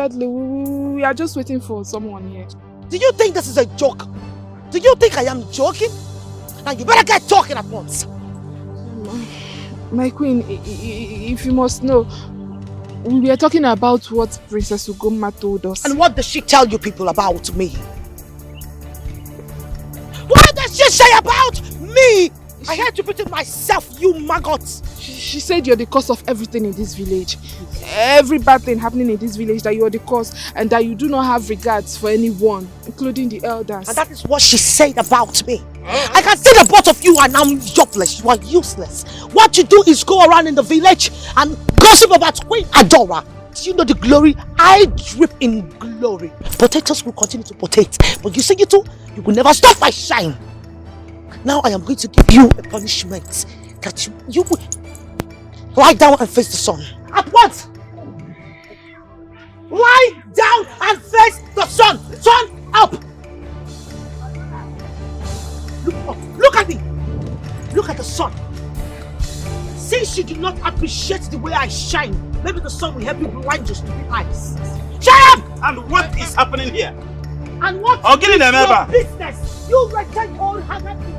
Sadly, we are just waiting for someone here. Do you think this is a joke? Do you think I am joking? Now you better get talking at once. My queen, if you must know, we were talking about what Princess Ugoma told us. And what does she tell you people about me? What does she say about me? I heard you put myself, you maggots. She said you're the cause of everything in this village. Every bad thing happening in this village, that you're the cause, and that you do not have regards for anyone, including the elders. And that is what she said about me. I can see the both of you are now jobless. You are useless. What you do is go around in the village and gossip about Queen Adora. Do you know the glory? I drip in glory. Potatoes will continue to potate. But you see, you two, you will never stop my shine. Now I am going to give you a punishment that you will lie down and face the sun. At once! Lie down and face the sun! Sun up! Look up! Look at me! Look at the sun! Since you do not appreciate the way I shine, maybe the sun will help you blind your stupid eyes. Shut up! And what is happening here? And what is your business? You return old haggard people.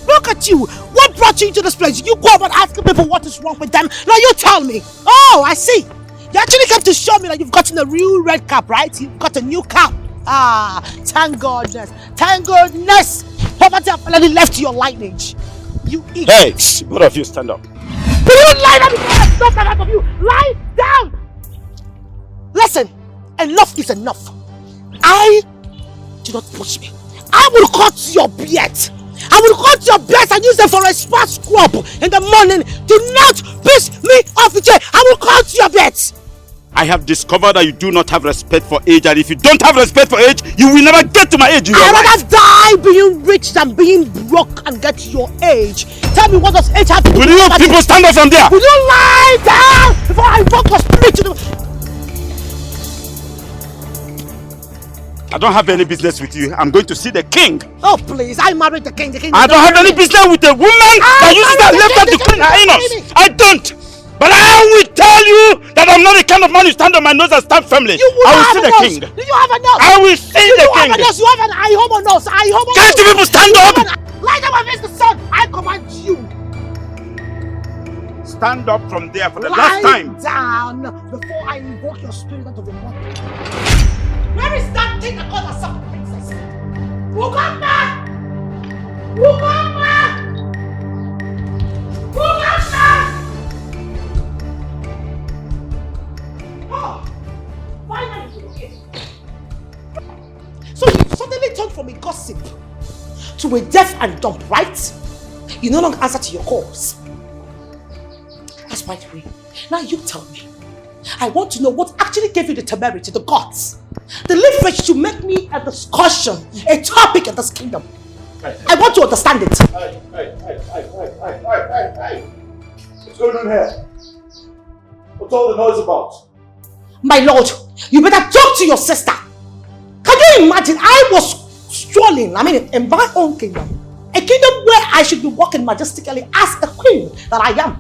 Look at you! What brought you into this place? You go about asking people what is wrong with them. Now you tell me. Oh, I see. You actually came to show me that you've gotten a real red cap, right? You've got a new cap. Ah, thank goodness. Thank goodness. Poverty have already left your lineage. You idiot. Hey, both of you stand up. Will you lie down before I stop that out of you? Lie down! Listen, enough is enough. I do not push me. I will cut your beard. I will cut your beard and use them for a spa scrub in the morning. Do not piss me off with it. I will cut your beard. I have discovered that you do not have respect for age, and if you don't have respect for age, you will never get to my age. I'd rather die being rich than being broke and get your age. Tell me, what does age have to do with it? Will you people stand up from there? Will you lie down before I walk your spirit to the... I don't have any business with you. I'm going to see the king. Oh please, I married the king. I don't have any business with a woman that uses that left hand to clean her anus. I don't. But I will tell you that I'm not the kind of man who stand on my nose and stand firmly. I will see the king. Do you have a nose? I will see the king. You have an eye homo nose. Eye homo nose. Can't you people stand up? Lie down and face the sun. I command you. Stand up from there for the last time. Lie down before I invoke your spirit out of your mouth. Where is that thing that calls herself a princess? Uganda! Uganda! Uganda! Oh, finally, okay. So you suddenly turned from a gossip to a deaf and dumb, right? You no longer answer to your calls. That's right, Ray. Now you tell me. I want to know what actually gave you the temerity, the guts, the leverage to make me a discussion, a topic in this kingdom. I want to understand it. Hey. What's going on here? What's all the noise about? My lord, you better talk to your sister. Can you imagine? I was strolling, in my own kingdom. A kingdom where I should be walking majestically as a queen that I am.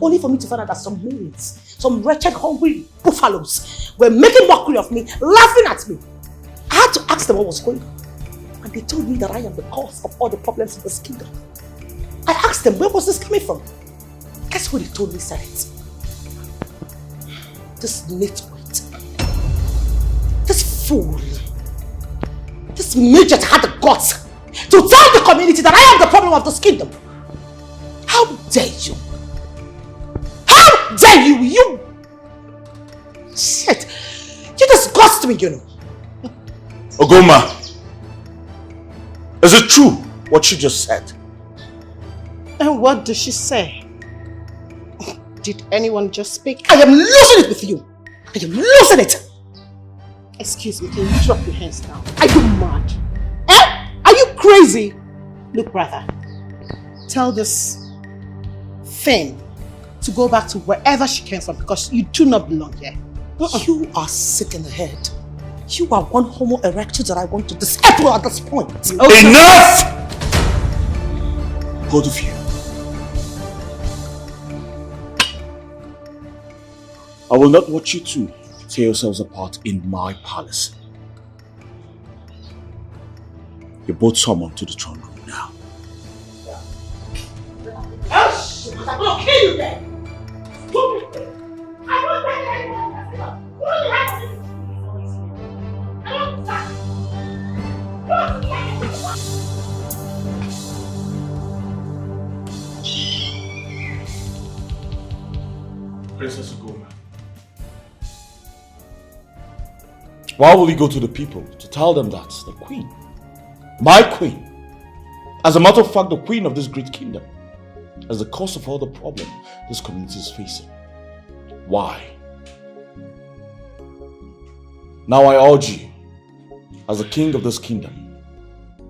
Only for me to find out that some maids, some wretched, hungry buffaloes were making mockery of me, laughing at me. I had to ask them what was going on. And they told me that I am the cause of all the problems in this kingdom. I asked them, where was this coming from? Guess what they told me said it? This nitwit, this fool, this midget had the guts to tell the community that I am the problem of this kingdom. How dare you? How dare you? You... Shit. You disgust me, you know. Ogoma, is it true what she just said? And what did she say? Did anyone just speak? I am losing it with you. I am losing it. Excuse me, can you drop your hands down? Are you mad? Eh? Are you crazy? Look, brother, tell this thing to go back to wherever she came from because you do not belong here. You are sick in the head. You are one homo erectus that I want to disable at this point. Okay. Enough! Both of you. I will not watch you two tear yourselves apart in my palace. You're both summoned to the throne room now. Yes! I'm gonna kill you then! Princess Ugoma, why will you go to the people to tell them that the queen, my queen, as a matter of fact, the queen of this great kingdom, is the cause of all the problem this community is facing? Why? Now I urge you, as the king of this kingdom,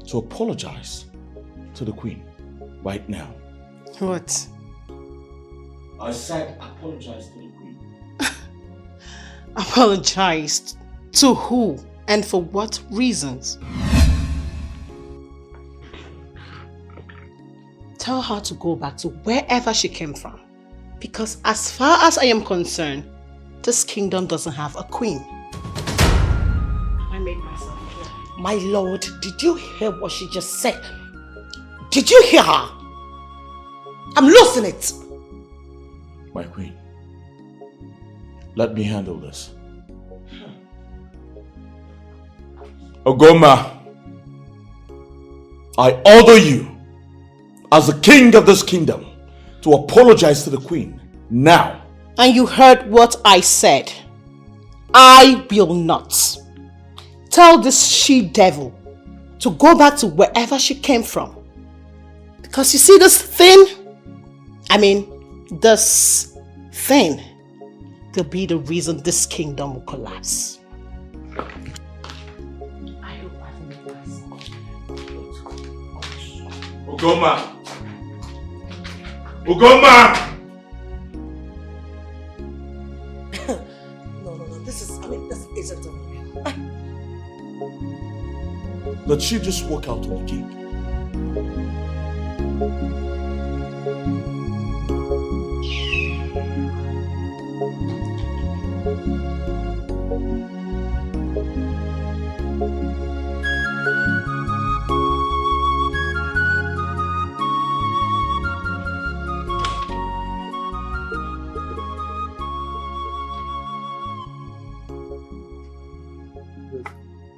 to apologize to the queen right now. What? I said apologize to the queen. Apologized to who and for what reasons? Tell her to go back to wherever she came from. Because as far as I am concerned, this kingdom doesn't have a queen. I made myself clear. My lord, did you hear what she just said? Did you hear her? I'm losing it. My queen, let me handle this. Ugoma, I order you, as the king of this kingdom, to apologize to the queen now. And you heard what I said. I will not. Tell this she-devil to go back to wherever she came from. Because you see this thing will be the reason this kingdom will collapse. I hope I can make myself. Ugoma! Ugoma! No, this isn't a... Let she just walk out on the king.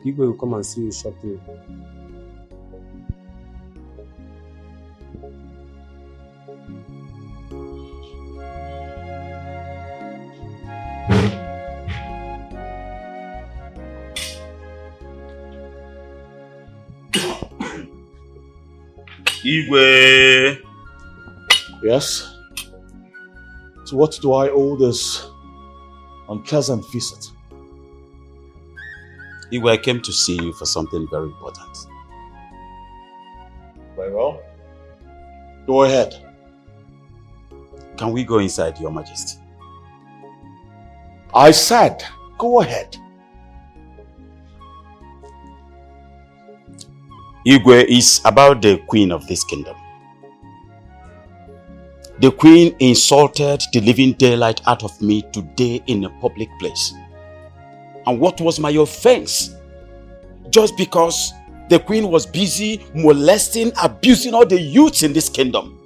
People will come and see you shortly. Igwe! Yes? To what do I owe this unpleasant visit? Igwe, I came to see you for something very important. Very well. Go ahead. Can we go inside, Your Majesty? I said, go ahead. Igwe, is about the queen of this kingdom. The queen insulted the living daylight out of me today in a public place. And what was my offense? Just because the queen was busy molesting, abusing all the youths in this kingdom.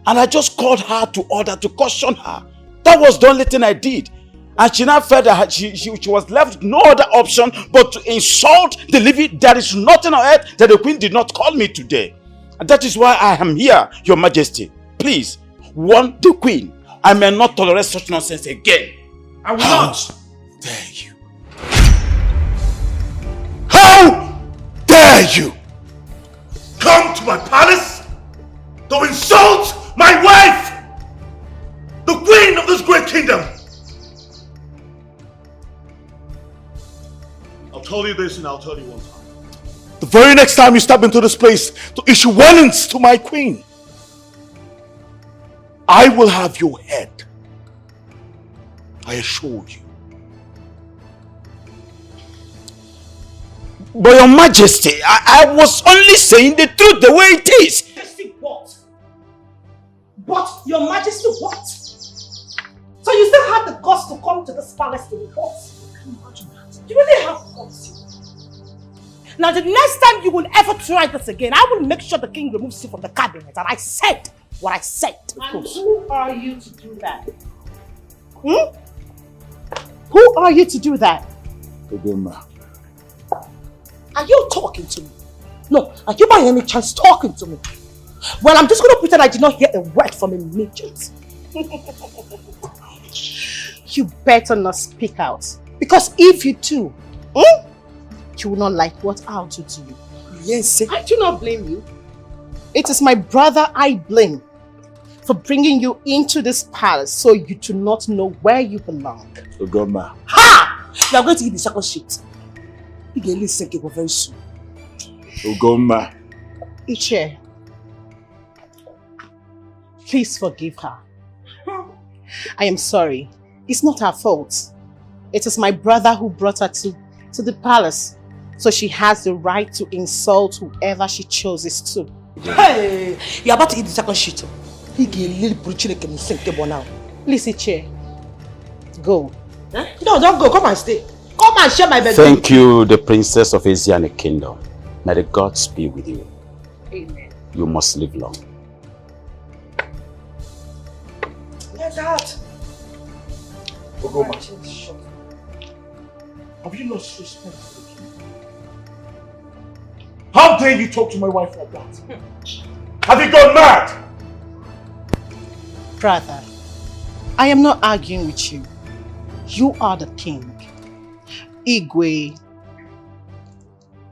And I just called her to order to caution her. That was the only thing I did. And she now felt that she was left with no other option but to insult the living. There is nothing on earth that the queen did not call me today. And that is why I am here, Your Majesty. Please, warn the queen. I may not tolerate such nonsense again. I will not. Dare you? How dare you come to my palace to insult my wife, the queen of this great kingdom? I'll tell you this and I'll tell you one time. The very next time you step into this place to issue warnings to my queen, I will have your head. I assure you. But Your Majesty, I was only saying the truth the way it is. Majesty what? But Your Majesty what? So you still had the guts to come to this palace to report. You really have guts. Now the next time you will ever try this again, I will make sure the king removes you from the cabinet. And I said what I said. And who are you to do that? Who are you to do that? Ogoma. Are you talking to me? No, are you by any chance talking to me? Well, I'm just going to pretend I did not hear a word from immediate. You better not speak out. Because if you do, you will not like what I'll do to you. Yes. I do not blame you. It is my brother I blame for bringing you into this palace so you do not know where you belong. Ogoma. Ha! You are going to eat the second shit. You can listen to very soon. Ogoma. Iche, please forgive her. I am sorry. It's not her fault. It is my brother who brought her to the palace. So she has the right to insult whoever she chooses to. Hey! You are about to eat the second shit. You can little preaching can sink now. Please, Iche, go. No, don't go. Come and stay. Come and share my bed. Thank you, the princess of Asianic kingdom. May the gods be with you. Amen. You must live long. Get out. Ogoma. Have you lost respect for the king? How dare you talk to my wife like that? Have you gone mad? Brother, I am not arguing with you. You are the king. Igwe.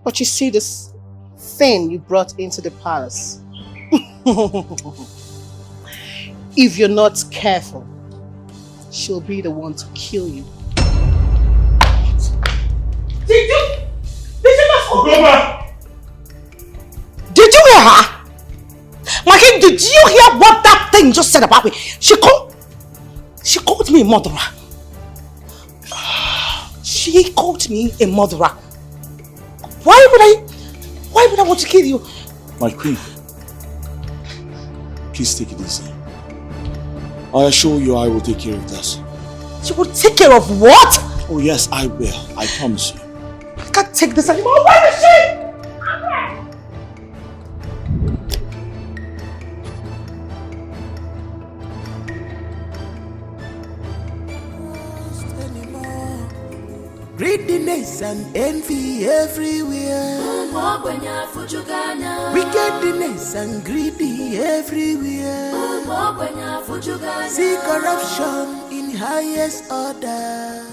But you see this thing you brought into the palace. If you're not careful, she'll be the one to kill you. Did you not Ogoma! Did you hear her? My king, did you hear what that thing just said about me? She called me a murderer. She called me a murderer. Why would I want to kill you? My queen, please take it easy. I assure you I will take care of this. You will take care of what? Oh yes, I will. I promise you. I can't take this anymore. Where is she? Greediness and envy everywhere. Wickedness and greedy everywhere. See corruption in highest order.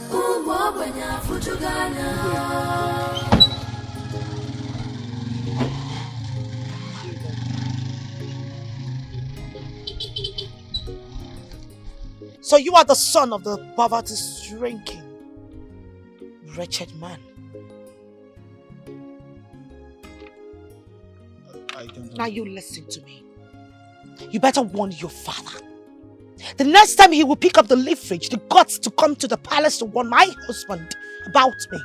So you are the son of the poverty-stricken king. Wretched man. I don't know. Now you listen to me. You better warn your father. The next time he will pick up the leverage, the guts to come to the palace to warn my husband about me.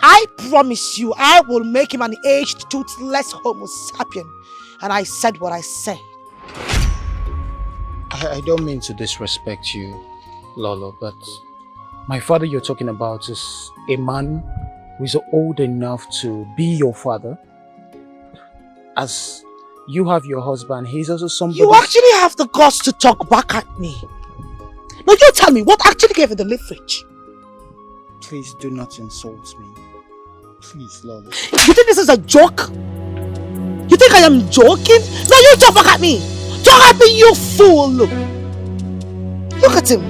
I promise you, I will make him an aged, toothless Homo sapien. And I said what I said. I don't mean to disrespect you, Lolo, but my father you're talking about is a man who is old enough to be your father. As you have your husband, he's also somebody... You actually have the guts to talk back at me. Now you tell me, what actually gave you the leverage? Please do not insult me. Please, Lolo. You think this is a joke? You think I am joking? No, you talk back at me. Talk at me, you fool. Look at him.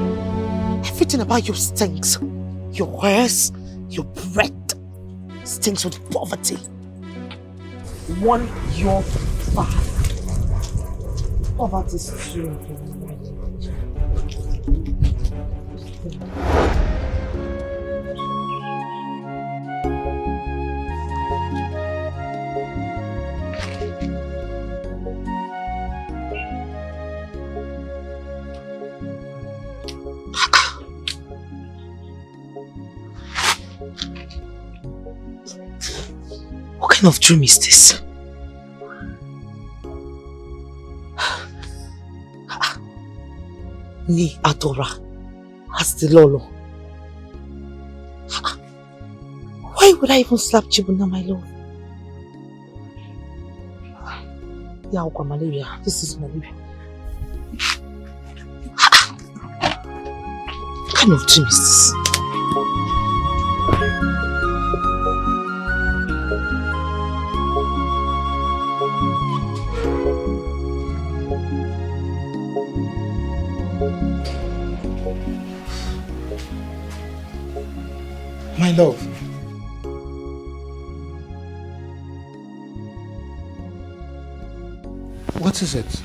Everything about you stinks. Your hairs, your breath stinks with poverty. One your father. Poverty stricken. What kind of dream is this? Ni Adora, as the Lolo. Why would I even slap Chibuna, my love? Yeah, malaria. This is malaria. What kind of dream is this? My love. What is it?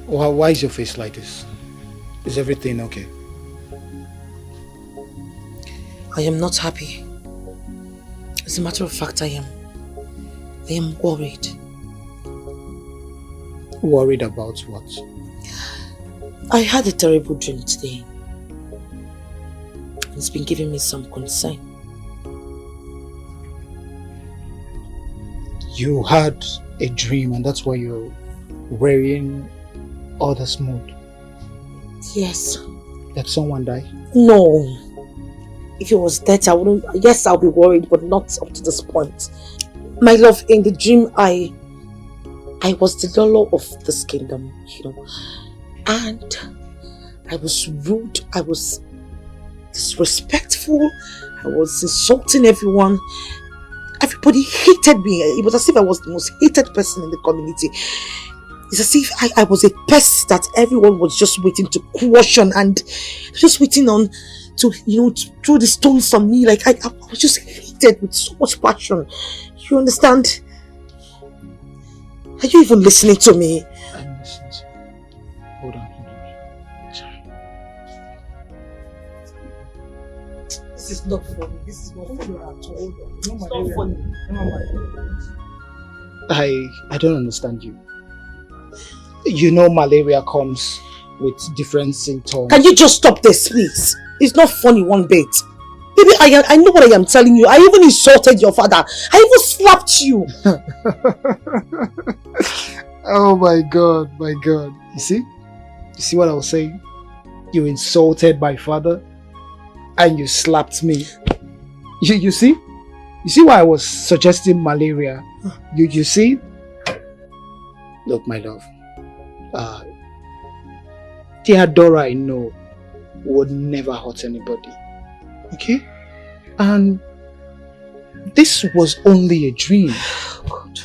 Why is your face like this? Is everything okay? I am not happy. As a matter of fact, I am worried. Worried about what? I had a terrible dream today. It's been giving me some concern. You had a dream and that's why you're wearing all this mood? Yes. That someone died? No. If it was that, I wouldn't. Yes, I'll be worried, but not up to this point. My love, in the dream, I was the Lolo of this kingdom, you know, and I was rude. I was disrespectful. I was insulting everyone. Everybody hated me. It was as if I was the most hated person in the community. It's as if I was a pest that everyone was just waiting to question and just waiting on to, you know, to throw the stones on me. Like I was just hated with so much passion. You understand? Are you even listening to me? I'm listening to you. Hold on. Sorry. This is not funny. This is not funny at all. It's not funny. I don't understand you. You know malaria comes with different symptoms. Can you just stop this, please? It's not funny one bit. Baby, I know what I am telling you. I even insulted your father. I even slapped you. Oh my God, my God. You see what I was saying? You insulted my father and you slapped me. You see? You see why I was suggesting malaria? You see? Look, my love. Theodora, I know, would never hurt anybody. Okay? And this was only a dream. God.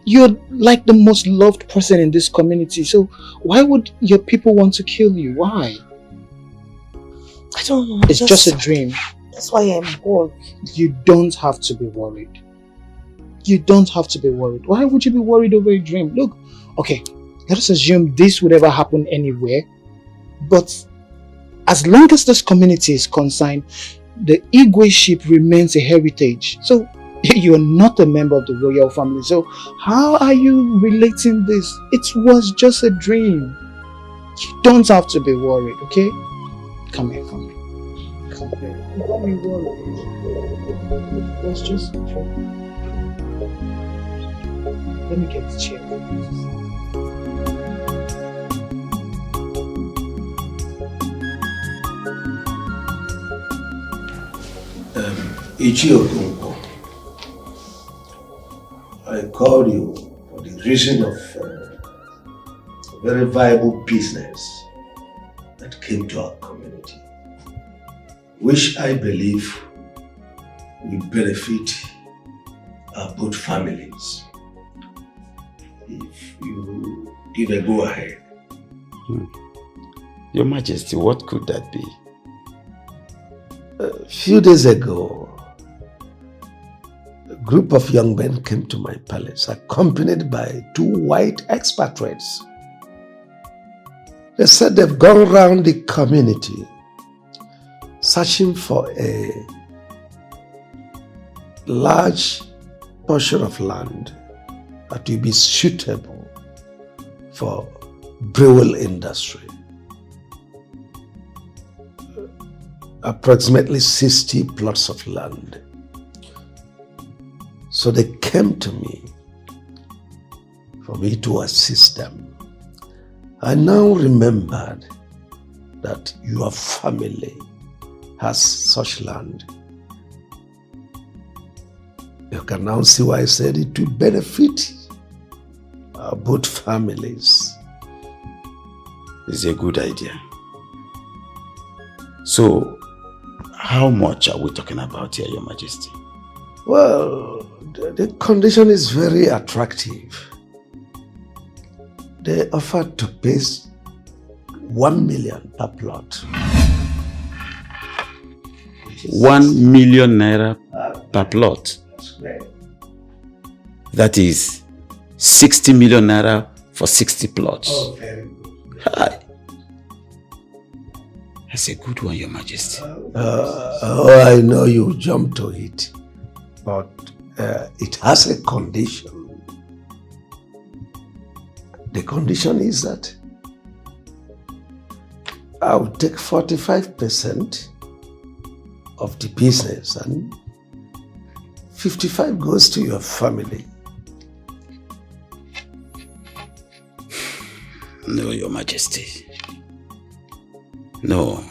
You're like the most loved person in this community, so why would your people want to kill you? Why? I don't know. It's just a dream. That's why I'm worried. You don't have to be worried. You don't have to be worried. Why would you be worried over a dream? Look, okay, let us assume this would ever happen anywhere, but as long as this community is concerned, the Igwe ship remains a heritage. So you're not a member of the royal family. So how are you relating this? It was just a dream. You don't have to be worried, okay? Come here, come here. Come here. Don't be worried. It was just a dream. Let me get the chair. Ichi Otunko, I called you for the reason of a very viable business that came to our community, which I believe will benefit our both families if you give a go ahead. Your Majesty, what could that be? A few days ago, a group of young men came to my palace, accompanied by 2 white expatriates. They said they've gone around the community searching for a large portion of land that will be suitable for brewel industry. Approximately 60 plots of land. So they came to me for me to assist them. I now remembered that your family has such land. You can now see why I said it will benefit both families. It's a good idea. So, how much are we talking about here, Your Majesty? Well, the condition is very attractive. They offered to pay 1 million per plot. 1 million naira per plot. That is 60 million naira for 60 plots. Oh, very good. Hi. That's a good one, Your Majesty. I know you jumped to it, but it has a condition. The condition is that I'll take 45% of the business and 55 goes to your family. No, Your Majesty. No,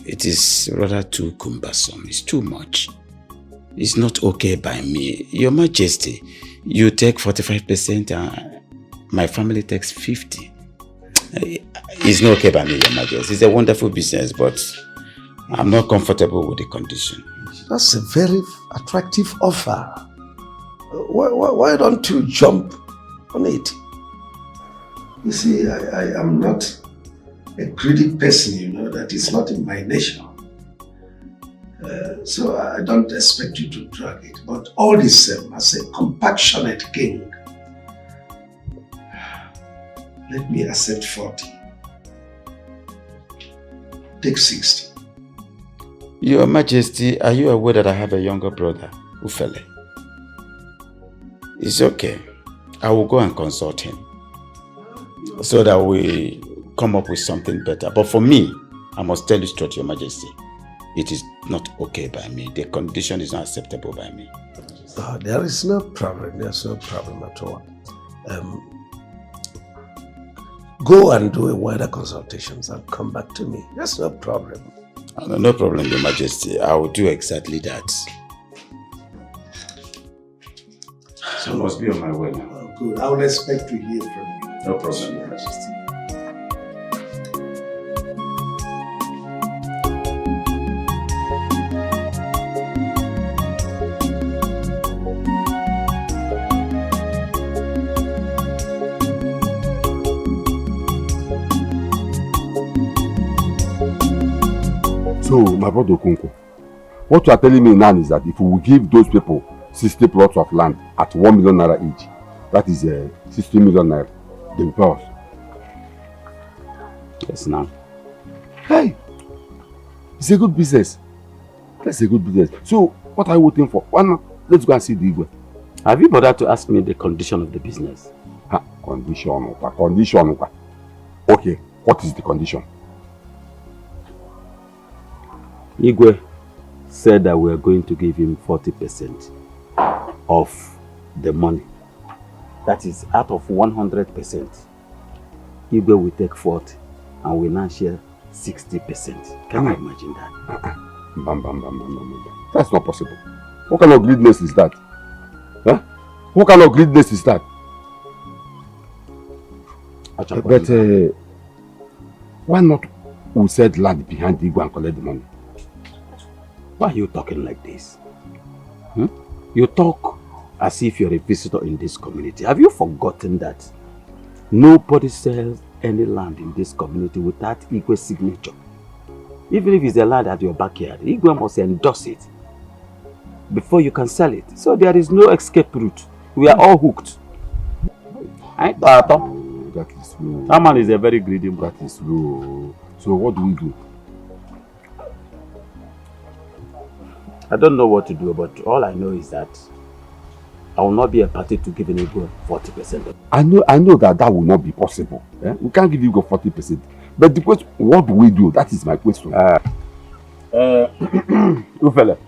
it is rather too cumbersome. It's too much. It's not okay by me. Your Majesty, you take 45% and my family takes 50%. It's not okay by me, Your Majesty. It's a wonderful business, but I'm not comfortable with the condition. That's a very attractive offer. Why don't you jump on it? You see, I am not a greedy person, that is not in my nature. So I don't expect you to drag it. But all the same, as a compassionate king, let me accept 40. Take 60. Your Majesty, are you aware that I have a younger brother, Ufele? It's okay. I will go and consult him so that we come up with something better. But for me, I must tell you straight, Your Majesty, it is not okay by me. The condition is not acceptable by me. Oh, there is no problem. There's no problem at all. Go and do a wider consultations and come back to me. There's no problem. No problem, Your Majesty. I will do exactly that. So I must be on my way now. Oh, good. I will expect to hear from you. No problem, Your Majesty. So, my brother Okunko, what you are telling me now is that if we will give those people 60 plots of land at 1 million naira each, that is 60 million naira, they will pay us. Yes, now. Hey, it's a good business. That's a good business. So, what are you waiting for? Why not? Let's go and see the Igwe. Have you bothered to ask me the condition of the business? Condition. Okay, what is the condition? Igwe said that we are going to give him 40% of the money. That is out of 100%. Igwe will take 40 and we now share 60%. Can you imagine that? Bam. That's not possible. What kind of greediness is that? Huh? What kind of greediness is that? But why not we sell land behind Igwe and collect the money? Why are you talking like this? You talk as if you're a visitor in this community. Have you forgotten that nobody sells any land in this community without Igwe's signature? Even if it's a land at your backyard, Igwe must endorse it before you can sell it. So there is no escape route. We are all hooked. That is low. That man is a very greedy man. That is low. So what do we do? I don't know what to do, but all I know is that I will not be a party to give Igwe 40%. I know that will not be possible. We can't give Igwe 40%. But the question, what do we do? That is my question. Ufele,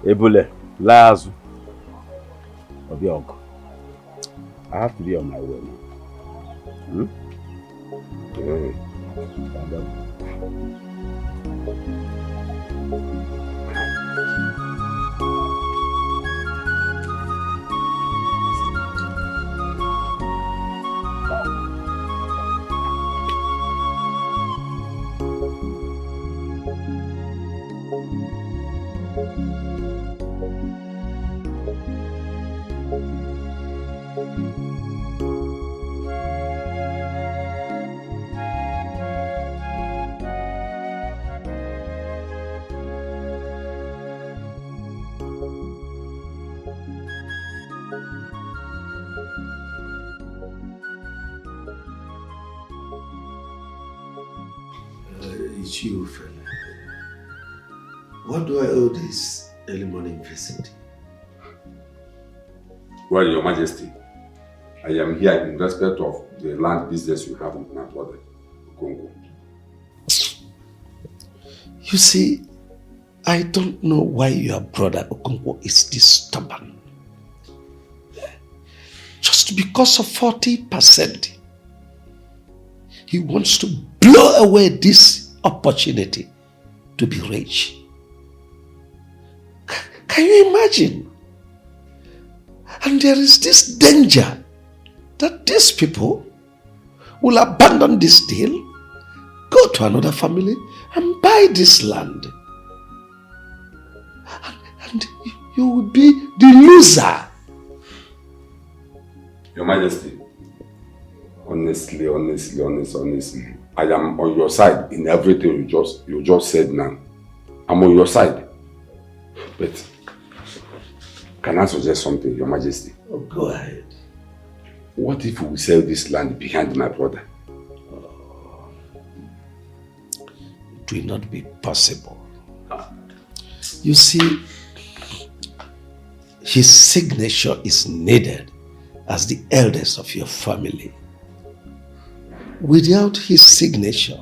Ebule, Lazu, Obiog. I have to be on my way now. It's you, fella. What do I owe this early morning visit? Well, Your Majesty, I am here in respect of the land business you have with my brother, Okongo. You see, I don't know why your brother Okongo is this stubborn. Just because of 40%, he wants to blow away this opportunity to be rich. Can you imagine? And there is this danger that these people will abandon this deal, go to another family and buy this land. And you will be the loser. Your Majesty, honestly, I am on your side in everything you just said now. I'm on your side. But can I suggest something, Your Majesty? Oh, go ahead. What if we sell this land behind my brother? It will not be possible. You see, his signature is needed as the eldest of your family. Without his signature,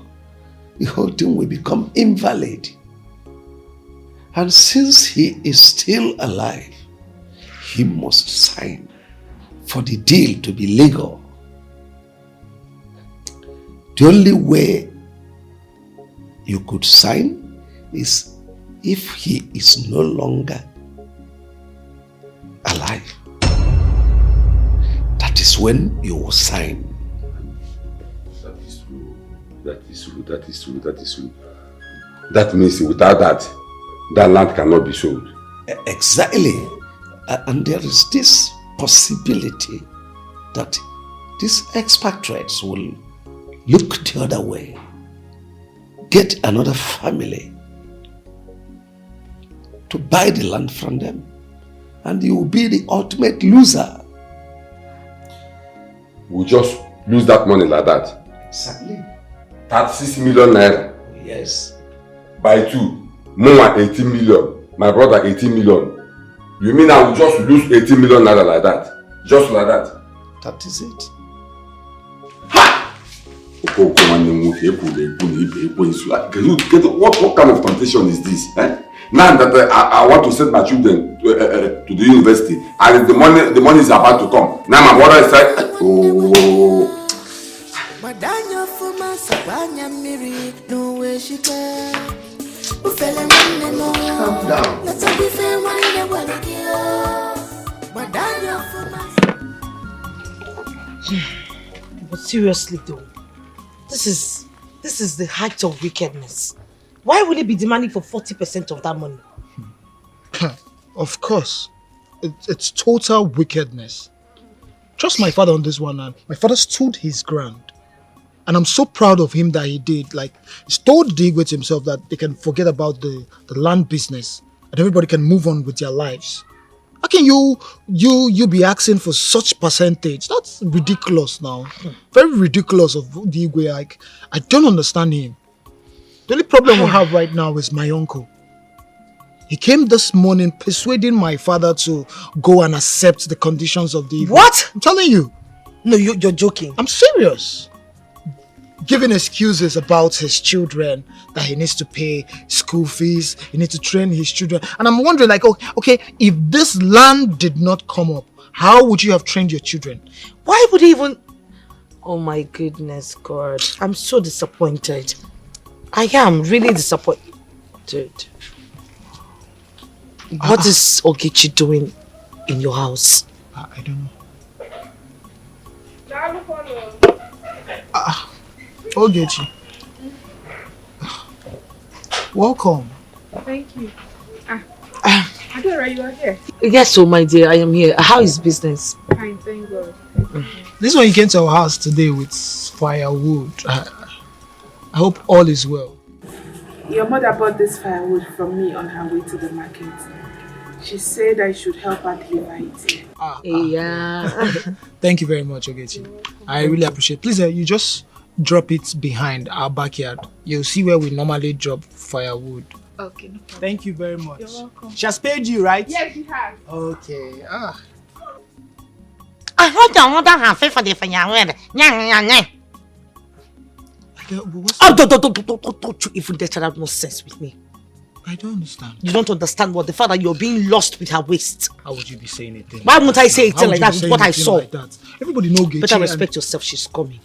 the whole thing will become invalid. And since he is still alive, he must sign for the deal to be legal. The only way you could sign is if he is no longer alive. That is when you will sign. That is true. That means without that land cannot be sold. Exactly. And there is this possibility that these expatriates will look the other way, get another family to buy the land from them, and you will be the ultimate loser. We'll just lose that money like that. Exactly. 36 million naira. Yes. By 2. More 18 million. My brother 18 million. You mean I will just lose 18 million naira like that? Just like that? That is it. What kind of temptation is this? Eh? Now that I want to send my children to the university and the money is about to come. Now my brother is like, oh. Calm down. But seriously though, this is the height of wickedness. Why will he be demanding for 40% of that money? Of course. It's total wickedness. Trust my father on this one, and my father stood his ground. And I'm so proud of him that he did. Like, he's told the Igwe to himself that they can forget about the land business and everybody can move on with their lives. How can you be asking for such percentage? That's ridiculous now. Very ridiculous of the Igwe. Like, I don't understand him. The only problem we have right now is my uncle. He came this morning persuading my father to go and accept the conditions of the Igwe. What? I'm telling you. No, you're joking. I'm serious. Giving excuses about his children, that he needs to pay school fees, he needs to train his children. And I'm wondering, like, okay, if this land did not come up, how would you have trained your children? Why would he even... Oh my goodness, God. I'm so disappointed. I am really disappointed. What is Ogechi doing in your house? I don't know. Ogechi. Welcome. Thank you. Adora, you are here. Yes, so my dear, I am here. How is business? Fine, thank God. This one you came to our house today with firewood. I hope all is well. Your mother bought this firewood from me on her way to the market. She said I should help her deliver it. Yeah. Thank you very much, Ogechi. I really appreciate it. Please, you just drop it behind our backyard. You'll see where we normally drop firewood. Okay, no problem. Thank you very much. You're welcome. She has paid you, right? Yes, she has. Okay. I heard your mother has paid for the firewood. Don't you even dare that nonsense with me. I don't understand. You don't understand what the fact that you're being lost with her waist. How would you be saying it then? Why won't I say it like that with what I saw? Like that? Everybody know Gechi. Better respect yourself, she's coming.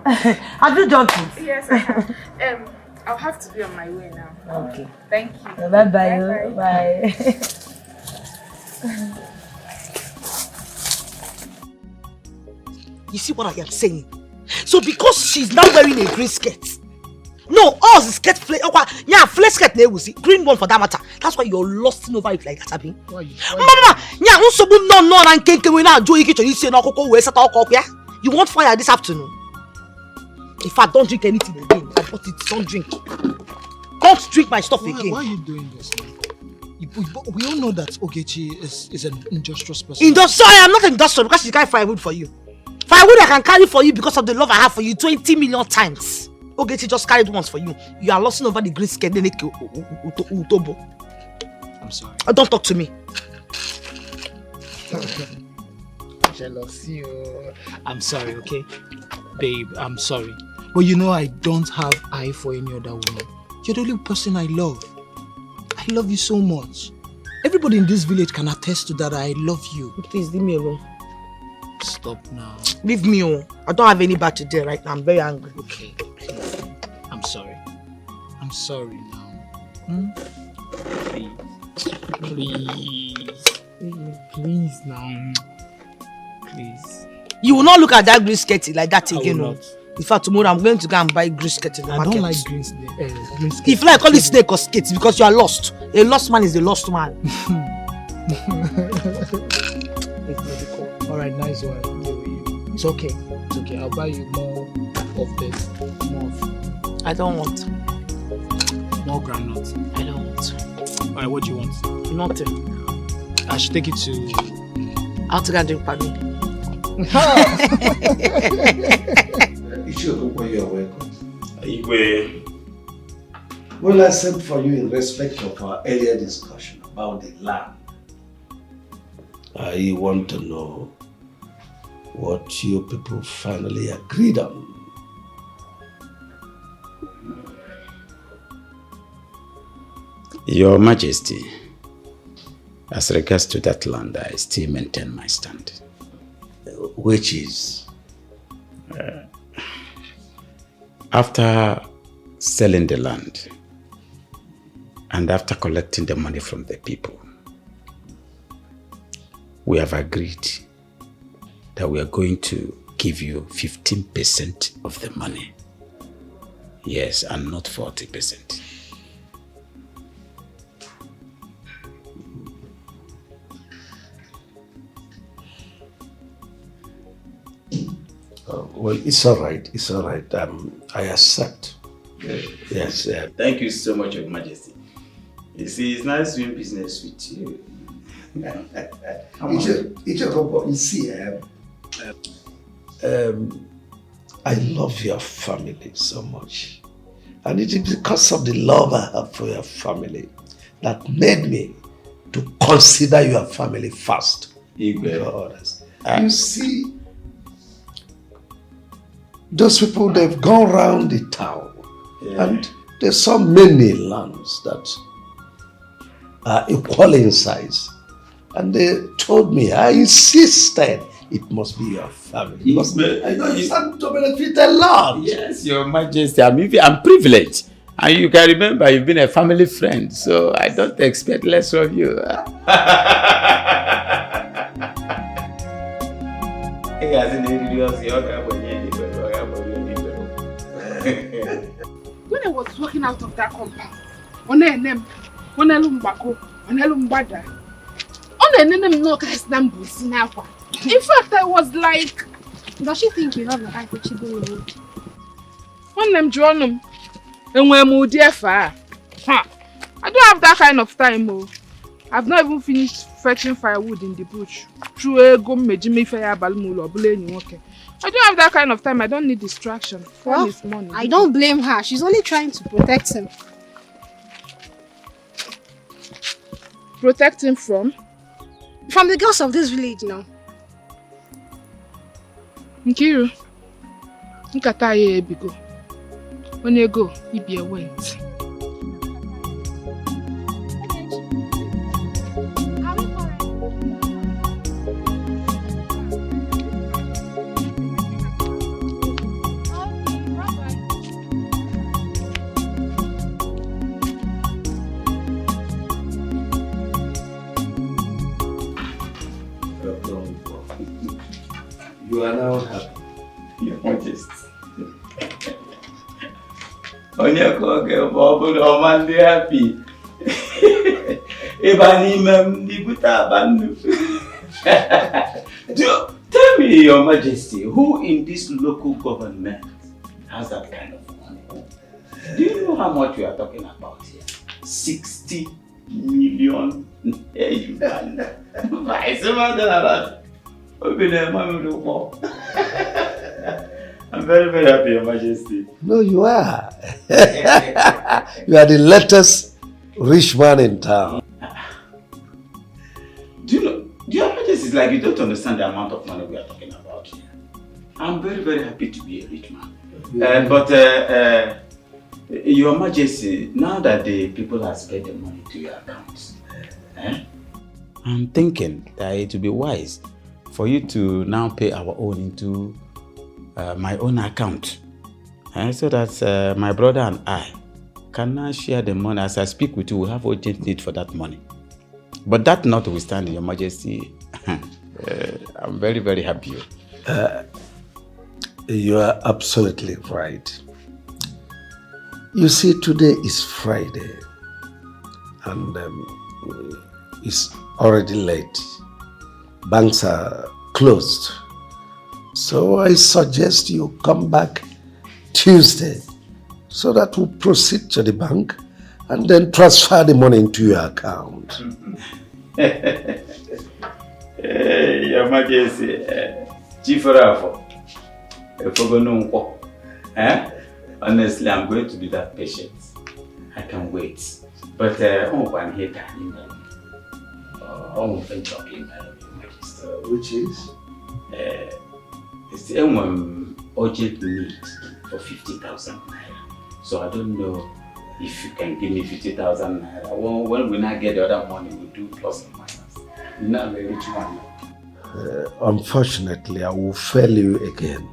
Have you done it? Yes, I have. I'll have to be on my way now. Okay. Thank you. Bye-bye. Bye. You see what I am saying? So because she's now wearing a green skirt. No, ours is skirt flare. Yeah, flare skirt there was green one for that matter. That's why you're lusting over it like that, Abi. Mama, yeah, you want fire this afternoon? In fact, don't drink anything again. I bought it. Don't drink. Don't drink my stuff again. Why are you doing this? We all know that Ogechi is an industrious person. I am not industrious because she carry firewood for you. Firewood I can carry for you because of the love I have for you 20 million times. Ogechi just carried once for you. You are lusting over the green skirt. I'm sorry. Don't talk to me. Jealousy. I'm sorry, okay? Babe, I'm sorry. But you know I don't have eye for any other woman. You're the only person I love. I love you so much. Everybody in this village can attest to that. I love you. Please leave me alone. Stop now. Leave me alone. I don't have any battery there right now. I'm very angry. Okay, please. I'm sorry. I'm sorry now. Please now. Please. You will not look at that green skirt like that I again. will No. not. In fact, tomorrow I'm going to go and buy green skirt in the market. I don't like green skirt. If I call it snake or skate, because you are lost. A lost man is a lost man. Alright, nice one. It's okay. It's okay. I'll buy you more of this. More of. I don't want. More groundnuts. I don't want. Alright, what do you want? Nothing. I should take it to. I'll take a drink, pardon. Ichioku, you are welcome. Igwe. Well, I sent for you in respect of our earlier discussion about the land. I want to know what you people finally agreed on. Your Majesty, as regards to that land, I still maintain my stand. Which is? After selling the land and after collecting the money from the people, we have agreed that we are going to give you 15% of the money. Yes, and not 40%. Well, it's all right. It's all right. I accept. Yes. Thank you so much, Your Majesty. You see, it's nice doing business with you. You see, I love your family so much. And it is because of the love I have for your family that made me to consider your family first. You see, those people, they've gone around the town and they saw many lands that are equal in size. And they told me, I insisted it must be your family. Yes, I know you stand to benefit a lot. Yes, Your Majesty. I'm privileged. And you can remember you've been a family friend, so I don't expect less from you. When I was walking out of that compound, in fact, I was like, does she think you love her like what she do? One them drawn them. And when I'm dear far. I don't have that kind of time, oh. I've not even finished fetching firewood in the bush. I don't have that kind of time. I don't need distraction. Well, is money. I don't blame her. She's only trying to protect him. Protect him from? From the girls of this village, no. Nkiru, nkata ye ebigo. When you go, he be a went. You are now happy. Your Majesty. On your cock, Bob, or be happy. If I tell me, Your Majesty, who in this local government has that kind of money? Do you know how much we are talking about here? 60 million. I'm very, very happy, Your Majesty. No, you are. You are the latest rich man in town. Do you know, Your Majesty, it's like you don't understand the amount of money we are talking about here. I'm very, very happy to be a rich man. Yeah. But Your Majesty, now that the people have paid the money to your accounts, I'm thinking that it would be wise for you to now pay our own into my own account, so that my brother and I can now share the money. As I speak with you, we have urgent need for that money. But that notwithstanding, Your Majesty, I'm very, very happy. You are absolutely right. You see, today is Friday, and it's already late. Banks are closed. So I suggest you come back Tuesday so that we'll proceed to the bank and then transfer the money into your account. Hey, Your Majesty, Chief Rafo, honestly, I'm going to be that patient. I can wait. But one here can email me. Which is? It's the urgent need for 50,000 naira. So I don't know if you can give me 50,000 naira. When we now get the other money, we'll do plus and minus. You're not a rich man. Unfortunately, I will fail you again.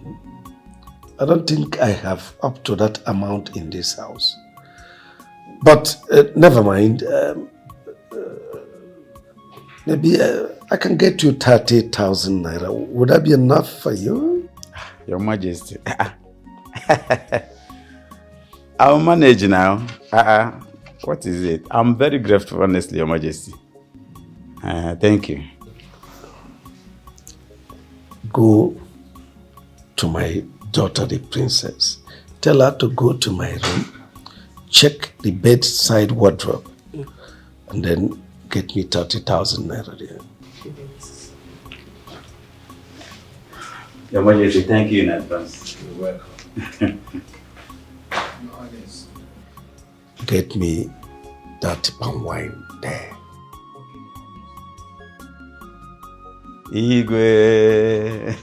I don't think I have up to that amount in this house. But never mind. Maybe I can get you 30,000 naira. Would that be enough for you? Your Majesty. I'll manage now. What is it? I'm very grateful, honestly, Your Majesty. Thank you. Go to my daughter, the princess. Tell her to go to my room, check the bedside wardrobe, and then get me 30,000 naira there. Your Majesty, thank you in advance. You're welcome. Get me that palm wine there. Igwe.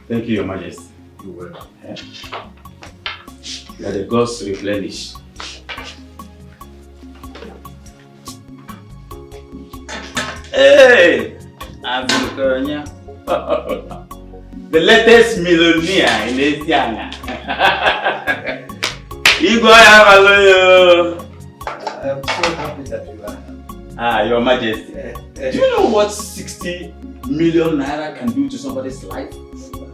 Thank you, Your Majesty. You will. Let the gods replenish. Hey! Africania. The latest millionaire in Asia. Igor, hello. I'm so happy that you are here. Your Majesty. Do you know what 60 million naira can do to somebody's life?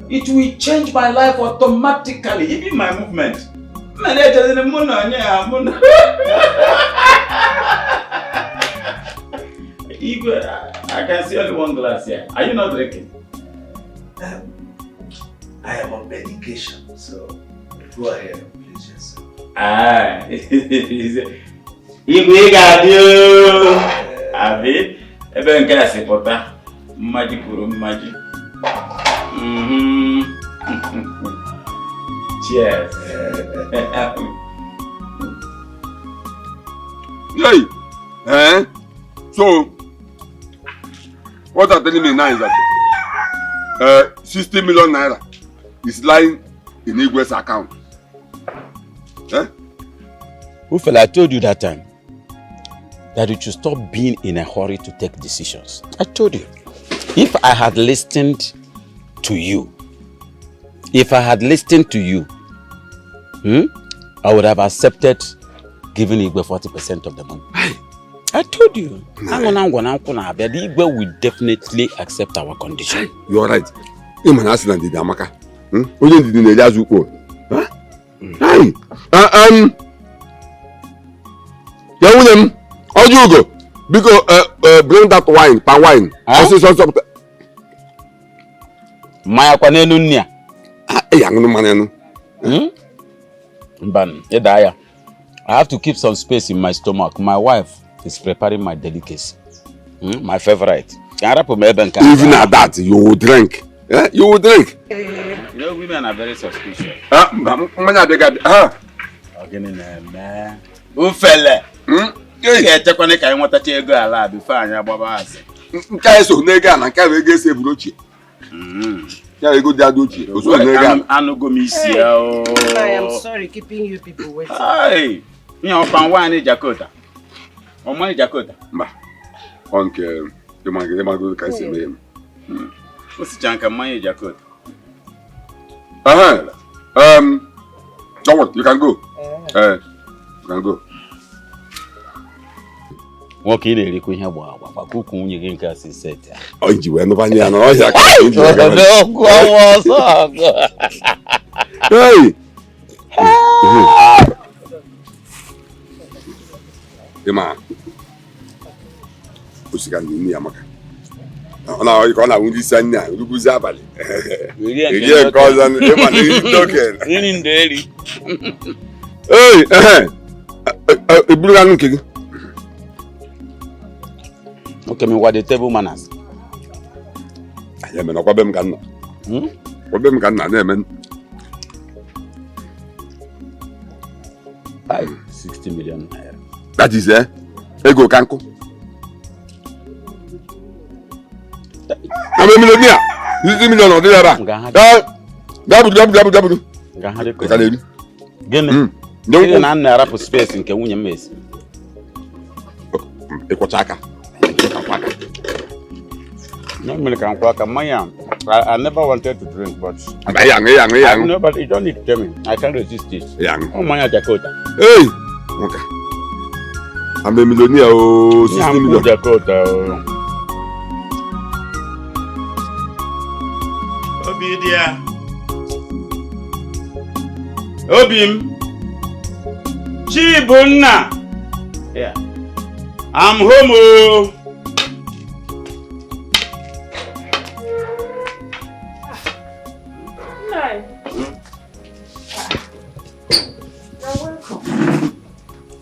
It will change my life automatically, even my movement. Igor, I can see only one glass here. Are you not drinking? I am on medication, so go ahead and please yourself. Igwe ga-adị abi ebe nke a si pụta mmaji kwuru mmaji. Cheers. Yay! So, what are telling me now is that 60 million naira is lying in Igwe's account. Ufela, I told you that time that you should stop being in a hurry to take decisions. I told you. If I had listened to you, I would have accepted giving Igwe 40% of the money. I told you. Igwe will definitely accept our condition. You are right. You man accident did Amaka. Only did in the last week. William, how do you go? Because bring that wine, palm wine. I see something. Maya kwanenu nia. Young man. I have to keep some space in my stomach. My wife is preparing my delicacy. My favorite. Even at that, you will drink. Yeah? You will drink. You know, women are very suspicious. Ufele. Chekwane ka nwata chego ala before anya gbaba asị. Nke eso nega na nke we ga ese burochi. Ya ego dia dochi. Oso nega. Anugo mi isi o. I am sorry keeping you people waiting. Hey. Nya opan wine Jakota. Omo Jakota. Mba. Onke de mango ka ese me. Osi chanka manye Jakota. Don't worry, you can go. You can go. Nwoke ị na-eri ihe gba kuku nwunye gị nke asị set. O ji wee nụbanye ya na ọhịa ka Hey! Ịma osika ndị ya maka ọ na-ahụ ka ọ na-awụ ndị isi anya ruguzi abalị eri nke ọzọ ịma na iri token iri ndụ eri. Eburu anụ nke gị. Okay, me what the table manners. I am not problem can. Problem can na men. 60 million naira. That is ego kanko. I'm a millionaire. 60 million or there. Gabu. Gahade. Gene. Don't na naira for space nke nwunye mmesi. Ekochaka. No milk and quack, Maya. I never wanted to drink, but young. No, but you don't need to tell me. I can't resist it. Young. Oh, Maya Dakota. Hey! Okay. I'm a millionaire. Oh, 60 million. Dakota. Obidia. Obim. Chibunna. Yeah. I'm home.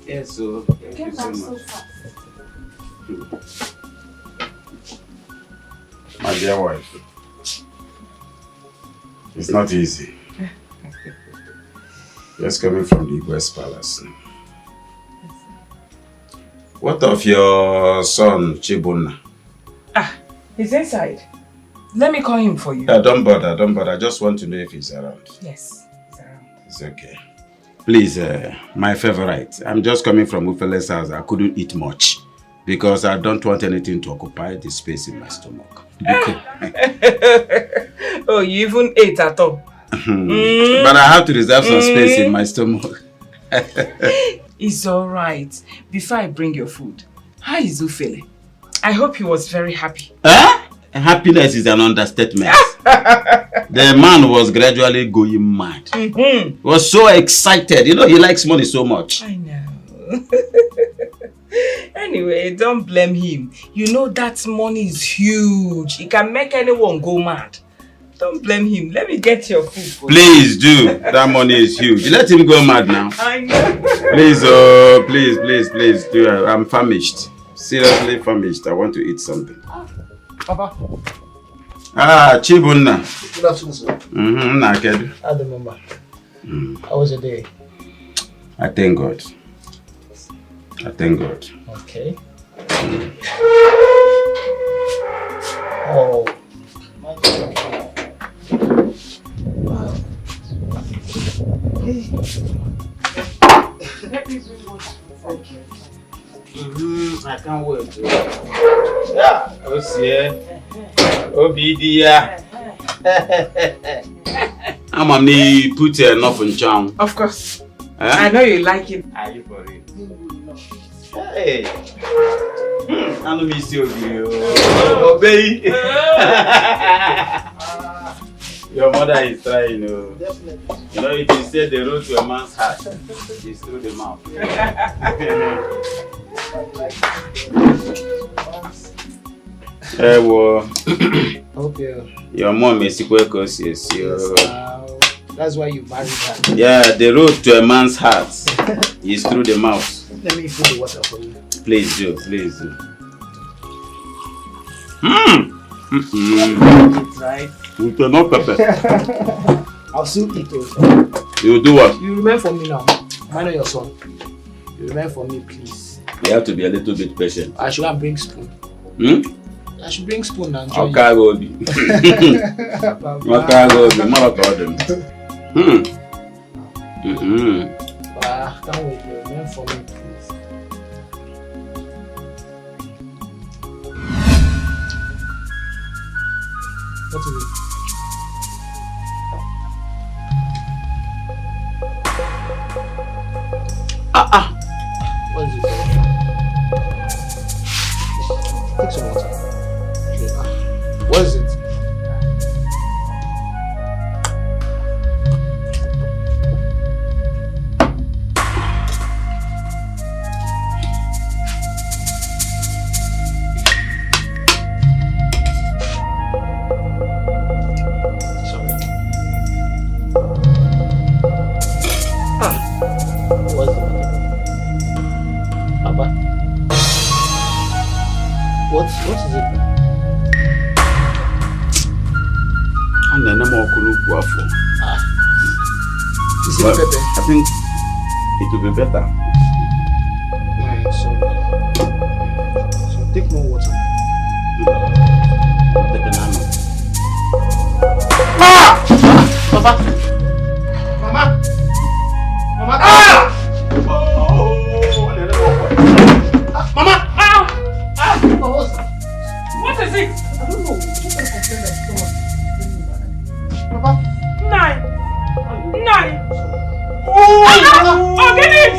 Yes, so thank you so much. My dear wife, it's not easy. Just coming from the West Palace. What of your son, Chibunna? He's inside. Let me call him for you. Don't bother, don't bother. I just want to know if he's around. Yes, he's around. It's okay. Please, my favorite. I'm just coming from Ufele's house. I couldn't eat much because I don't want anything to occupy the space in my stomach. Oh, you even ate at all? But I have to reserve some space in my stomach. It's alright. Before I bring your food, how is Ufele? I hope he was very happy. Huh? Happiness is an understatement. The man was gradually going mad. He was so excited. You know, he likes money so much. I know. Anyway, don't blame him. You know that money is huge. It can make anyone go mad. Don't blame him. Let me get your food for Please do. That money is huge. Let him go mad now. I know. Please, please do. I'm famished. Seriously famished. I want to eat something. Papa. Chibunna. Good afternoon, sir. I remember. How was your day? I thank God. Okay. Oh. My God. Wow. Hey. Let me bring water. Okay. I can't wait. Yeah. Obidia. I'm put enough in charm. Of course. I know you like it. Are you for it? Hey. I don't miss you. Obey. Your mother is trying. Definitely. You know, if you say the road to a man's heart, it's through the mouth. Hey, well. Okay. Your mom is yes. That's why you married her. Yeah, the road to a man's heart is through the mouth. Let me fill the water for you. Please do. It's right. You cannot pepper. I'll still eat those. You do what? You remain for me now. Mind on your son. You remain for me, please. You have to be a little bit patient. I should bring spoon. I should bring spoon and join okay, go be. Okay, go be. More about them. Can't wait. You remain for me, please. What is it? What is it? Take some water. Okay. What is it? What is it? Is it pepper? I think it will be better. Right, so take more water. Take an ammo. Papa! Mama! Mama! Mama! What is it? I don't know. Just a complaint that someone. Papa? 9! Oh, get it!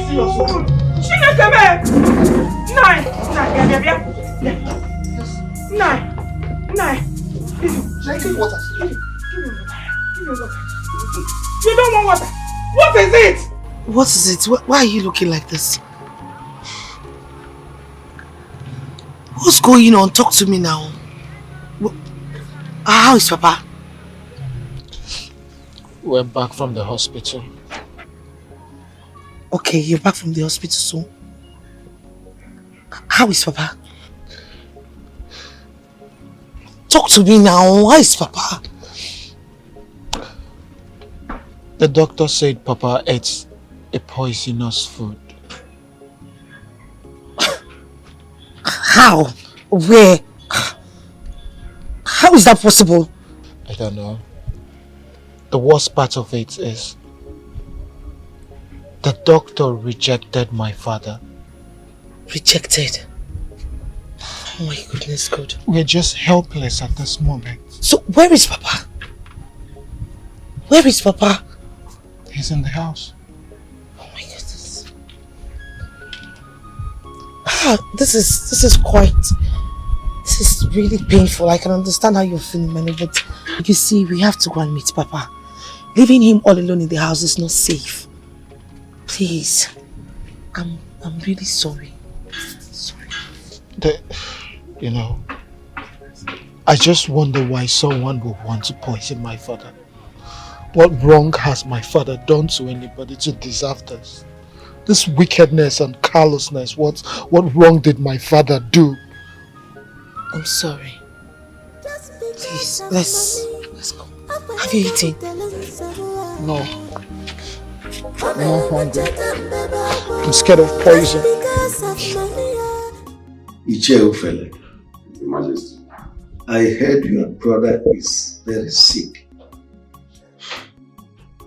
She not come back! 9! 9! Give me water. You don't want water. What is it? What is it? Why are you looking like this? What's going on? Talk to me now. How is Papa? We're back from the hospital. Okay, you're back from the hospital soon. How is Papa? Talk to me now. How is Papa? The doctor said Papa ate a poisonous food. How? Where? How is that possible? I don't know. The worst part of it is the doctor rejected my father. Rejected? Oh my goodness, God. We're just helpless at this moment. So where is Papa? Where is Papa? He's in the house. Oh my goodness. This is really painful. I can understand how you're feeling, Manu, but you see, we have to go and meet Papa. Leaving him all alone in the house is not safe. Please. I'm really sorry. Sorry. You know, I just wonder why someone would want to poison my father. What wrong has my father done to anybody to deserve this? This wickedness and callousness, what wrong did my father do? I'm sorry. Please, let's go. Have you eaten? No. I'm not hungry. I'm scared of poison. Icheufele, Your Majesty, I heard your brother is very sick.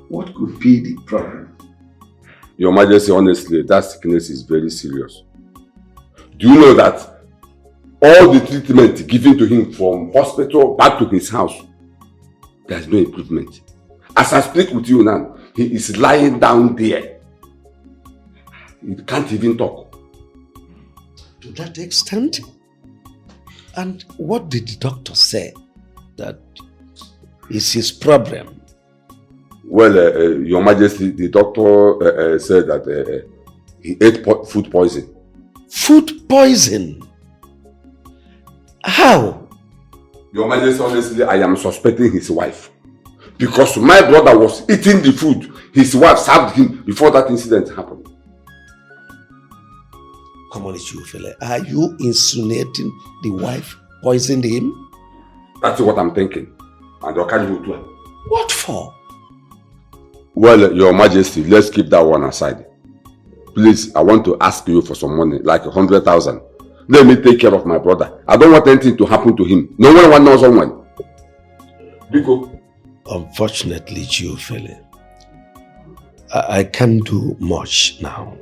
What could be the problem? Your Majesty, honestly, that sickness is very serious. Do you know that all the treatment given to him from hospital back to his house, there's no improvement. As I speak with you now, he is lying down there. He can't even talk. To that extent? And what did the doctor say that is his problem? Well, Your Majesty, the doctor said that he ate food poison. Food poison? How? Your Majesty, honestly, I am suspecting his wife. Because my brother was eating the food his wife served him before that incident happened. Come on, Icheufele, are you insinuating the wife poisoned him? That's what I'm thinking. And Okanimutua. What for? Well, Your Majesty, let's keep that one aside. Please, I want to ask you for some money, like 100,000. Let me take care of my brother. I don't want anything to happen to him. No one knows someone. Biko. Unfortunately, Icheufele, I can't do much now.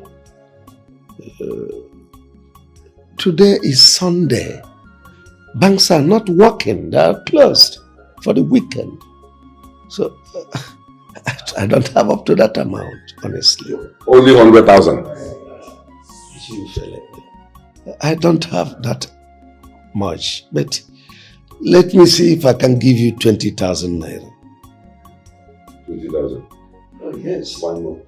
Today is Sunday. Banks are not working. They are closed for the weekend. So, I don't have up to that amount, honestly. Only 100,000. I don't have that much, but let me see if I can give you 20,000 naira. 20,000? Oh, yes. One more.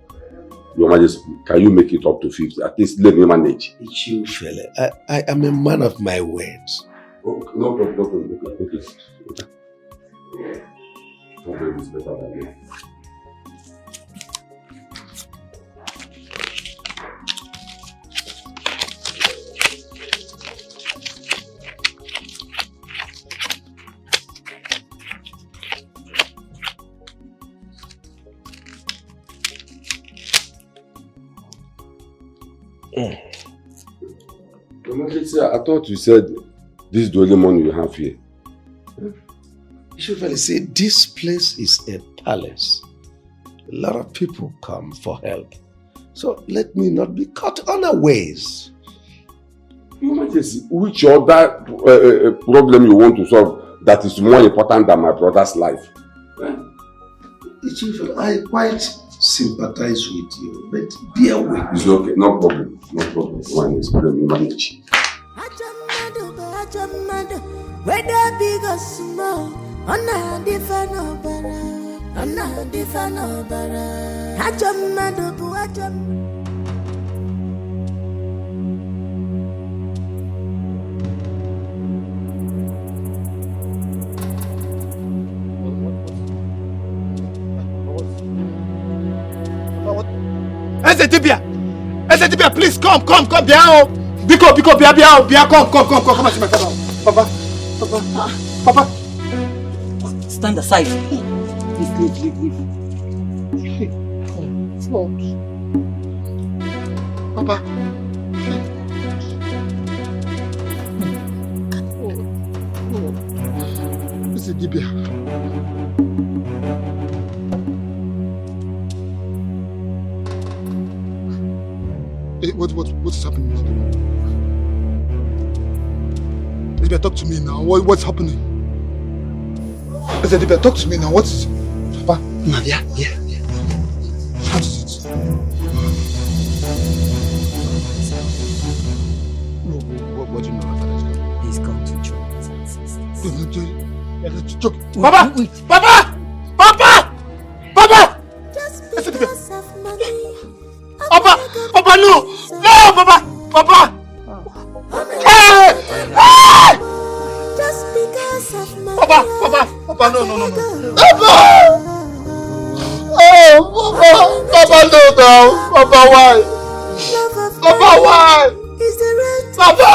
Your Majesty, can you make it up to 50? At least let me manage. Icheufele, I am a man of my words. Okay, no problem. Okay. Problem is better than me. I thought you said this is the only money you have here. You should really say this place is a palace. A lot of people come for help. So let me not be caught unawares. Your Majesty, which other problem you want to solve that is more important than my brother's life? I quite sympathize with you, but bear with me. It's okay, no problem. One is let me manage. Whether big or small, on a different opera, on a different opera. Ezetibia, please come, Biao. Biko, Bia, come and see my father. Papa. Stand aside. Leave. Papa. Dibia. Hey, what is happening? Dibia, talk to me now. What's happening? Dibia, talk to me now. What is it? Papa? Yeah. What is it? What do you know my father is going? He's gone to join his ancestors. Papa! Papa! Papa! Papa! Papa! Papa, no! No, Papa! Papa! Hey! Hey! Just because of money. Papa! Papa, no. Papa! Oh, Papa, no, Papa, why? Papa, why? Is the right Papa!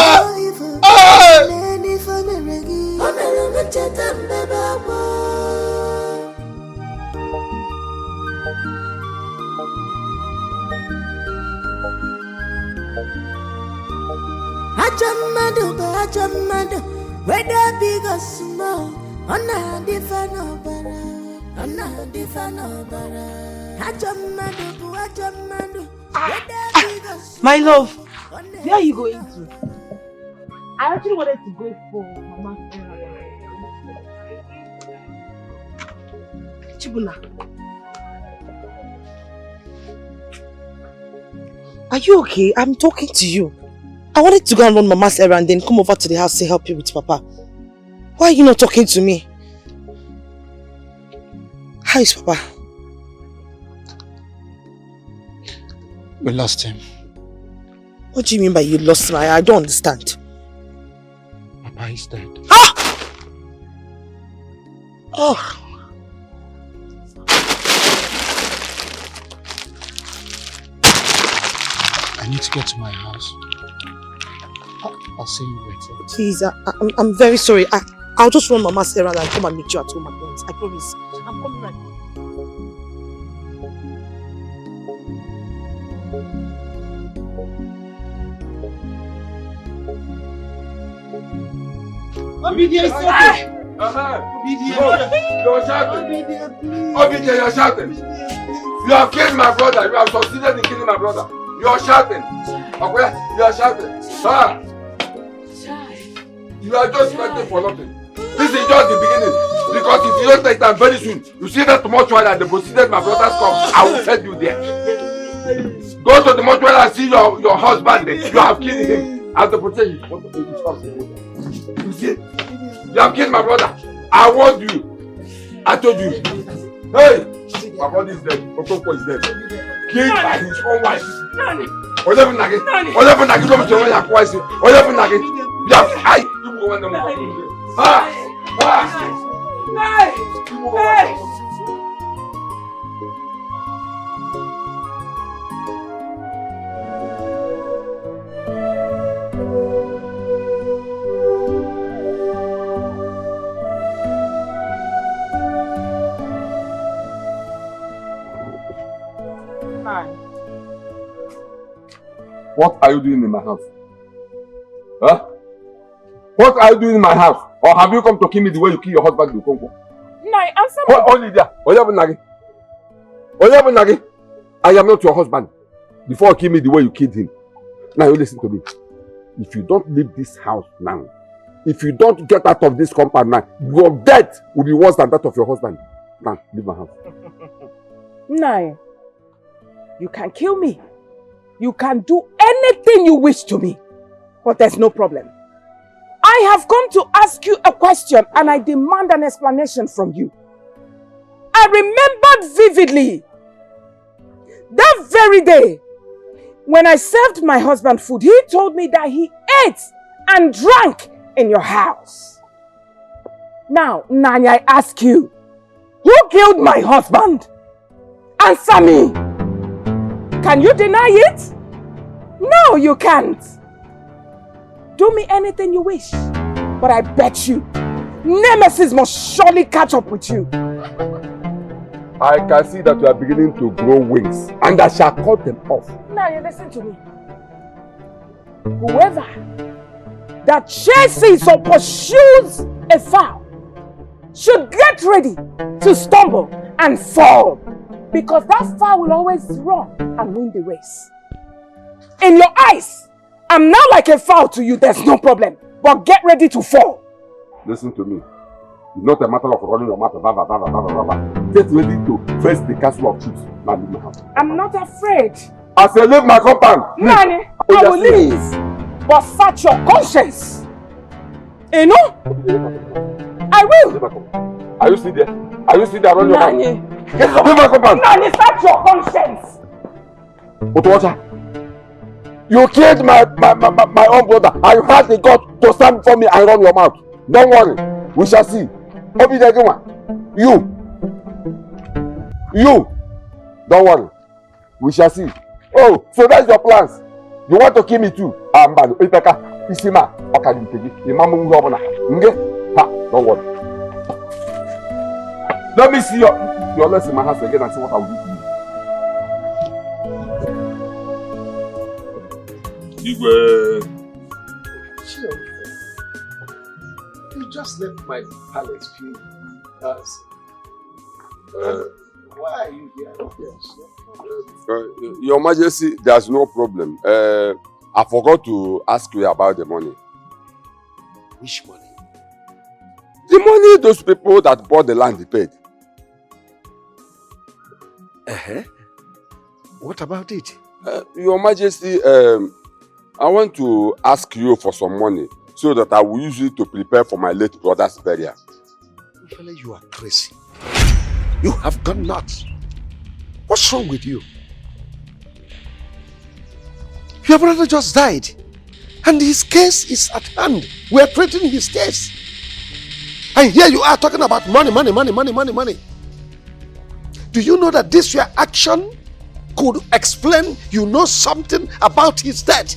Hey! Ajamado, whether big or small, on a different Ajamado, My love, where are you going to? I actually wanted to go for Mama's errand. Chibuna, are you okay? I'm talking to you. I wanted to go and run Mama's errand and then come over to the house to help you with Papa. Why are you not talking to me? How is Papa? We lost him. What do you mean by you lost him? I don't understand. Papa is dead. Ah! Oh. I need to get to my house. I'll see you later. Please, I'm very sorry. I'll just run Mama's errand and come and meet you at home at once. I promise. I'm coming right now. Obidia is okay. You're shouting. Obidia, you're shouting. You have killed my brother. You have succeeded in killing my brother. You're shouting. Okay? You are shouting. Ah. You are just fighting for nothing. This is just the beginning. Because if you don't take time very soon, you see that mortuary and they proceeded my brother's corpse, I will send you there. Go to the mortuary and see your husband there. You have killed him. I have to protect you. You see? You have killed my brother. I warned you. I told you. Hey! My brother is dead. Okoko is dead. Killed by his own wife. Whatever Nagi. Whatever Nagi comes to me, whatever Nagi. You have high. You go on the moon. Ah! Ah! Hey! What are you doing in my house? Huh? What are you doing in my house? Or have you come to kill me the way you kill your husband in Congo? No, answer me. Only there. I am not your husband. Before you kill me the way you killed him. Now you listen to me. If you don't leave this house now, if you don't get out of this compound now, your death will be worse than that of your husband. Now, leave my house. No. You can kill me. You can do anything you wish to me. But there's no problem. I have come to ask you a question and I demand an explanation from you. I remembered vividly that very day when I served my husband food, he told me that he ate and drank in your house. Now, Nanya, I ask you, who killed my husband? Answer me. Can you deny it? No, you can't. Do me anything you wish. But I bet you, Nemesis must surely catch up with you. I can see that you are beginning to grow wings, and I shall cut them off. Now you listen to me. Whoever that chases or pursues a fowl should get ready to stumble and fall. Because that fowl will always run and win the race. In your eyes, I'm now like a fowl to you, there's no problem. But get ready to fall. Listen to me. It's not a matter of running your mouth. Get ready to face the castle of chiefs. Now leave my house. I'm not afraid. I say leave my compound. Nani, I will leave. But search your conscience. You know? I will. Are you still there? Are you still there running your mouth? Get up, leave my compound. Nani, search your conscience. Otowacha, you killed my own brother and you had the gut to stand before me and run your mouth. Don't worry, we shall see. You, don't worry, we shall see. Oh, so that's your plans. You want to kill me too? Don't worry. Let me see your lesson in my house again and see what I will do to you. You just left my palace few hours. Why are you here? Your Majesty, there's no problem. I forgot to ask you about the money. Which money? The money those people that bought the land paid. What about it? Your Majesty, I want to ask you for some money so that I will use it to prepare for my late brother's burial. Fella, you are crazy. You have gone nuts. What's wrong with you? Your brother just died. And his case is at hand. We are treating his case. And here you are talking about money. Do you know that this your action could explain you know something about his death?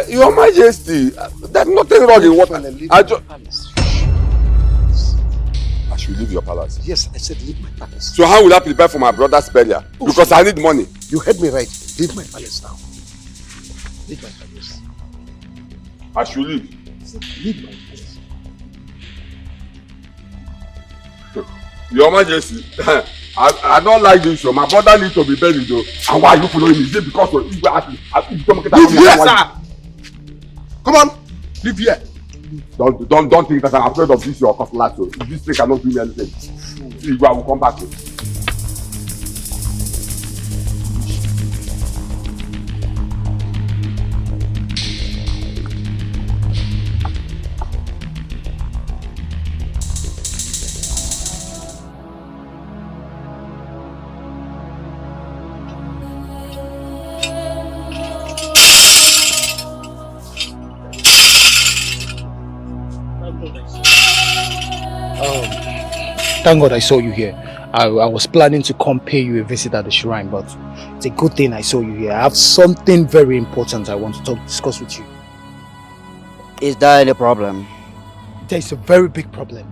Your Majesty, there's nothing wrong in what I should leave your palace. Yes, I said leave my palace. So how will I prepare for my brother's burial? Because I need money. You heard me right. Leave my palace now. Leave my palace. I should leave. Leave my palace. Your Majesty, I don't like this. So my brother needs to be buried though. And why are you following me? Is it because of you leave here, sir! Come on! Leave here! Don't think that I'm afraid of this your cutlass. So this thing cannot do me anything. See, I will come back to you. Thank God I saw you here. I was planning to come pay you a visit at the shrine, but it's a good thing I saw you here. I have something very important I want to discuss with you. Is there any problem? There is a very big problem.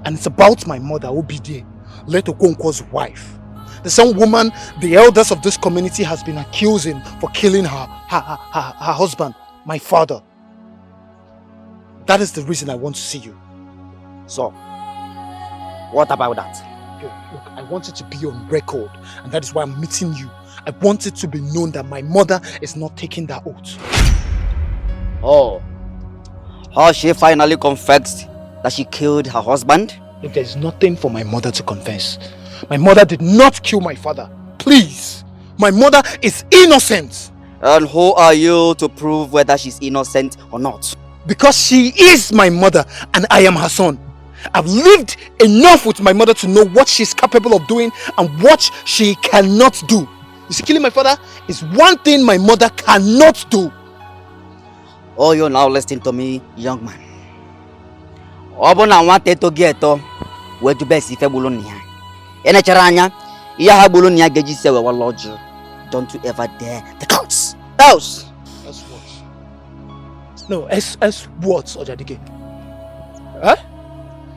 And it's about my mother, Obide, Leto Okonkwo's wife. The same woman the elders of this community has been accusing for killing her husband, my father. That is the reason I want to see you. So, what about that? Look, I want it to be on record, and that is why I'm meeting you. I want it to be known that my mother is not taking that oath. Oh, has she finally confessed that she killed her husband? Look, there's nothing for my mother to confess. My mother did not kill my father. Please, my mother is innocent. And who are you to prove whether she's innocent or not? Because she is my mother and I am her son. I've lived enough with my mother to know what she's capable of doing and what she cannot do. You see, killing my father is one thing my mother cannot do. Oh, you're now listening to me, young man. Obona wanted to get where to best if Bulunia. Enacharanya, Yaha Bulunia Gaji say we lodge. Don't you ever dare the courts. Else. As what? No, as what, Ojadike? Huh?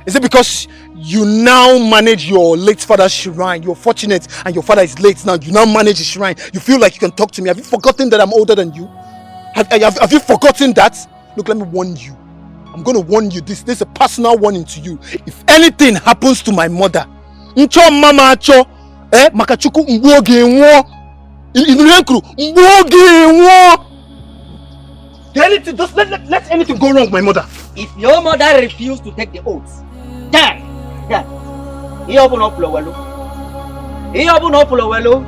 Is it because you now manage your late father's shrine? You're fortunate and your father is late now. You now manage his shrine. You feel like you can talk to me. Have you forgotten that I'm older than you? Have you forgotten that? Look, let me warn you. I'm going to warn you. This is a personal warning to you. If anything happens to my mother, ncho mama cho, makachuku mboge nwo. Anything, just let anything go wrong with my mother. If your mother refused to take the oath, then, he open up Lowelo. He open up Lowelo.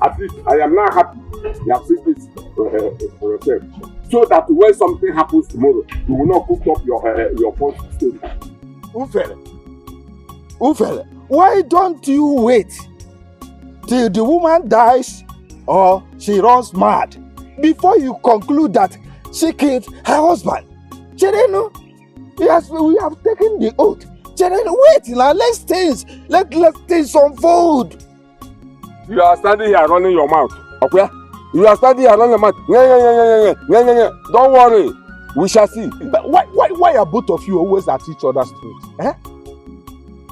At least I am now happy you have seen this for yourself. So that when something happens tomorrow, you will not cook up your false story. Ufele, why don't you wait till the woman dies or she runs mad before you conclude that she killed her husband? Chereno, yes, we have taken the oath. Chereno, wait now, let things unfold. You are standing here running your mouth. Okay? You are standing here running your mouth. Don't worry. We shall see. But why are both of you always at each other's throats?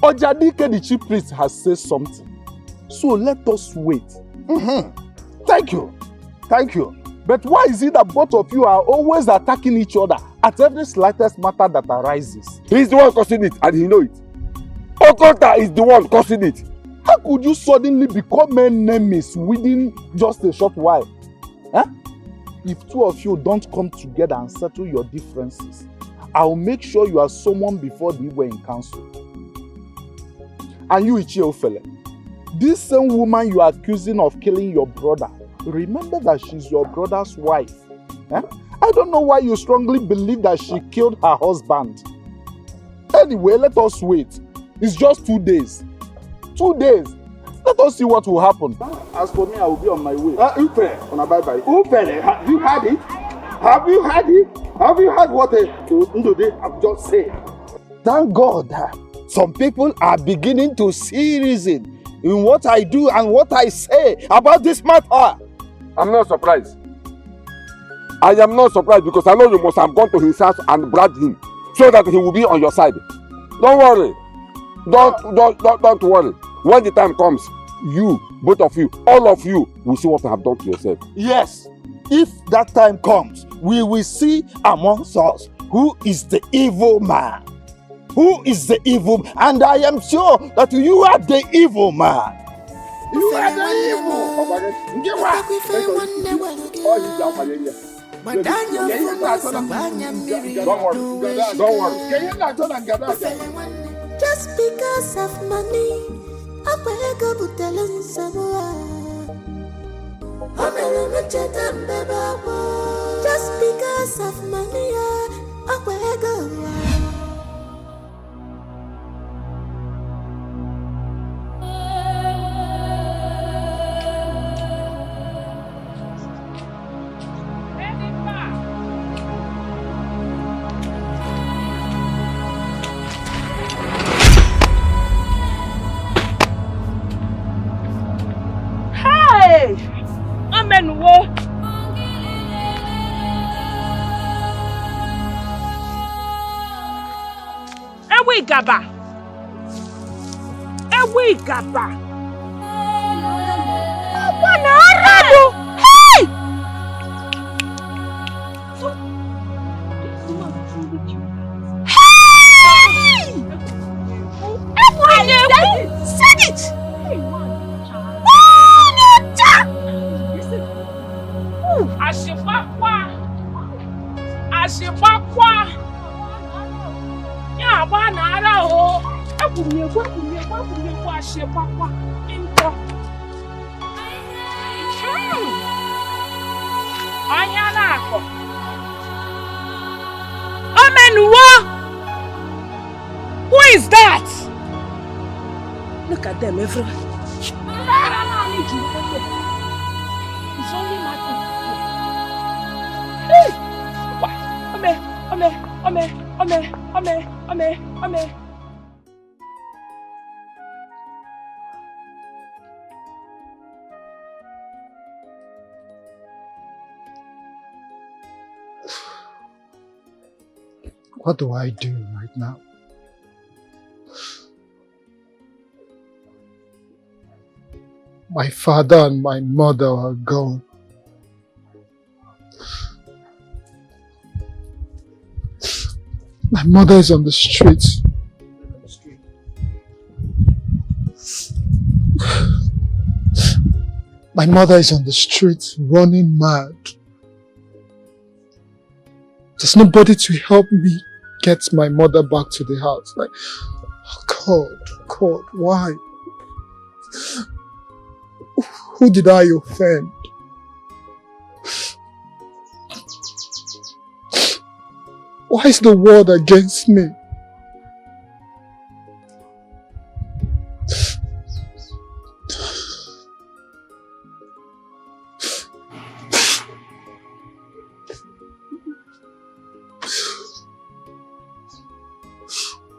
Ojadike, the chief priest, has said something. So let us wait. Thank you. But why is it that both of you are always attacking each other at every slightest matter that arises? He's the one causing it and he knows it. Okota is the one causing it. How could you suddenly become enemies within just a short while? If two of you don't come together and settle your differences, I'll make sure you are summoned before the Igwe in council. And you, Ichiofele, this same woman you are accusing of killing your brother, remember that she's your brother's wife. I don't know why you strongly believe that she killed her husband. Anyway, let us wait. It's just 2 days. 2 days. Let us see what will happen. As for me, I will be on my way. Bye-bye. Ufele, have you heard it? Have you heard it? Have you heard what Ndode have just said? Thank God. Some people are beginning to see reason in what I do and what I say about this matter. I'm not surprised. I am not surprised because I know you must have gone to his house and bribed him so that he will be on your side. Don't worry. Don't worry. When the time comes, you, both of you, all of you will see what I have done to yourself. Yes. If that time comes, we will see amongst us who is the evil man. Who is the evil man? And I am sure that you are the evil man. You are the evil. Don't worry. Just because of money, I go to tell him just because of money, I go. Ewe gaba. Bwana arado. Hey! Hey! Said it. Ashibakwa. Ya bwana arado. Akunyekwa ashibakwa. Into. Anya nako. Omenuwo. Who is that? Look at them everywhere. It's only Martin. Hey! What do I do right now? My father and my mother are gone. My mother is on the streets. My mother is on the streets running mad. There's nobody to help me get my mother back to the house. Like, oh God, why? Who did I offend? Why is the world against me?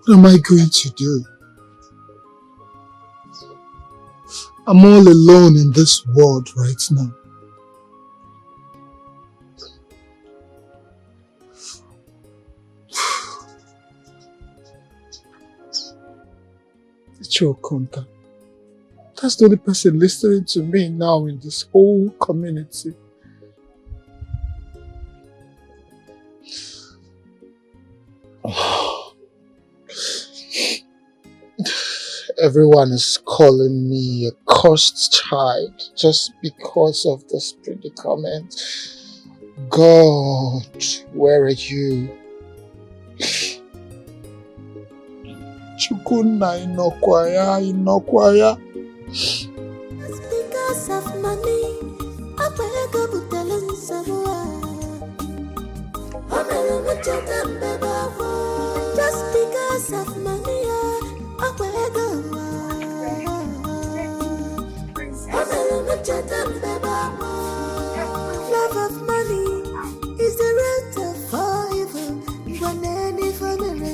What am I going to do? I'm all alone in this world right now. Chokonta. That's the only person listening to me now in this whole community. Everyone is calling me a cursed child just because of this predicament. God, where are you? Chukuna inokwaya. It's because of money. I go to tell just because of money. Love of money is the root of all evil. When any family,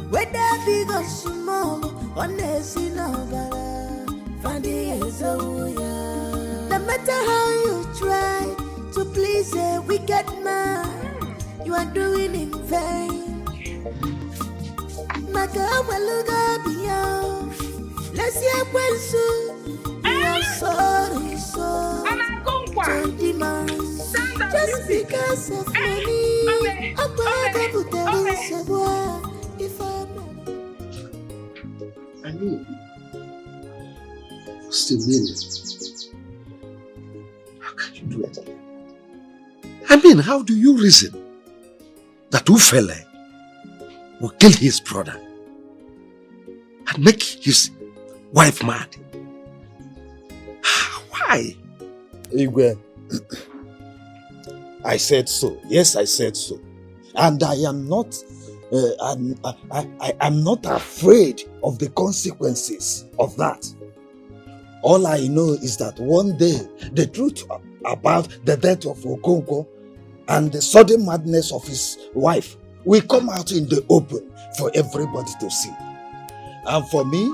whether big or small, no matter how you try to please a wicked man, you are doing in vain. Let's hear when soon you are sorry, so to demands just because of money. I mean, what's the meaning? How can you do it? I mean, how do you reason that Ufele will kill his brother and make his wife mad? Why? Igwe, I said so. Yes, I said so. And I am not I'm not afraid of the consequences of that. All I know is that one day the truth about the death of Okonkwo and the sudden madness of his wife will come out in the open for everybody to see. And for me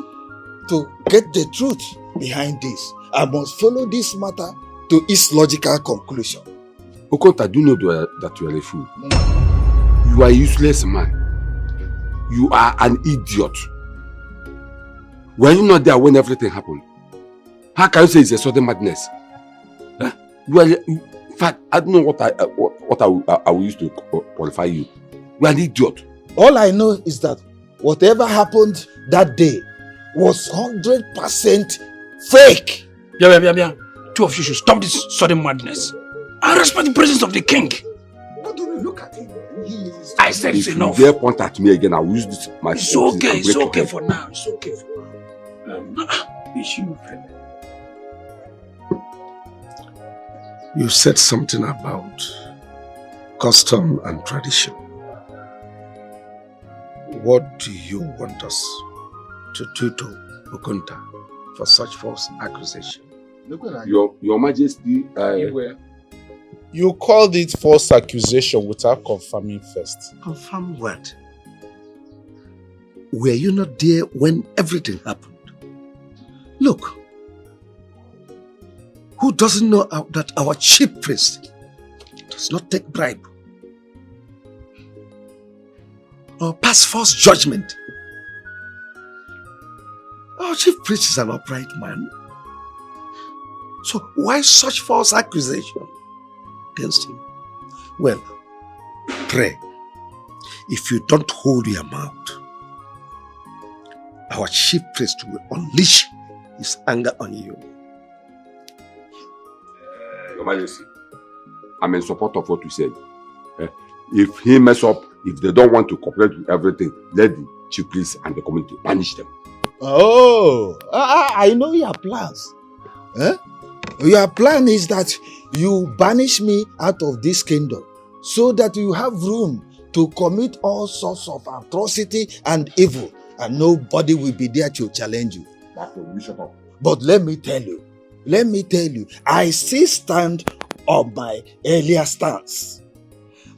to get the truth behind this, I must follow this matter to its logical conclusion. Okonta, do you know that you are a fool? You are a useless man. You are an idiot. Were you not there when everything happened? How can you say it's a sudden madness? Huh? You are, in fact, I don't know what I will use to qualify you. You are an idiot. All I know is that whatever happened that day was 100% fake. Yeah. Two of you should stop this sudden madness. I respect the presence of the king. But don't look at him. I said it's enough. If you dare point at me again, I will use this. It's okay for now. It's okay for now. Ishimufele, you said something about custom and tradition. What do you want us to do to Okunta for such false accusation? Your Majesty, you called it false accusation without confirming first. Confirm what? Were you not there when everything happened? Look, who doesn't know that our chief priest does not take bribe or pass false judgment? Our chief priest is an upright man. So why such false accusation against him? Well, pray, if you don't hold your mouth, our chief priest will unleash his anger on you. Your Majesty, I'm in support of what you said. If he mess up, if they don't want to cooperate with everything, let the chief priest and the community banish them. Oh, I know your plans. Your plan is that you banish me out of this kingdom so that you have room to commit all sorts of atrocity and evil, and nobody will be there to challenge you. But let me tell you, I still stand on my earlier stance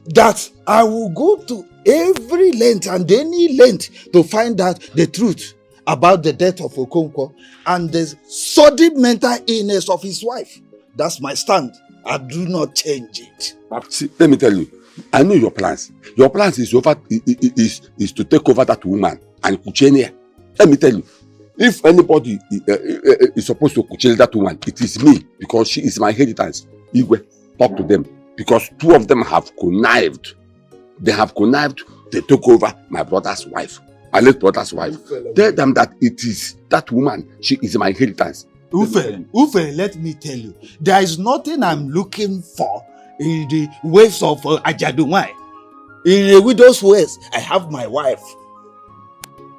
that I will go to every length and any length to find out the truth about the death of Okonkwo and the sudden mental illness of his wife. That's my stand. I do not change it. See, let me tell you, I know your plans. Your plans is to take over that woman and Kuchenia. Let me tell you, if anybody is supposed to Kuchenia that woman, it is me, because she is my inheritance. Igwe, talk to them, because two of them have connived. They have connived. They took over my brother's wife. My late brother's wife. Tell them that it is that woman. She is my inheritance. Ufe, let me tell you, there is nothing I'm looking for in the ways of Ajadumai. In a widow's ways, I have my wife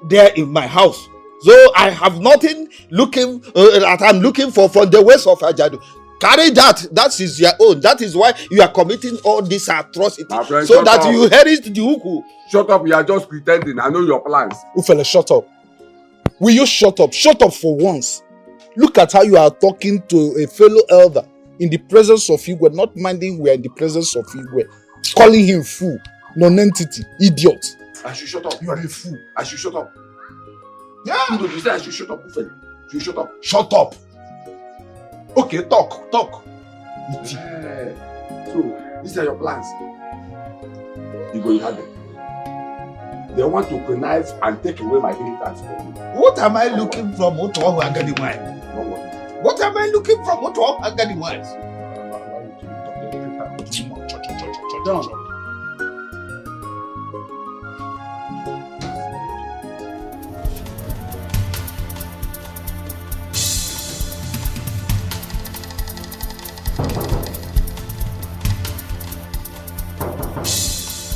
there in my house. So I have nothing that I'm looking for from the ways of Ajadu. Carry that. That is your own. That is why you are committing all this atrocity. Friend, so that you inherit the Uku. Shut up, you are just pretending. I know your plans. Ufele, shut up. Will you shut up? Shut up for once. Look at how you are talking to a fellow elder in the presence of Igwe, not minding we are in the presence of Igwe. Calling him fool, non-entity, idiot. I should shut up. You are a fool. I should shut up. Yeah. You say I should shut up, Ufele. You shut up. Shut up. Okay, talk. So, these are your plans. You have them. They want to connive and take away my inheritance from me. What am I looking from? What am I looking from?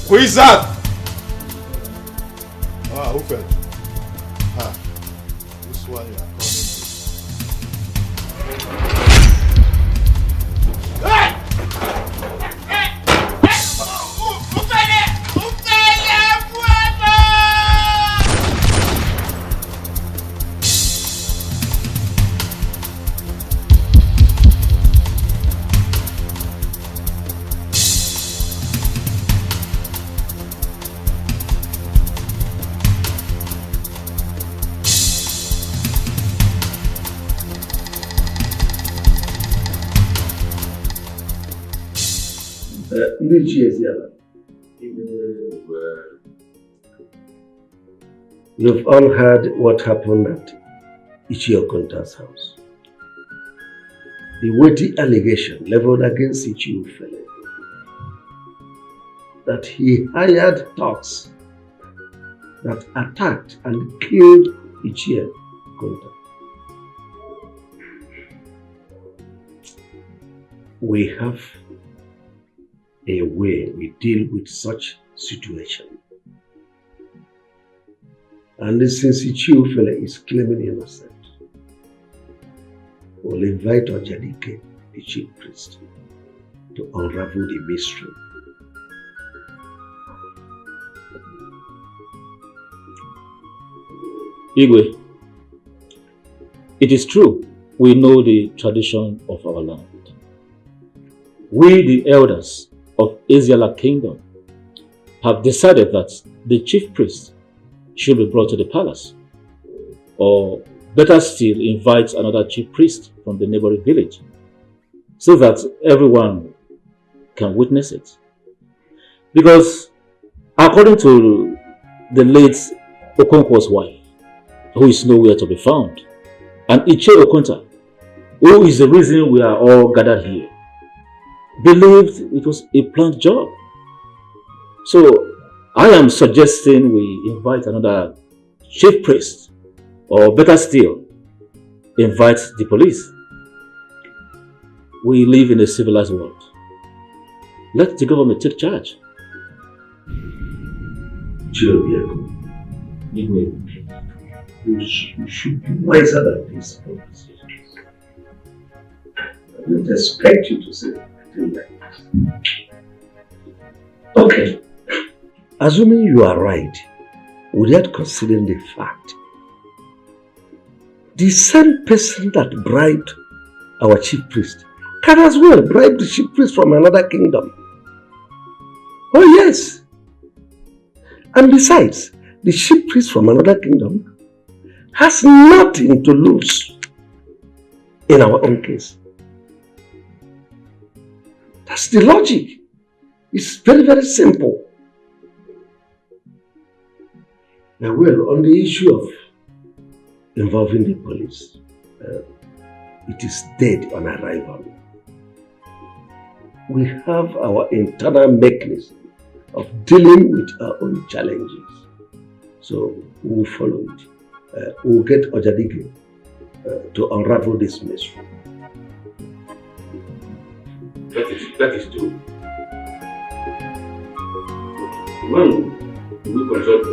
Who is that? Ufele. This one you are calling You've all heard what happened at Ichie Okonta's house. The weighty allegation leveled against Ichie Ufele that he hired thugs that attacked and killed Ichie Okonta. We have a way we deal with such situation. And since Ichie Ufele is claiming innocent, will invite Ojanike, the chief priest, to unravel the mystery. Igwe, it is true, we know the tradition of our land. We, the elders of Asiala Kingdom, have decided that the chief priest should be brought to the palace, or better still, invite another chief priest from the neighboring village, so that everyone can witness it. Because according to the late Okonkwo's wife, who is nowhere to be found, and Iche Okonta, who is the reason we are all gathered here, believed it was a planned job. So I am suggesting we invite another chief priest, or better still, invite the police. We live in a civilized world. Let the government take charge. You should be wiser than this. I don't expect you to say anything like this. Okay. Assuming you are right, without considering the fact, the same person that bribed our chief priest can as well bribe the chief priest from another kingdom. Oh yes. And besides, the chief priest from another kingdom has nothing to lose in our own case. That's the logic. It's very, very simple. Now, well, on the issue of involving the police, it is dead on arrival. We have our internal mechanism of dealing with our own challenges. So we will follow it. We will get Ojanike to unravel this mystery. That is true. Well, we will consult the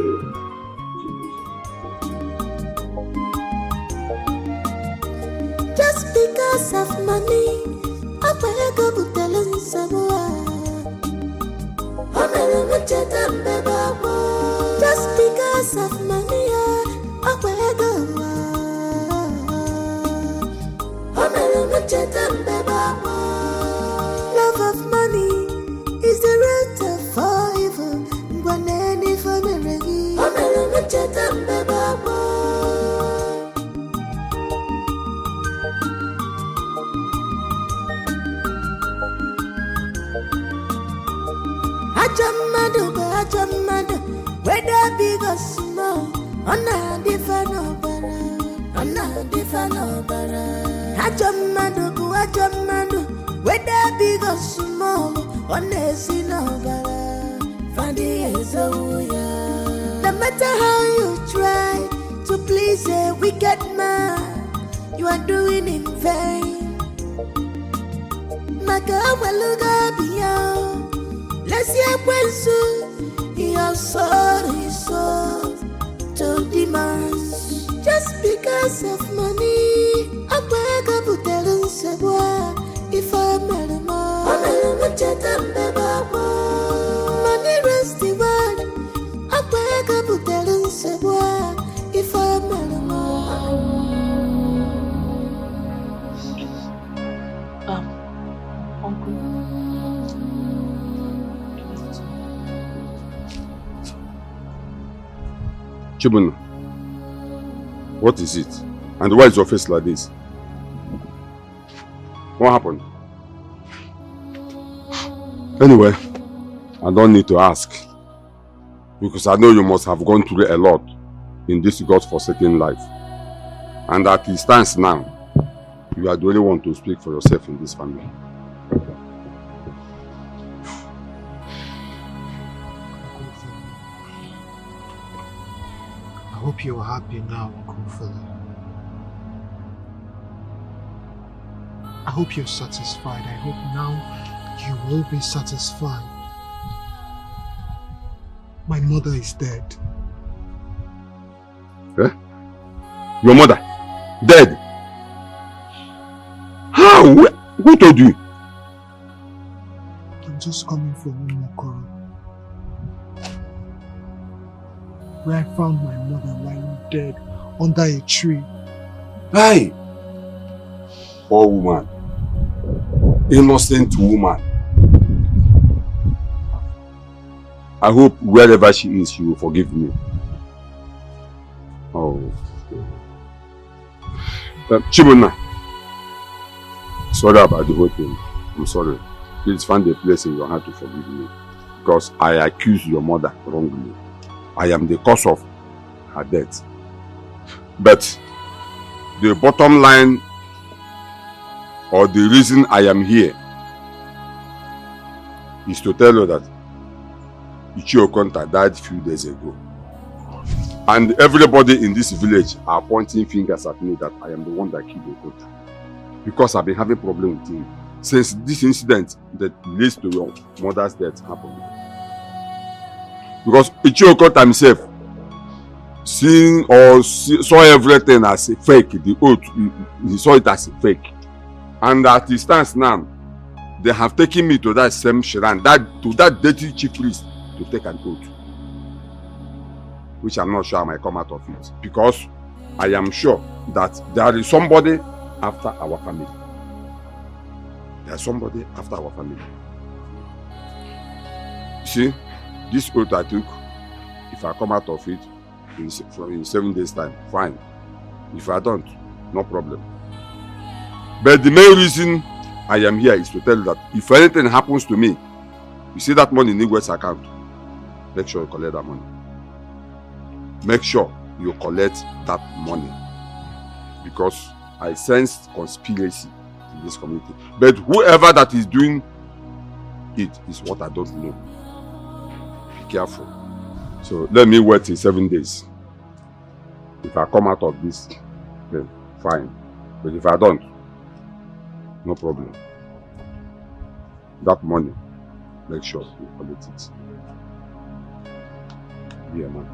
just because of money, I will go to tell someone. Just because of money, I will go. Love of money is the root of all evil. Ghanaian family. Ajamado, whether big or small, on a different Ajamado, whether big or small, on a sinobara, Fanny is no matter how you try to please a wicked man, you are doing in vain. Magawaluga beyond, let's hear when soon your soul is sold to demands. Just because of money, I wake up with telling Sebwa if I'm not a man. Money rest the world, I wake up with telling Sebwa if I'm not a man. Uncle. Chibun, what is it? And why is your face like this? What happened? Anyway, I don't need to ask. Because I know you must have gone through a lot in this God-forsaken life. And at it stands now, you are the only one to speak for yourself in this family. I hope you are happy now, Uncle Philip. I hope you're satisfied. I hope now you will be satisfied. My mother is dead. Eh? Your mother? Dead? How? Who told you? I'm just coming from Umokoro, where I found my mother lying dead under a tree. Hey! Poor woman. Innocent woman. I hope wherever she is, she will forgive me. Oh. Chibuna. Sorry about the whole thing. I'm sorry. Please find a place in your heart to forgive me. Because I accuse your mother wrongly. I am the cause of her death. But the bottom line, or the reason I am here, is to tell you that Ichie Okonta died a few days ago. And everybody in this village are pointing fingers at me that I am the one that killed Okonta. Because I've been having problems with him since this incident that leads to your mother's death happened. Because Ichie Okonta himself saw everything as a fake, the oath, he saw it as a fake. And at the stance now, they have taken me to that same shrine, to that dirty chief priest to take an oath. Which I'm not sure I might come out of it. Because I am sure that there is somebody after our family. There's somebody after our family. You see, this oath I took, if I come out of it in 7 days' time, fine. If I don't, no problem. But the main reason I am here is to tell you that if anything happens to me, you see that money in Igwe's account, make sure you collect that money. Make sure you collect that money. Because I sense conspiracy in this community. But whoever that is doing it is what I don't know. Be careful. So let me wait in 7 days. If I come out of this, then fine. But if I don't, no problem. That money, make sure you collect it. Yeah, man.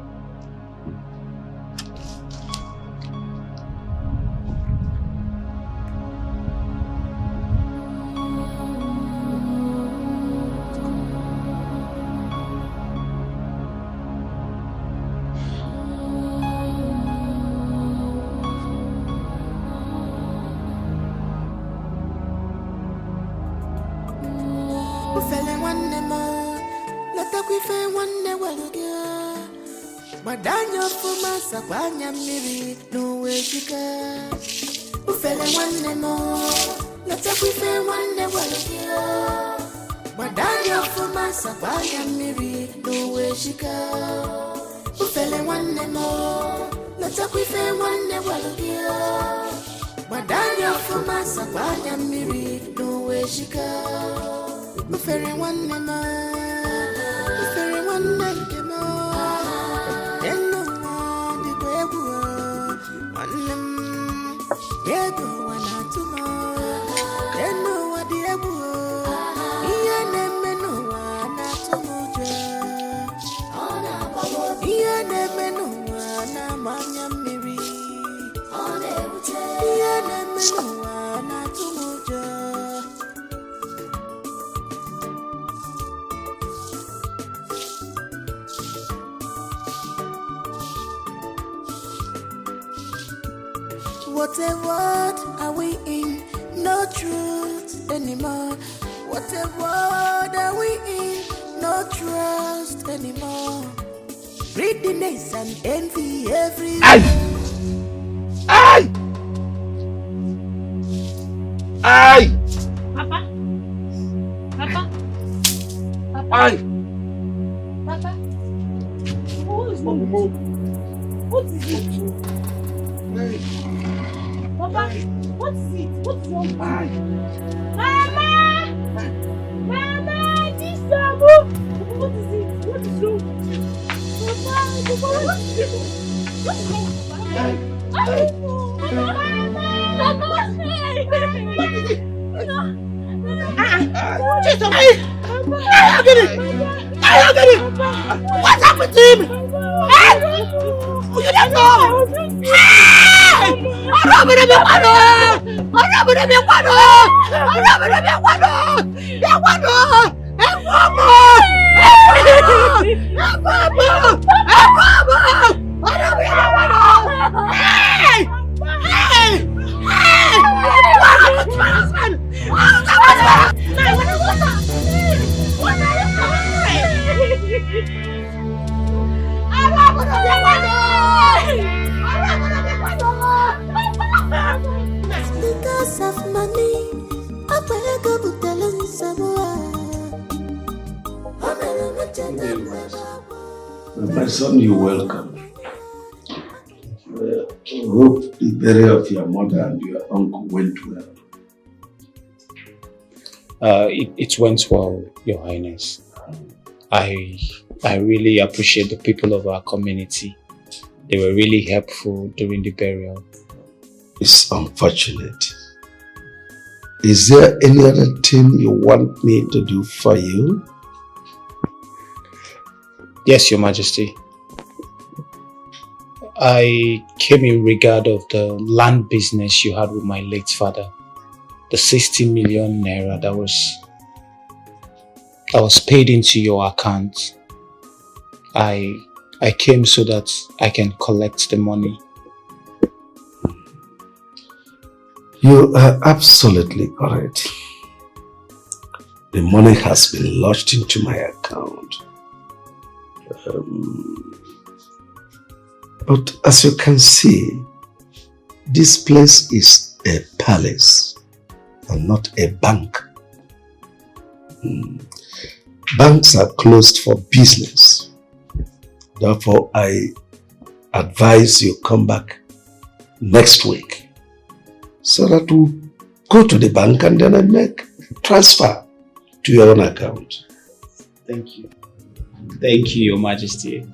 Madanya fuma sakwanya miri nuwe shika ufele wanne mo lata kwife wanne walakia Madanya fuma sakwanya miri nuwe shika ufele wanne mo lata kwife wanne walakia Madanya fuma sakwanya miri nuwe shika ufele wanne mo ufele wanne mo What a world are we in? No truth anymore. What a world are we in? No trust anymore. Greediness and envy everywhere. Aye! Aye! Papa? Papa? Papa? Aye! Papa? Who is what is it? Papa, what is it? What's wrong? Mama! Mama! This Sabu! What is it? What is wrong with you? Papa, what is it? What's wrong? What happened to him? You don't know! Because of money, I beg of the My son, you're welcome. I hope the burial of your mother and your uncle went well. It went well, Your Highness. I really appreciate the people of our community. They were really helpful during the burial. It's unfortunate. Is there any other thing you want me to do for you? Yes, Your Majesty. I came in regard of the land business you had with my late father. The 60 million naira that was paid into your account. I came so that I can collect the money. You are absolutely correct. The money has been lodged into my account. But as you can see, this place is a palace and not a bank. Banks are closed for business. Therefore, I advise you come back next week so that we'll go to the bank and then I make transfer to your own account. Thank you. Thank you, Your Majesty.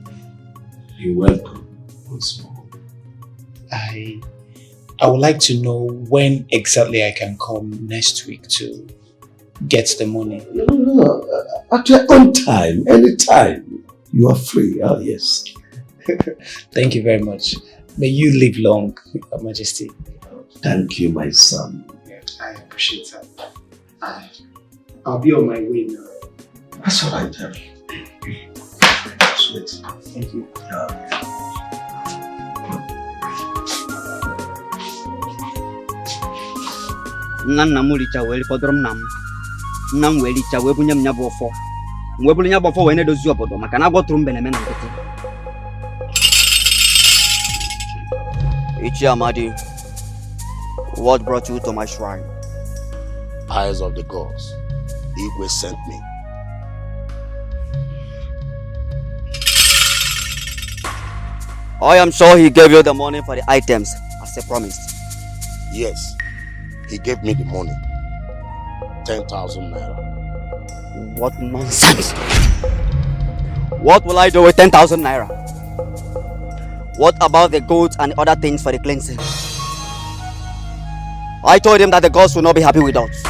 You're welcome. Once more. I would like to know when exactly I can come next week to get the money. No, at your own time, anytime. You are free. Oh, yes. Thank you very much. May you live long, Your Majesty. Thank you, my son. I appreciate that. I'll be on my way now. That's all right, then. Sweet. Thank you. Nna m richa wee fọdụrụ m na m. Nna m wee richa wee bunye m nya bụ ọfọ. Mgbe bụrụ nya bụ ọfọ wee na-edozi obodo maka na agwọtụrụ mbeleme na nkịtị. Ichi Amadi, what brought you to my shrine? Eyes of the gods, Igwe sent me. I am sure he gave you the money for the items as he promised. Yes, he gave me the money. 10,000 naira. What nonsense! What will I do with 10,000 naira? What about the goats and other things for the cleansing? I told him that the gods will not be happy with us.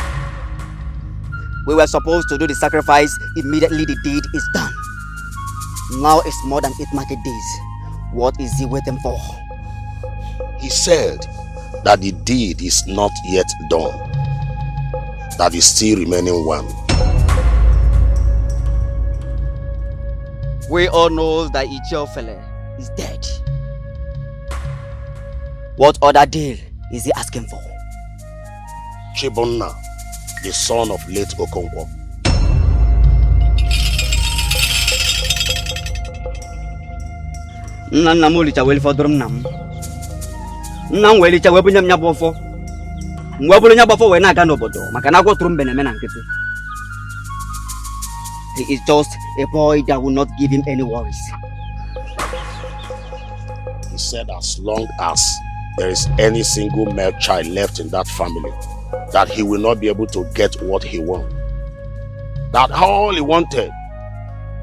We were supposed to do the sacrifice immediately the deed is done. Now it's more than 8 market days. What is he waiting for? He said that the deed is not yet done. That is still remaining one. We all know that Ichiofele is dead. What other deal is he asking for? Chibonna, the son of late Okonkwo. Nna m licha weli fọdụrụ m na m. Nna m wee licha wee bunye m nya bụ ọfọ. Mgbe bụrụ nya bụ ọfọ wee na-aga n'obodo maka na agwọtụrụ mbe na-eme na nkịtị. He is just a boy that will not give him any worries. He said as long as there is any single male child left in that family, that he will not be able to get what he wants. That all he wanted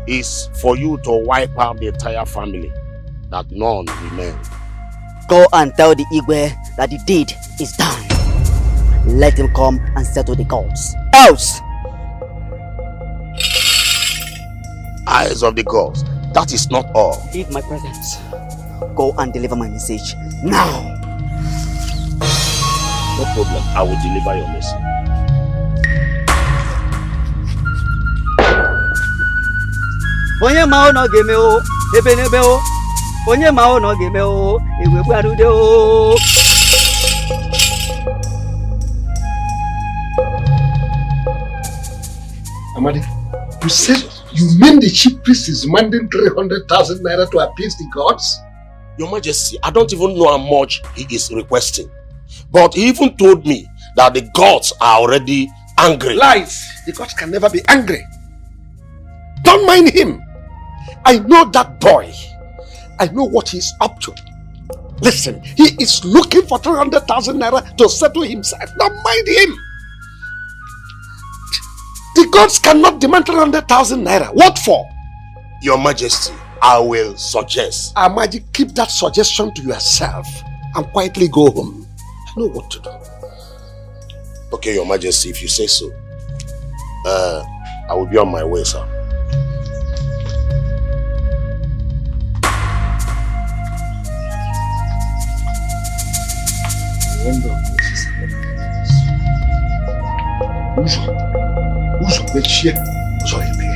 is for you to wipe out the entire family, that none remain. Go and tell the Igwe that the deed is done. Let him come and settle the gods. Else! Eyes of the gods, that is not all. Leave my presence. Go and deliver my message now. No problem. I will deliver your message. Onye ma ono game o, ebe nebe o. Onye ma ono game o, ewe gbarude o. Amadi, you said you mean the chief priest is demanding 300,000 naira to appease the gods? Your Majesty, I don't even know how much he is requesting. But he even told me that the gods are already angry. Lies! The gods can never be angry. Don't mind him. I know that boy. I know what he's up to. Listen, he is looking for 300,000 naira to settle himself. Don't mind him. The gods cannot demand 300,000 naira. What for? Your Majesty, I will suggest. Amaji, keep that suggestion to yourself and quietly go home. I know what to do. Okay, Your Majesty, if you say so. I will be on my way, sir. Uso de chie, uso de pie.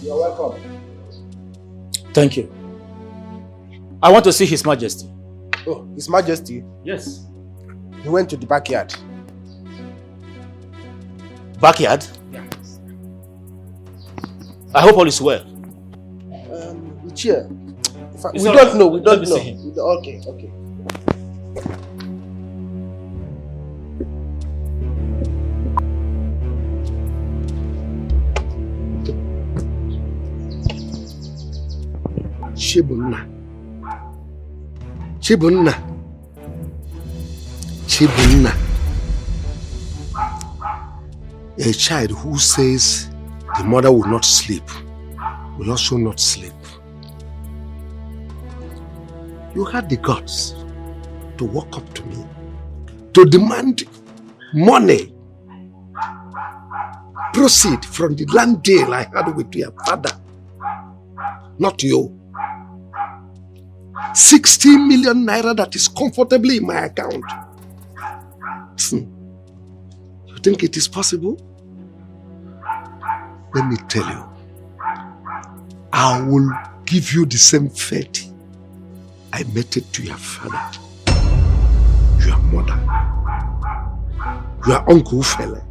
You're welcome. Thank you. I want to see His Majesty. Oh, His Majesty? Yes. He went to the backyard. Backyard? Yeah. I hope all is well. Chair. We It's all don't right. know. We Let don't me know. see him. Okay, okay. Chibunna. Chibunna. Chibunna. A child who says the mother will not sleep will also not sleep. You had the guts to walk up to me, to demand money, proceed from the land deal I had with your father, not you. 60 million naira that is comfortably in my account. You think it is possible? Let me tell you, I will give you the same fate I meted to your father, your mother, your uncle fella.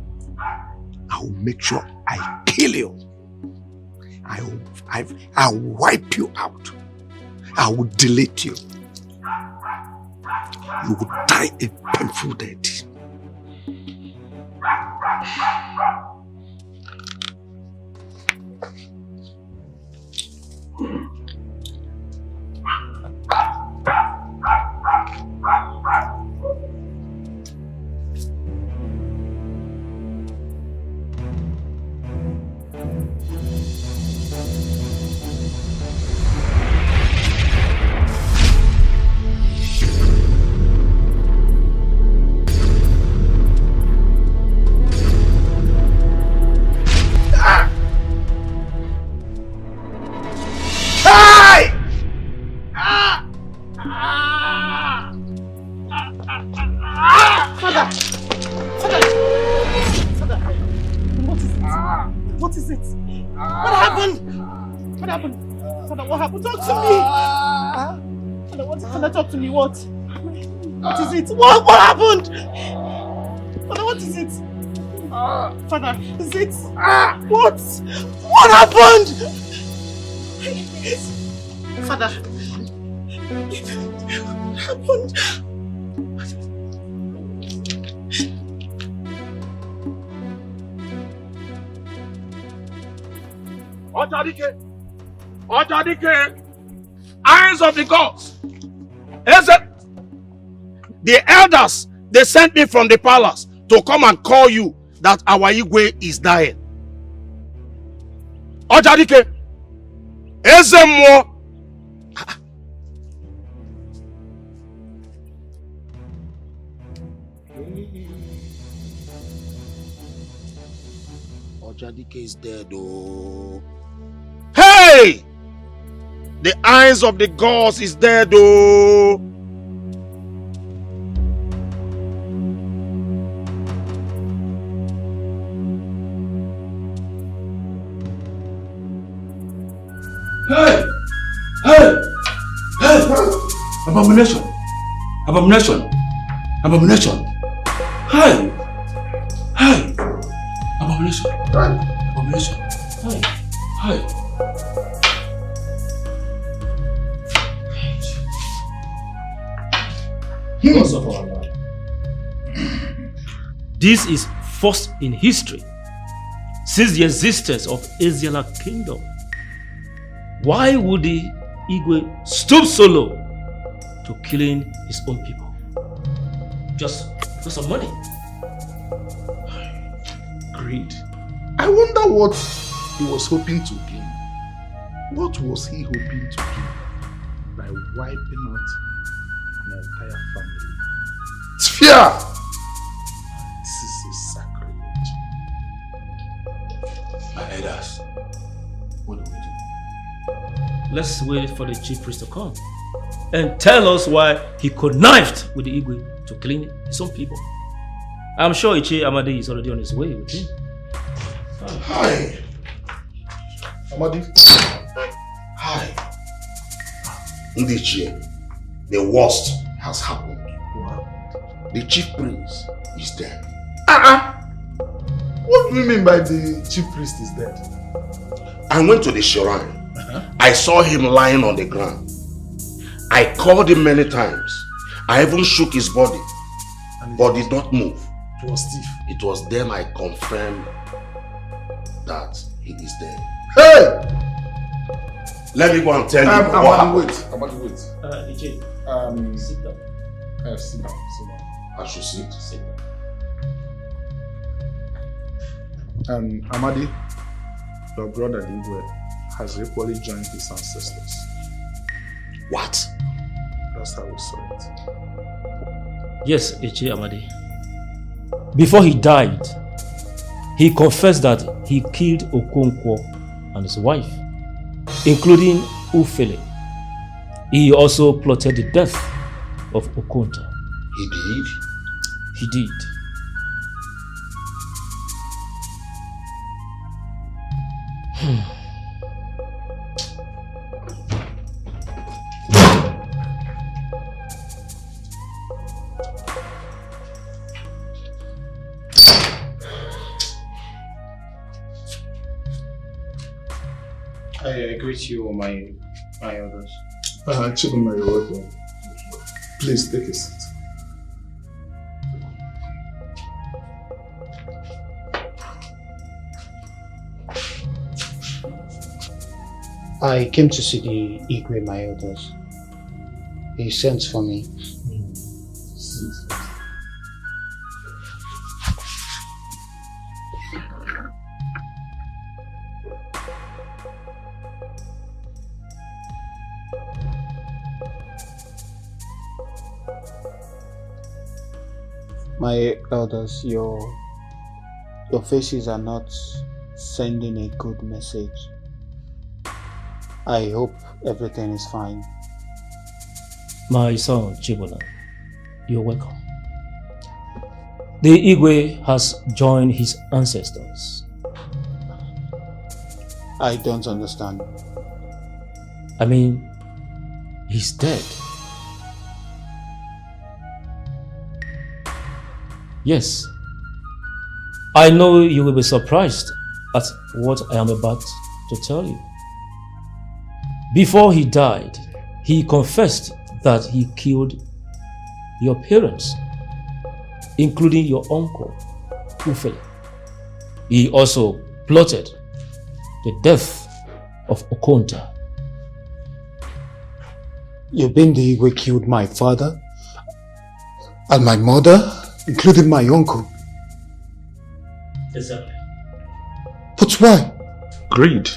I will make sure I kill you. I will wipe you out. I will delete you. You will die a painful death. it? What happened? What happened? Father, what happened? Talk to me. Father, Father, talk to me. What? What is it? What happened? Father, what is it? Father, is it? What? What happened? Father, what happened? Otadike, eyes of the gods. The elders, they sent me from the palace to come and call you that our Igwe is dying. Otadike, Ezemo. Otadike is dead, oh. Hey! The eyes of the gods is dead, oh. Hey! Hey! Hey! Abomination! Abomination! Abomination! Hey! Hey! Abomination! Abomination! Hey! Hey! Because of our Lord. This is first in history since the existence of Asiala Kingdom. Why would the Igwe stoop so low to killing his own people? Just for some money. Greed. I wonder what he was hoping to gain. What was he hoping to gain by wiping out an entire family? It's fear! This is a sacrilege. My elders, what do we do? Let's wait for the chief priest to come and tell us why he connived with the Igwe to killing his own people. I'm sure Iche Amadi is already on his way with him. Hi! Amadi. Hi. Ndichie, the worst has happened. The chief priest is dead. What do you mean by the chief priest is dead? I went to the shrine. I saw him lying on the ground. I called him many times. I even shook his body, but did not move. It was stiff. It was then I confirmed that he is dead. Hey! Let me go and tell you what happened. Wait. Iche. Sit down. Sit down. I should sit. Sit down. Amadi, your brother Igwe has equally joined his ancestors. What? That's how we saw it. Yes, Iche Amadi. Before he died, he confessed that he killed Okonkwo and his wife, including Ufele. He also plotted the death of Okonta. He did? He did. I greet you, my elders. Chidunma, you're welcome. Please take a seat. I came to see the Igwe, my elders. He sent for me. My elders, your faces are not sending a good message. I hope everything is fine. My son, Chibola, you're welcome. The Igwe has joined his ancestors. I don't understand. I mean, he's dead. Yes. I know you will be surprised at what I am about to tell you. Before he died, he confessed that he killed your parents, including your uncle, Ufele. He also plotted the death of Okonta. You mean the Igwe killed my father and my mother, including my uncle? Exactly. But why? Greed.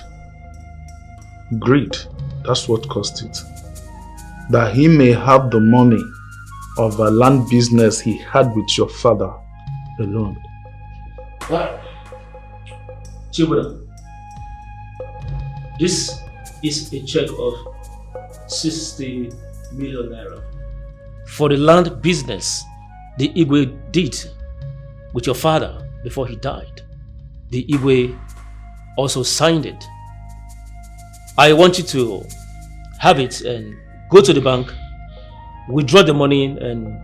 Greed. That's what caused it. That he may have the money of a land business he had with your father alone. Chibuda, this is a check of 60 million naira for the land business the Igwe did with your father before he died. The Igwe also signed it. I want you to have it and go to the bank, withdraw the money and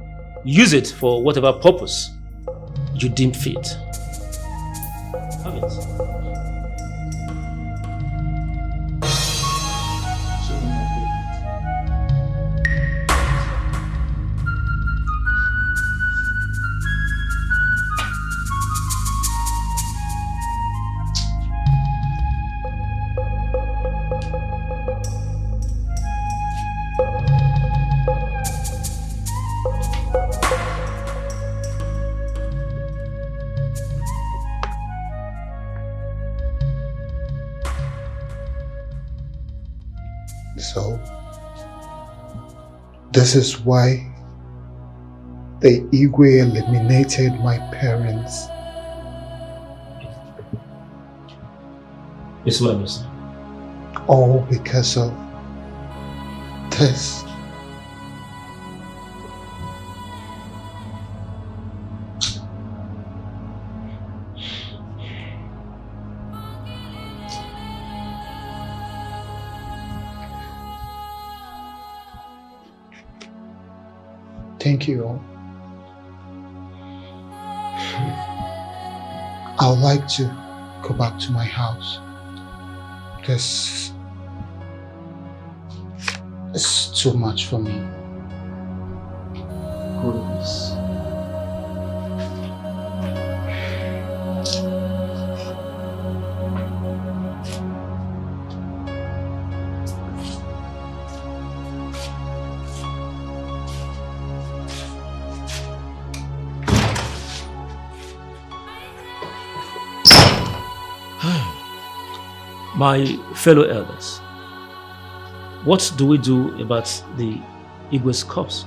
use it for whatever purpose you deem fit. Have it. So, this is why the Igwe eliminated my parents. It's what I'm saying. All because of this. Thank you all. I would like to go back to my house. This is too much for me. Goodness. My fellow elders, what do we do about the Igwe's corpse?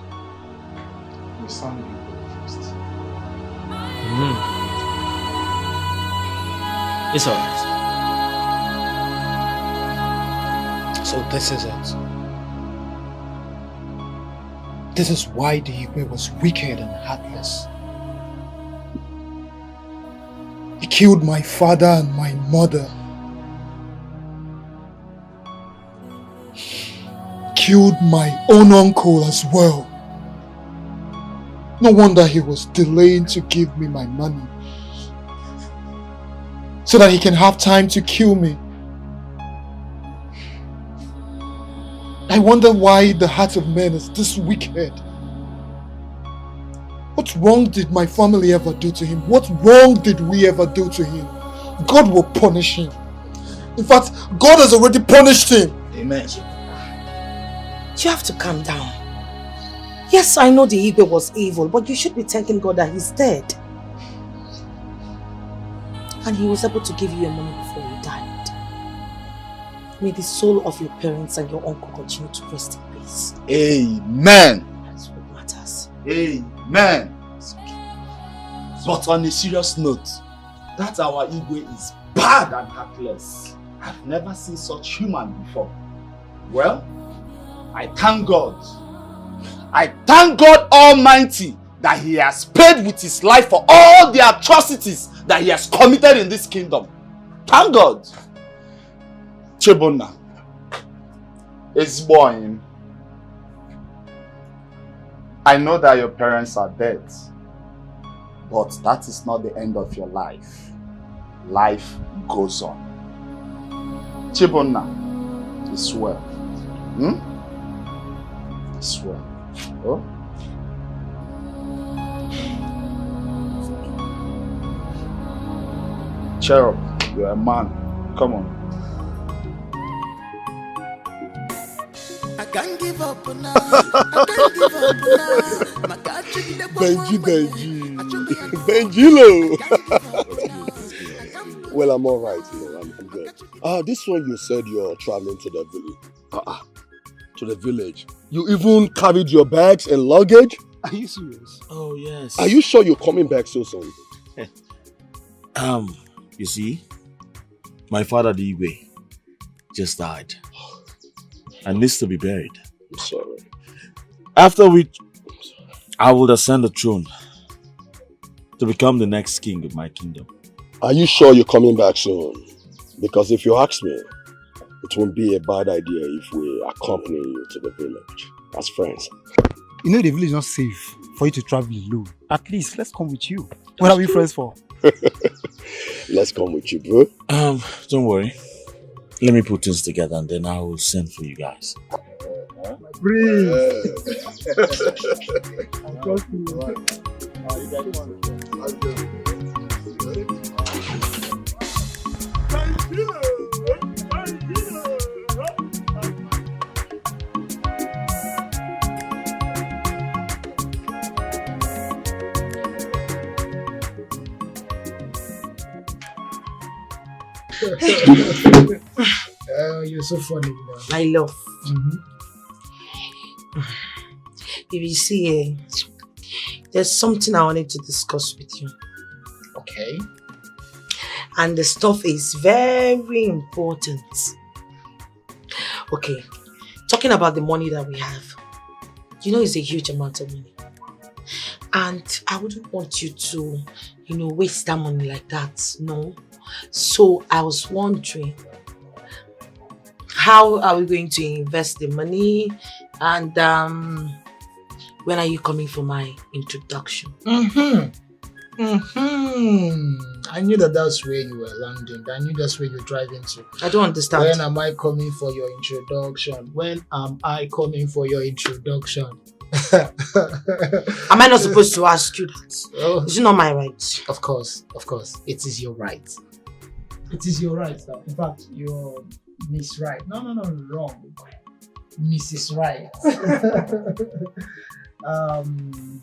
We sang Igwe first. It's alright. So this is it. This is why the Igwe was wicked and heartless. He killed my father and my mother. Killed my own uncle as well. No wonder he was delaying to give me my money so that he can have time to kill me. I wonder why the heart of man is this wicked. What wrong did my family ever do to him? What wrong did we ever do to him? God will punish him. In fact, God has already punished him. Amen. You have to calm down. Yes, I know the Igwe was evil, but you should be thanking God that he's dead. And he was able to give you your money before he died. May the soul of your parents and your uncle continue to rest in peace. Amen. That's what matters. Amen. But on a serious note, that our Igwe is bad and heartless. I've never seen such human before. Well, I thank God. I thank God Almighty that he has paid with his life for all the atrocities that he has committed in this kingdom. Thank God. Chibona. It's boy. I know that your parents are dead, but that is not the end of your life. Life goes on. Chibona is well. It's well. Oh? Cheer up. You're a man. Come on. I can't give up now. I can't give up now. My God, Benjilo. Well, I'm all right. I'm good. This one you said you're traveling to the village. To the village. You even carried your bags and luggage? Are you serious? Oh, yes. Are you sure you're coming back so soon? You see, my father, the Igwe, just died and needs to be buried. I'm sorry. After which, I will ascend the throne to become the next king of my kingdom. Are you sure you're coming back soon? Because if you ask me, it won't be a bad idea if we accompany you to the village as friends. You know the village is not safe for you to travel alone. At least, let's come with you. What are we friends for? Let's come with you, bro. Don't worry. Let me put things together and then I will send for you guys. Breathe. You're so funny, you know. I love. If you see, there's something I wanted to discuss with you. Okay. And the stuff is very important. Okay. Talking about the money that we have. You know, it's a huge amount of money. And I wouldn't want you to, waste that money like that. No. So I was wondering, how are we going to invest the money? And when are you coming for my introduction? I knew that's where you were landing. I knew that's where you're driving to. I don't understand. When am I coming for your introduction? When am I coming for your introduction? Am I not supposed to ask you that? Oh. Is it not my right? Of course. It is your right. It is your right. In fact, you're Miss Right. No, wrong. Mrs. Right.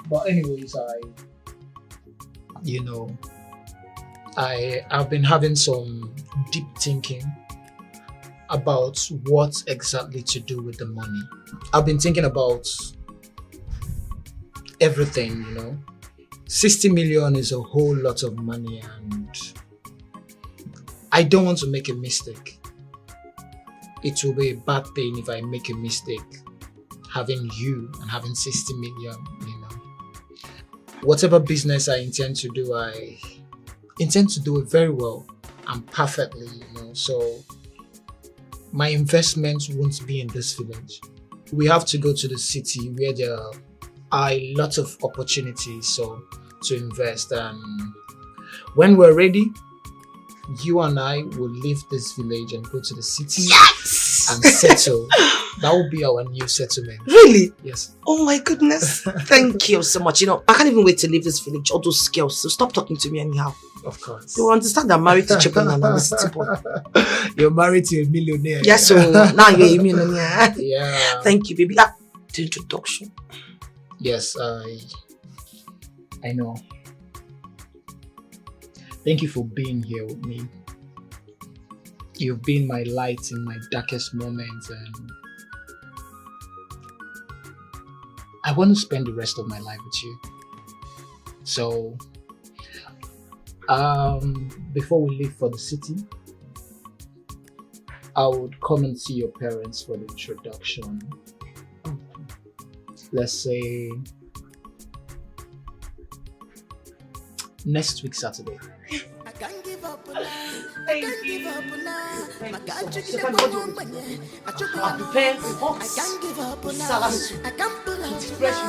But anyways, I've been having some deep thinking about what exactly to do with the money. I've been thinking about everything, 60 million is a whole lot of money and I don't want to make a mistake. It will be a bad thing if I make a mistake having you and having 60 million, Whatever business I intend to do, I intend to do it very well and perfectly, So my investment won't be in this village. We have to go to the city where there are a lot of opportunities to invest. And when we're ready, you and I will leave this village and go to the city and settle. That will be our new settlement. Really? Yes. Oh my goodness. Thank you so much. I can't even wait to leave this village. All those girls. So stop talking to me anyhow. Of course. You understand I'm married to Chipon and I'm a city boy. You're married to a millionaire. Yes, so now you're a millionaire. Yeah. Thank you, baby. The introduction. Yes, I know. Thank you for being here with me. You've been my light in my darkest moments, and I want to spend the rest of my life with you. So, before we leave for the city, I would come and see your parents for the introduction. Let's say next week Saturday. Thank you. I'll prepare hot salad soup with fresh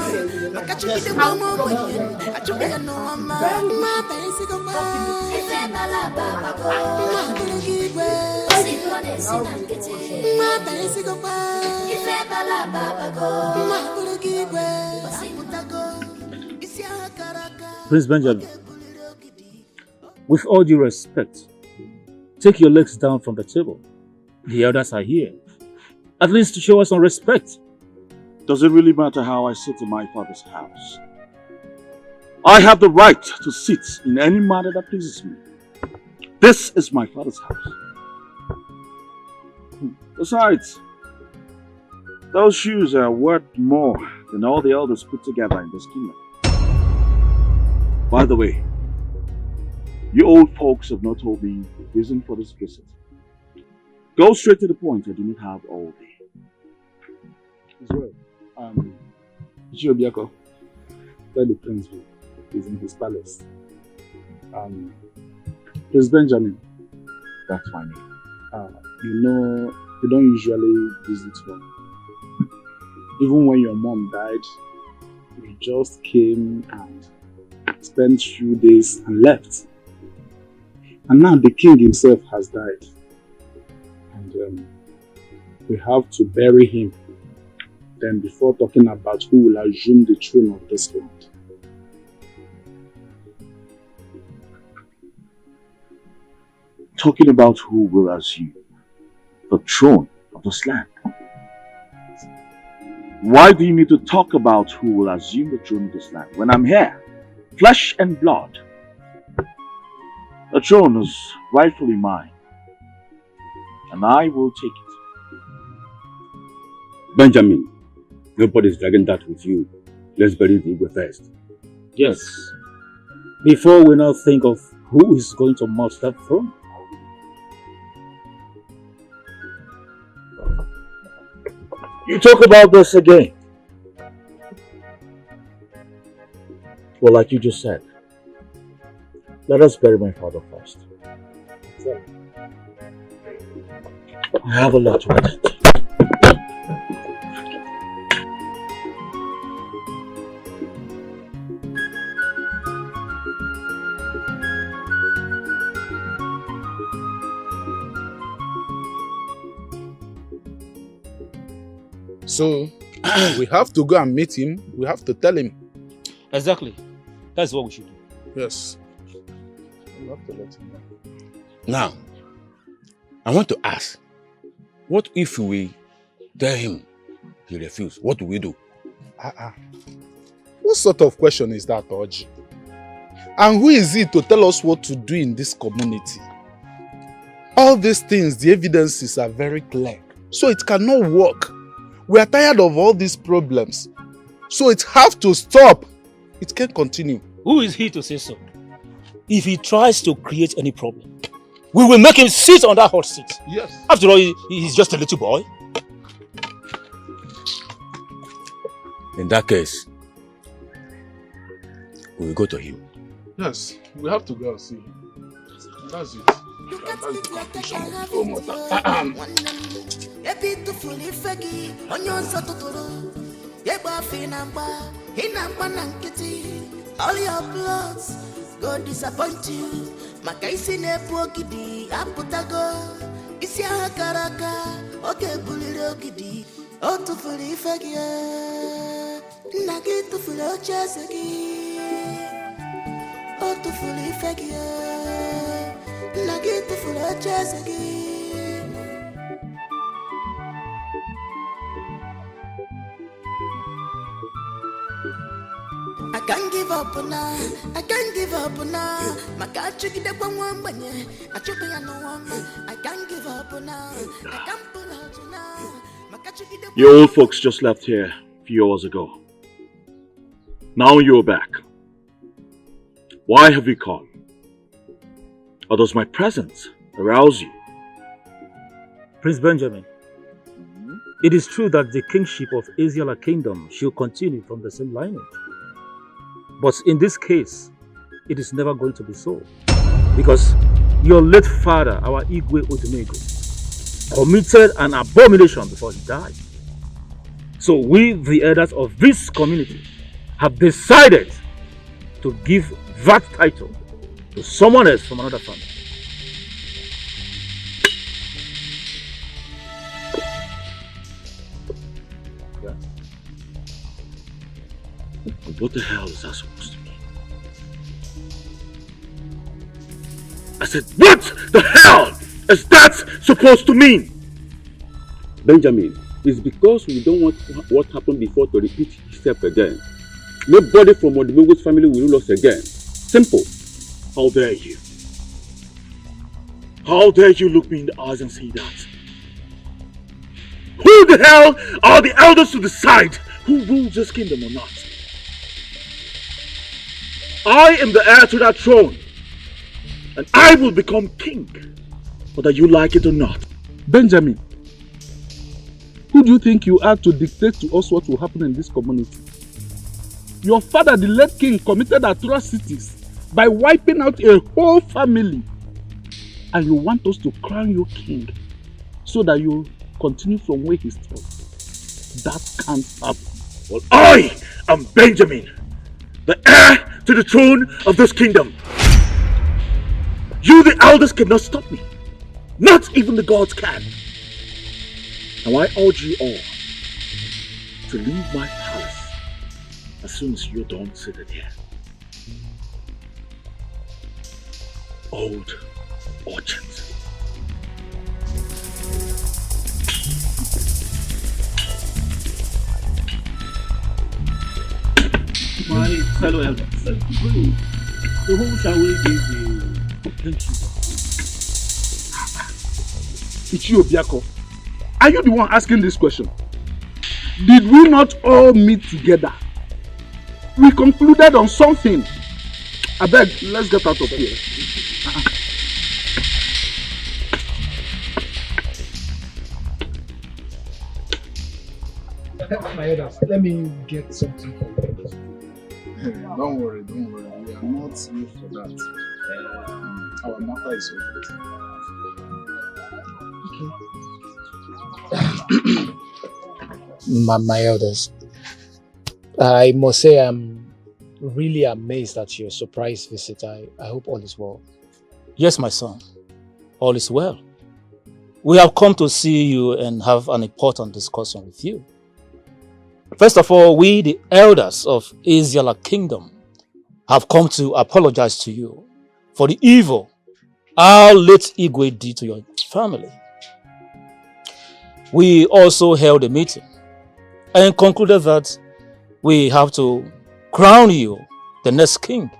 Prince Benjamin, with all due respect, take your legs down from the table. The elders are here, at least to show us some respect. Does it really matter how I sit in my father's house? I have the right to sit in any manner that pleases me. This is my father's house. Besides, those shoes are worth more than all the elders put together in this kingdom. By the way, you old folks have not told me the reason for this visit. Go straight to the point. I do not have all day. As well. Chiobiako, where the prince is in his palace. Prince Benjamin. That's my name. You know, you don't usually visit home. Even when your mom died, you just came and spent a few days and left. And now the king himself has died. And we have to bury him. Then before talking about who will assume the throne of this land. Talking about who will assume the throne of this land. Why do you need to talk about who will assume the throne of this land when I'm here, flesh and blood? The throne is rightfully mine, and I will take it. Benjamin, nobody's dragging that with you. Let's bury the Igwe first. Yes, before we now think of who is going to mount that throne. You talk about this again. Well, like you just said, let us bury my father first. I have a lot to attend to. So, we have to go and meet him. We have to tell him. Exactly. That's what we should do. Yes. We have to let him know. Now, I want to ask, what if we tell him he refuses? What do we do? What sort of question is that, Oji? And who is he to tell us what to do in this community? All these things, the evidences are very clear. So it cannot work. We are tired of all these problems. So it has to stop. It can't continue. Who is he to say so? If he tries to create any problem, we will make him sit on that hot seat. Yes. After all, he's just a little boy. In that case, we will go to him. Yes, we have to go and see him. That's it. That's the conclusion of the whole all your plans go disappoint you. Makaisi nepu okidi aputago. Isi akaraka oke buliri okidi. Otu fuli fegia. Nagi tu fuli ochesegi. Otu fuli fegia. Nagi tu fuli ochesegi. I can't give up now. I can't give up now. My God, check it up one banye. I check it no one. I can't give up now. I can't pull out now. My God, check it up. You old folks just left here a few hours ago. Now you're back. Why have you come? Or does my presence arouse you? Prince Benjamin, it is true that the kingship of Asiala Kingdom should continue from the same lineage. But in this case, it is never going to be so. Because your late father, our Igwe Odunego, committed an abomination before he died. So we, the elders of this community, have decided to give that title to someone else from another family. Yeah. What the hell is that supposed to mean? I said, what the hell is that supposed to mean? Benjamin, it's because we don't want what happened before to repeat itself again. Nobody from Odumego's family will rule us again. Simple. How dare you? How dare you look me in the eyes and say that? Who the hell are the elders to decide who rules this kingdom or not? I am the heir to that throne, and I will become king, whether you like it or not. Benjamin, who do you think you are to dictate to us what will happen in this community? Your father, the late king, committed atrocities by wiping out a whole family. And you want us to crown you king so that you continue from where he stopped. That can't happen. Well, I am Benjamin, the heir to the throne of this kingdom. You, the elders, cannot stop me. Not even the gods can. Now I urge you all to leave my palace as soon as you're done sitting here. Old Orchard. My fellow elders, so who shall we give the thank you? Ichiobiako, are you the one asking this question? Did we not all meet together? We concluded on something. I beg, let's get out of here. My elders, let me get something for you. Don't worry. We are not here for that. Our matter is Okay. My elders, I must say I'm really amazed at your surprise visit. I hope all is well. Yes, my son. All is well. We have come to see you and have an important discussion with you. First of all, we, the elders of Isiala Kingdom, have come to apologize to you for the evil our late Igwe did to your family. We also held a meeting and concluded that we have to crown you the next king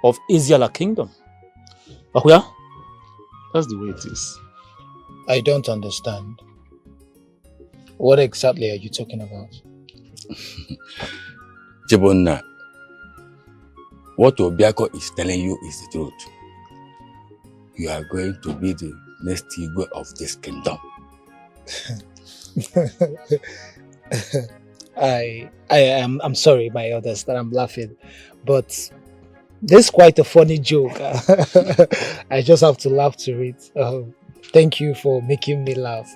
of Isiala Kingdom. Akuya, that's the way it is. I don't understand. What exactly are you talking about? Chibonna, what Obiako is telling you is the truth. You are going to be the next Igwe of this kingdom. I'm sorry, my elders, that I'm laughing, but this is quite a funny joke. I just have to laugh to it. Thank you for making me laugh.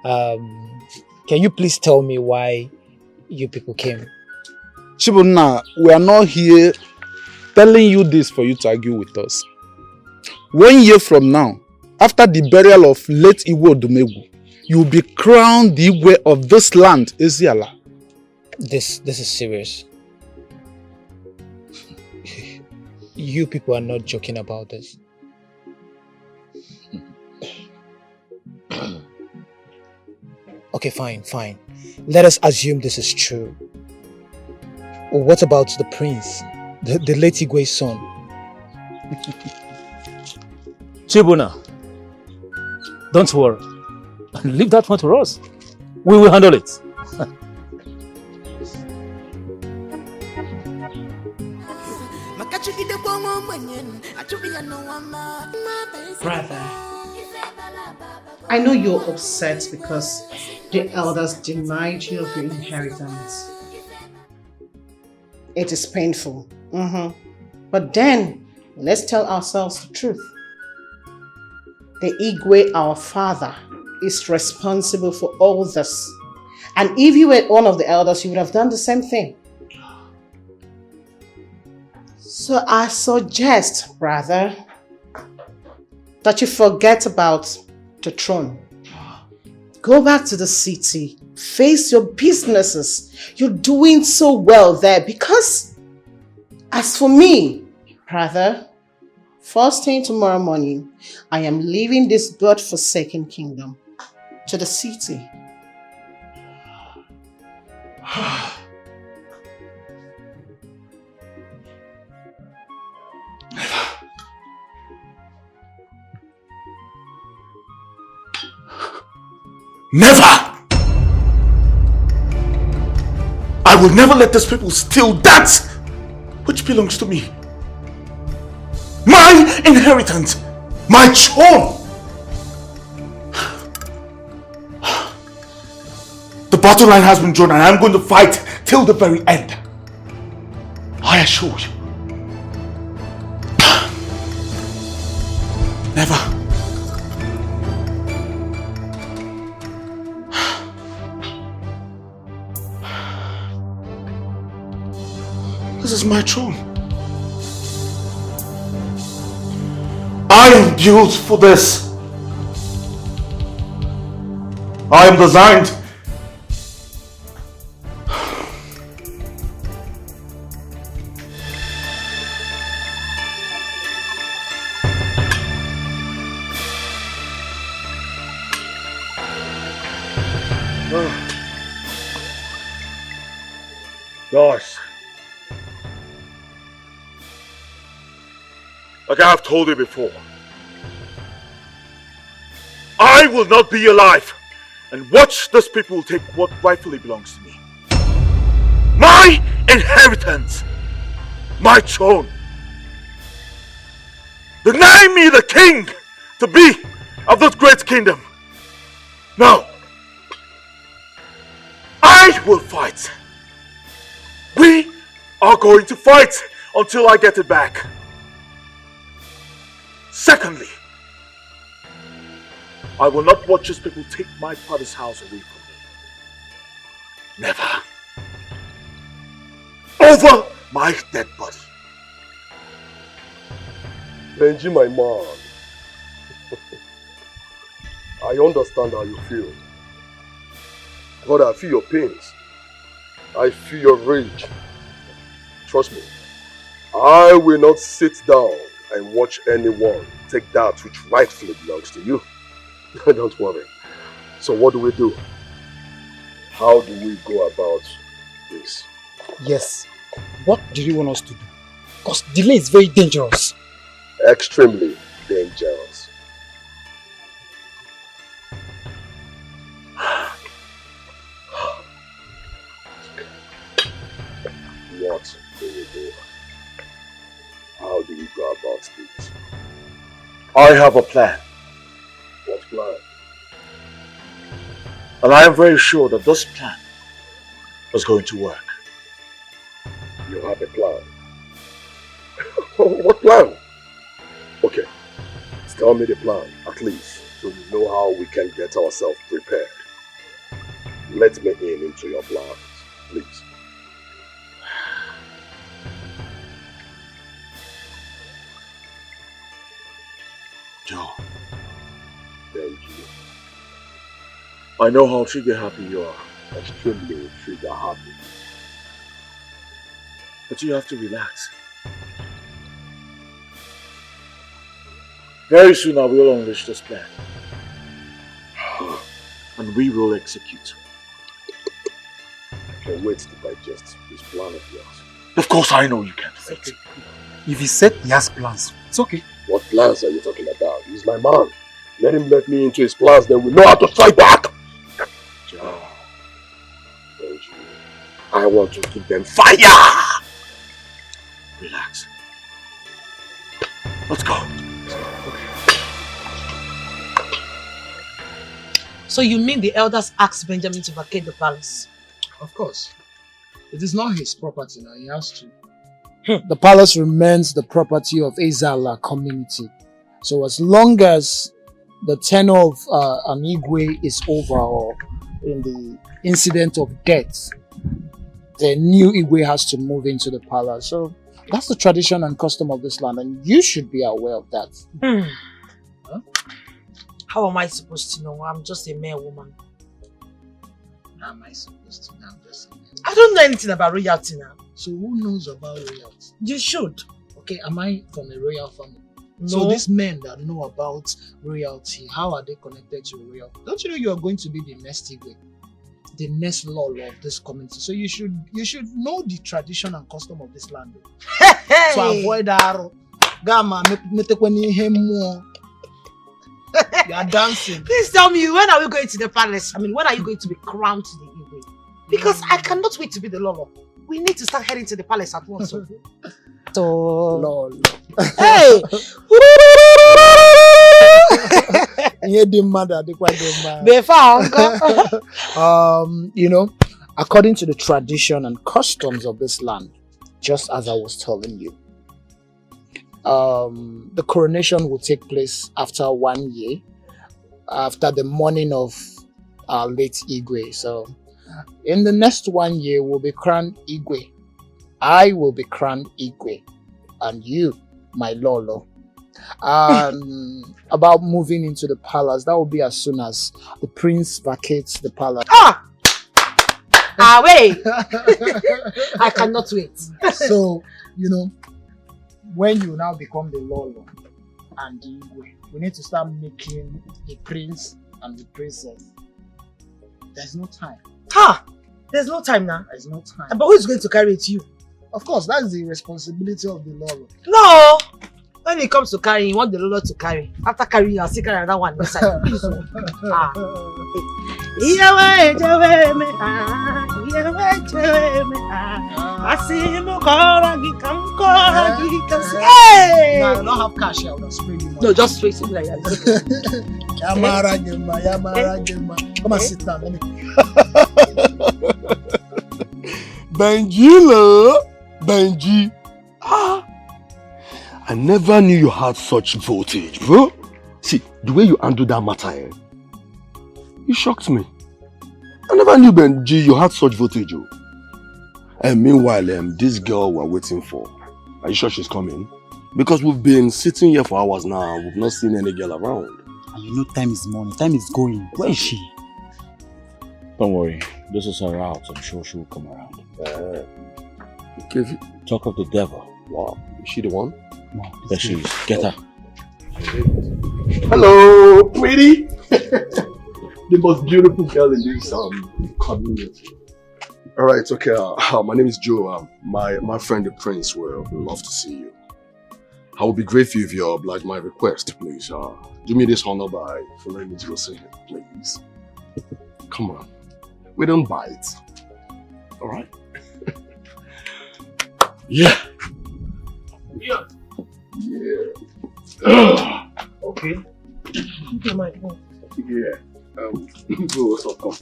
Can you please tell me why you people came? Chibunna, we are not here telling you this for you to argue with us. 1 year from now, after the burial of late Igwe Odumegu, you will be crowned the Igwe of this land, Isiala. This is serious. You people are not joking about this. Okay, fine. Let us assume this is true. What about the prince, the late Igwe's son? Chibuna, don't worry. Leave that one to us. We will handle it. Brother, I know you're upset because the elders denied you of your inheritance. It is painful. But then, let's tell ourselves the truth. The Igwe, our father, is responsible for all this. And if you were one of the elders, you would have done the same thing. So I suggest, brother, that you forget about the throne. Go back to the city, face your businesses. You're doing so well there because, as for me, brother, first thing tomorrow morning, I am leaving this God-forsaken kingdom to the city. Never! I will never let these people steal that which belongs to me. My inheritance, my throne. The battle line has been drawn and I'm going to fight till the very end. I assure you. Never. This is my throne. I am built for this. I am designed. Guys, like I have told you before, I will not be alive and watch these people take what rightfully belongs to me. My inheritance, my throne. Deny me the king to be of this great kingdom. No, I will fight. We are going to fight until I get it back. Secondly, I will not watch these people take my father's house away from me. Never. Over my dead body. Benji, my man. I understand how you feel. God, I feel your pains. I feel your rage. Trust me, I will not sit down and watch anyone take that which rightfully belongs to you. Don't worry. So what do? How do we go about this? Yes. What do you want us to do? Because delay is very dangerous. Extremely dangerous. What do we do? How do we go about this? I have a plan. What plan? And I am very sure that this plan is going to work. You have a plan? What plan? Okay, tell me the plan, at least, so we know how we can get ourselves prepared. Let me into your plans, please. Joe. Thank you. I know how trigger happy you are. Extremely trigger happy. But you have to relax. Very soon I will unleash this plan. And we will execute. I can't wait to digest this plan of yours. Of course I know you can't wait. If he said he has plans, it's okay. What plans are you talking about? He's my man. Let him let me into his plans, then we know how to strike back. Joe. Thank you. I want to give them fire! Relax. Let's go. So you mean the elders asked Benjamin to vacate the palace? Of course. It is not his property now, he has to. The palace remains the property of Azala community. So as long as the tenure of an Igwe is over, or in the incident of death, the new Igwe has to move into the palace. So that's the tradition and custom of this land, and you should be aware of that. Huh? How am I supposed to know? I'm just a mere woman. How am I supposed to know? I don't know anything about royalty now. So who knows about royalty? You should. Okay, am I from a royal family? No. So these men that know about royalty, how are they connected to royalty? Don't you know you are going to be the next Igwe, the next law of this community? So you should know the tradition and custom of this land. Hey! To avoid that, Gama, you are dancing. Please tell me, when are we going to the palace? I mean, when are you going to be crowned to the Igwe? Because I cannot wait to be the Lolo. We need to start heading to the palace at once. So, Lol. Hey! You know, according to the tradition and customs of this land, just as I was telling you, the coronation will take place after 1 year, after the mourning of our late Igwe. So, in the next 1 year, we'll be crowned Igwe. I will be crowned Igwe, and you, my Lolo. About moving into the palace, that will be as soon as the prince vacates the palace. Wait! I cannot wait. So, you know, when you now become the Lolo and the Igwe, we need to start making the prince and the princess. There's no time. There's no time now. There's no time. But who's going to carry it? You? Of course, that's the responsibility of the Lolo. No! When it comes to carrying, you want the Lolo to carry. After carrying, I'll still carry another one inside. Please. Hey! No, I don't have cash here. I will spray you. No, just spray it like that. Come and sit down. Let me. Benji. I never knew you had such voltage, bro. See, the way you handled that matter, you shocked me. I never knew, Benji, you had such voltage. And meanwhile, this girl we're waiting for, are you sure she's coming? Because we've been sitting here for hours now, we've not seen any girl around. And you know time is money, time is going. Where is she? Don't worry, this is her route. I'm sure she will come around. Okay. Talk of the devil. Wow, is she the one? No, there she is. Get her. Hello, pretty. The most beautiful girl in this community. All right, okay. My name is Joe. My friend the Prince will love to see you. I would be grateful if you oblige my request, please. Do me this honor by following me to go see him, please. Come on, we don't bite. All right. Yeah. Yeah. Okay. Okay, my phone. Yeah. Go, so come.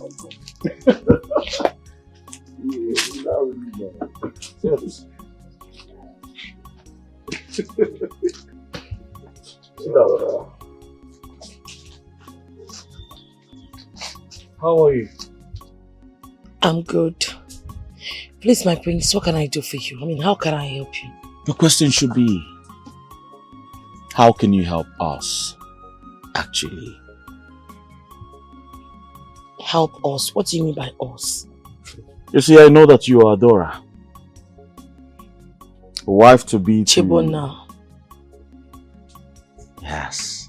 How are you? I'm good. Please, my prince, what can I do for you? I mean, how can I help you? The question should be, how can you help us, actually? Help us? What do you mean by us? You see, I know that you are Dora. A wife to be to... Chibona. Yes.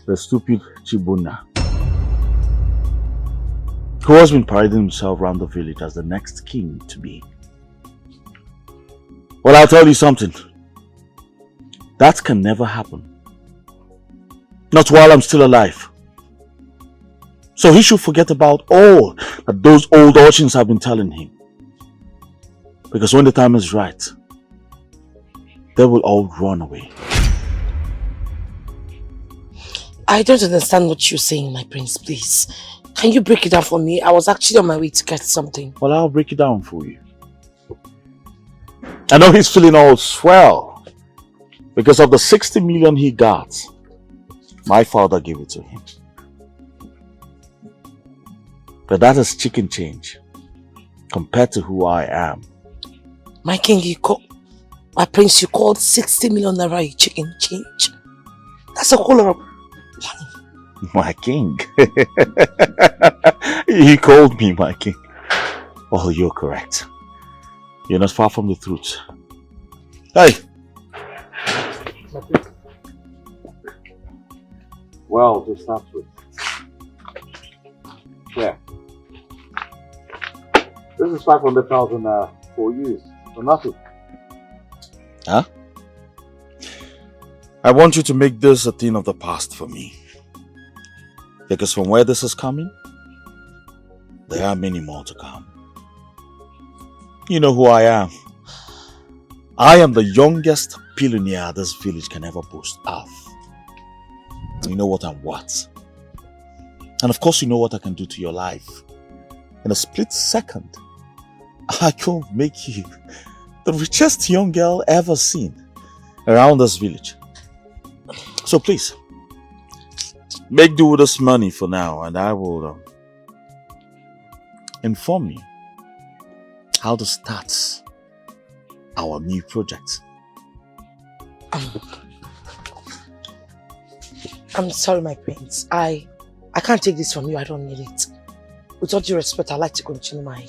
The stupid Chibuna, who has been parading himself around the village as the next king to be. Well, I'll tell you something. That can never happen. Not while I'm still alive. So he should forget about all that those old urchins have been telling him. Because when the time is right, they will all run away. I don't understand what you're saying, my prince, please. Can you break it down for me? I was actually on my way to get something. Well, I'll break it down for you. I know he's feeling all swell because of the 60 million he got My father gave it to him. But that is chicken change compared to who I am. My king, my prince, you called 60 million naira a chicken change. That's a whole lot of money. My king. He called me my king. Oh, you're correct. You're not far from the truth. Hey! Well, to start with. Yeah. This is 500,000 for you. For nothing. Huh? I want you to make this a thing of the past for me. Because from where this is coming, there are many more to come. You know who I am. I am the youngest billionaire this village can ever boast of. You know what I'm worth. And of course you know what I can do to your life. In a split second, I can make you the richest young girl ever seen around this village. So please, make do with this money for now, and I will inform you how to start our new project. I'm sorry, my prince. I can't take this from you. I don't need it. With all due respect, I'd like to continue my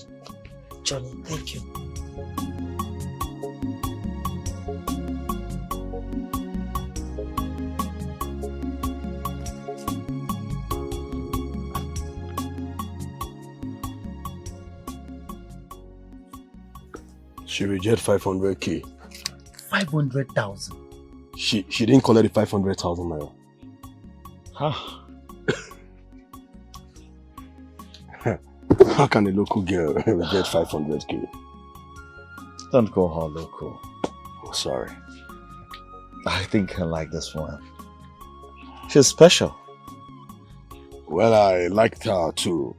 journey. Thank you. She rejected 500k. 500,000. She didn't collect the 500,000 naira. Huh. How can a local girl reject 500k? Don't call her local. Oh, sorry. I think I like this one. She's special. Well, I liked her too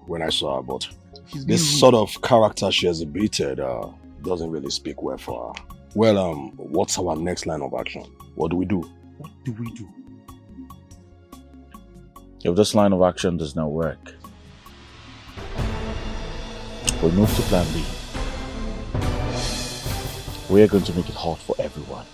when I saw her, but this sort of character she exhibited doesn't really speak well for her. Well, what's our next line of action? What do we do? What do we do? If this line of action does not work, we move to plan B. We are going to make it hard for everyone.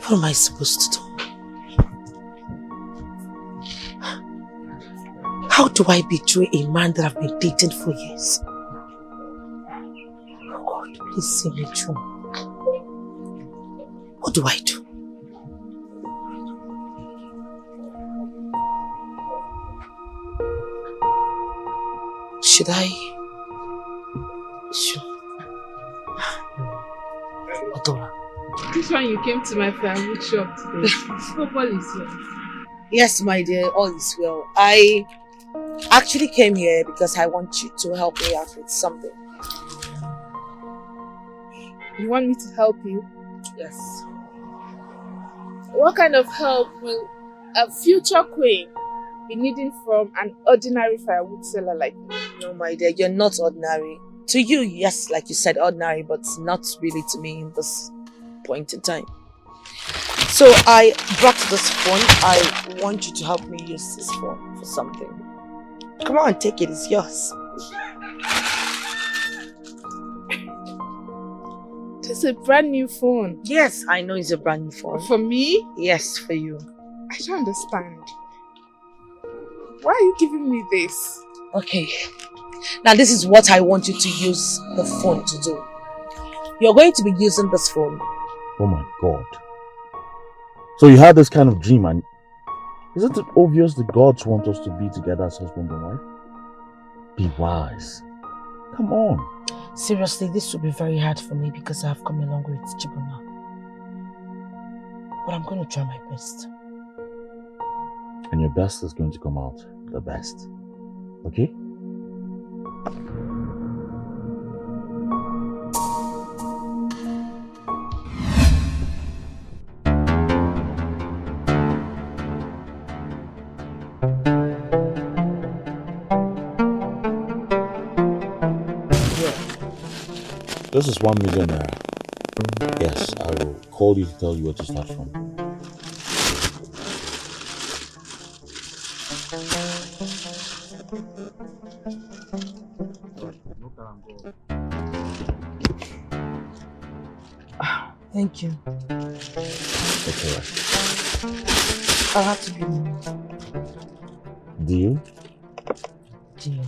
What am I supposed to do? How do I betray a man that I've been dating for years? Oh God, please see me through. What do I do? Should I? Odora. This one you came to my firewood shop today. All is well. Yes, my dear, all is well. I actually came here because I want you to help me out with something. You want me to help you? Yes. What kind of help will a future queen be needing from an ordinary firewood seller like me? No, my dear, you're not ordinary. To you, yes, like you said, ordinary, but not really to me in this point in time. So I brought this phone. I want you to help me use this phone for something. Come on, take it. It's yours. This is a brand new phone. Yes, I know it's a brand new phone. For me? Yes, for you. I don't understand. Why are you giving me this? Okay. Now this is what I want you to use the phone to do. You're going to be using this phone. Oh my God. So you had this kind of dream, and isn't it obvious the gods want us to be together as husband and wife? Be wise. Come on. Seriously, this will be very hard for me because I have come a long way with Chibona. But I'm going to try my best. And your best is going to come out the best. Okay? This is 1 million naira. Yes, I will call you to tell you where to start from. Thank you. Okay. I'll have to be more. Deal? Deal.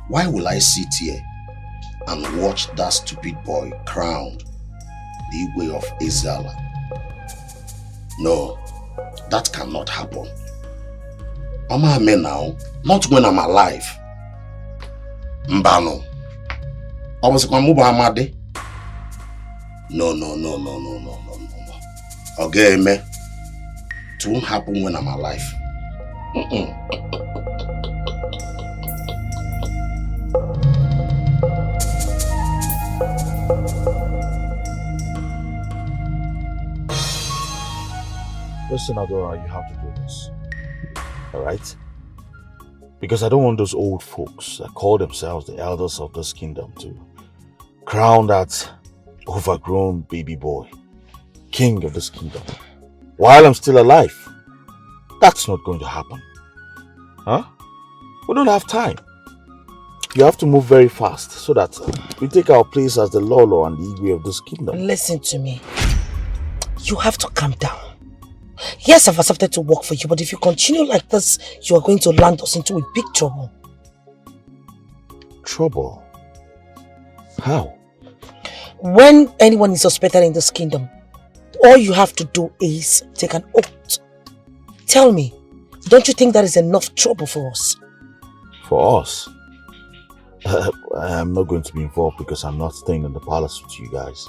Why will I sit here and watch that stupid boy crowned the Igwe of Ezeala? No, that cannot happen. Mama me now, not when I'm alive. Mbano. I was Amade. No. Okay, me. It won't happen when I'm alive. Listen, Adora, you have to do this. Alright? Because I don't want those old folks that call themselves the elders of this kingdom to crown that overgrown baby boy king of this kingdom while I'm still alive. That's not going to happen. Huh? We don't have time. You have to move very fast so that we take our place as the Lolo and the Igwe of this kingdom. Listen to me. You have to calm down. Yes, I've accepted to work for you, but if you continue like this, you are going to land us into a big trouble. Trouble? How? When anyone is suspected in this kingdom, all you have to do is take an oath. Tell me, don't you think that is enough trouble for us? For us? I'm not going to be involved because I'm not staying in the palace with you guys.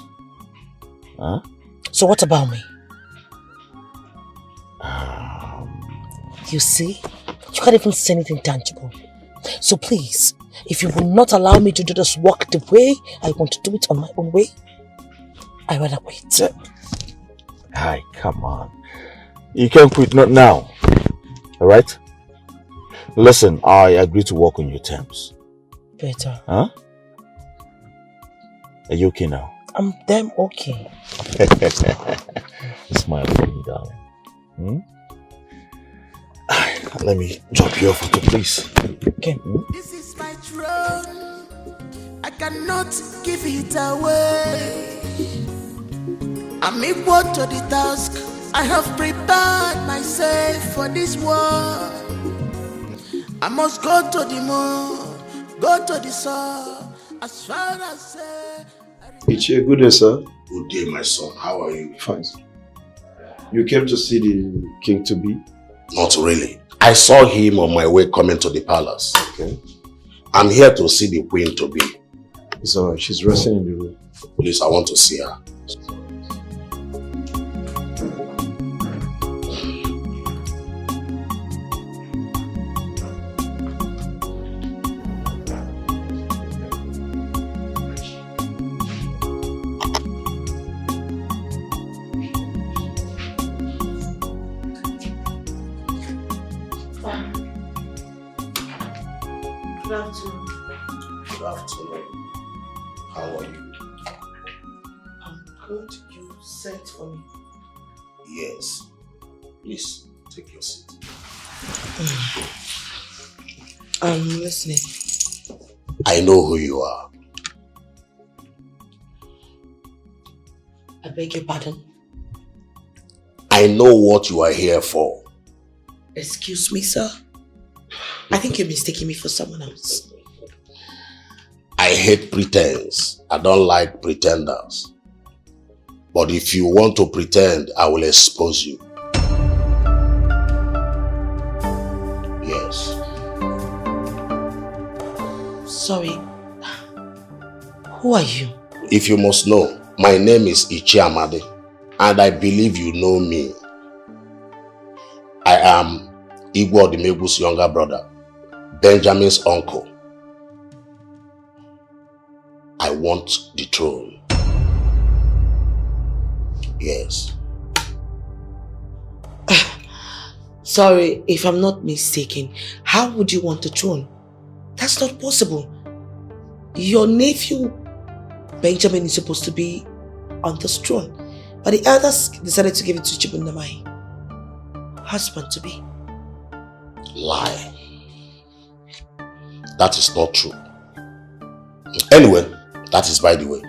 Huh? So what about me? You see, you can't even say anything tangible. So please, if you will not allow me to do this work the way I want to do it on my own way, I'd rather quit. Hi, come on. You can quit, not now. Alright? Listen, I agree to work on your terms. Better. Huh? Are you okay now? I'm damn okay. Smile for me, darling. Hmm? Let me drop you off with you, please. Okay. This is my throne. I cannot give it away. I'm equal to the task. I have prepared myself for this war. I must go to the moon, go to the sun, as far as It's a good day, sir. Good day, my son. How are you? Fine. You came to see the king-to-be? Not really. I saw him on my way coming to the palace. Okay. I'm here to see the queen-to-be. It's alright. She's resting in the room. Please, I want to see her. Good afternoon. How are you? I'm good. You sent for me. Yes. Please, take your seat. I'm listening. I know who you are. I beg your pardon? I know what you are here for. Excuse me, sir. I think you're mistaking me for someone else. I hate pretense. I don't like pretenders. But if you want to pretend, I will expose you. Yes. Sorry. Who are you? If you must know, my name is Ichiamade, and I believe you know me. I am Igwe Odimegu's younger brother, Benjamin's uncle. I want the throne. Yes. Sorry, if I'm not mistaken, how would you want the throne? That's not possible. Your nephew, Benjamin, is supposed to be on this throne, but the elders decided to give it to Chibundamai, husband to be. Lie. That is not true. Anyway, that is by the way.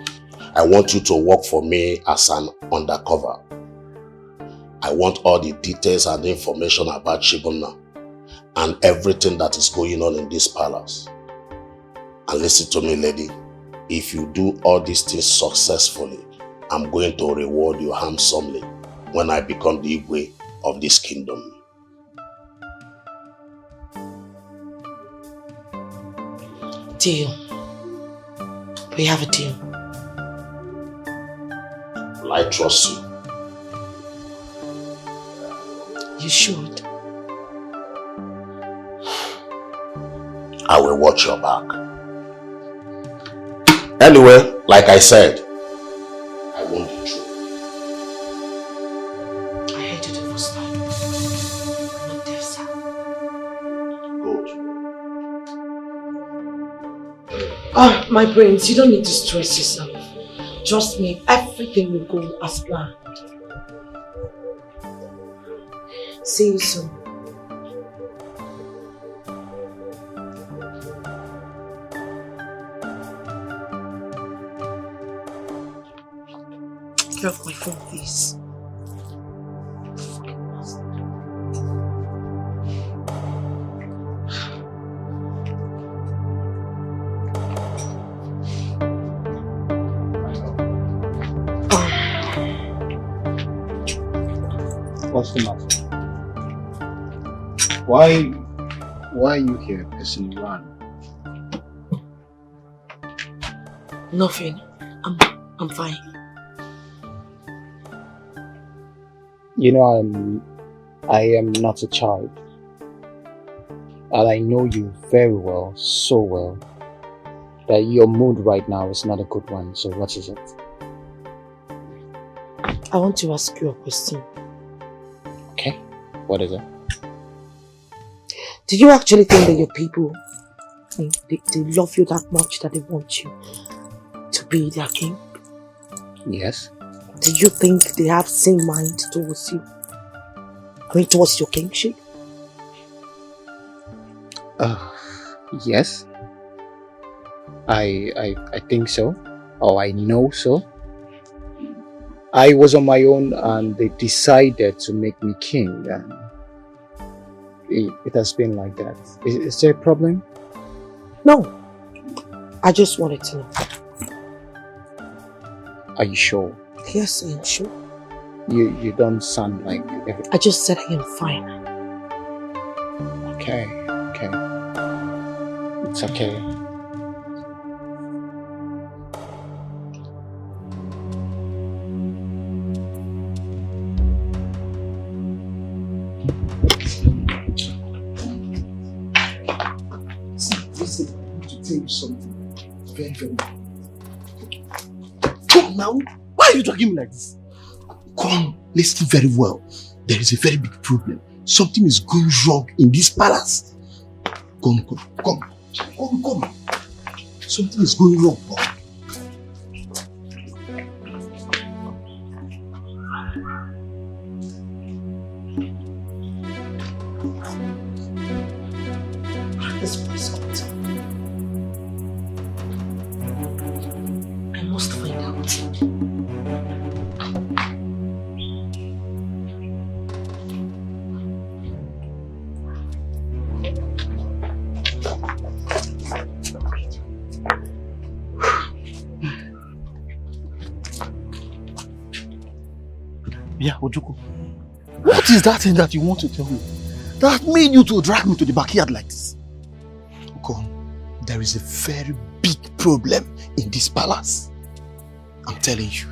I want you to work for me as an undercover. I want all the details and information about Chibunna and everything that is going on in this palace. And listen to me, lady. If you do all these things successfully, I'm going to reward you handsomely when I become the Igwe of this kingdom. Deal. We have a deal. Will I trust you? You should. I will watch your back. Anyway, like I said, I want the truth. I heard you the first time. I'm not deaf, sir. Good. My brains, you don't need to stress yourself. Trust me, everything will go as planned. See you soon. Get off my phone, please. What's the matter? Why are you here, person one? Nothing. I'm fine. You know, I am not a child. And I know you very well, so well, that your mood right now is not a good one. So what is it? I want to ask you a question. Okay, what is it? Do you actually think that your people, they love you that much that they want you to be their king? Yes. Do you think they have same mind towards you? I mean, towards your kingship? Yes. I think so. Or I know so. I was on my own and they decided to make me king, and it has been like that. Is there a problem? No. I just wanted to know. Are you sure? Yes, I am sure. You don't sound like... I just said I am fine. Okay. It's okay. Listen, I want to tell you something very, very important. Come now. Why are you talking me like this? Come, listen very well. There is a very big problem. Something is going wrong in this palace. Come. Something is going wrong. This place got. I must find out. Ibia, Ojuku, what is that thing that you want to tell me that made you to drag me to the backyard like this? Okon, there is a very big problem in this palace. I'm telling you.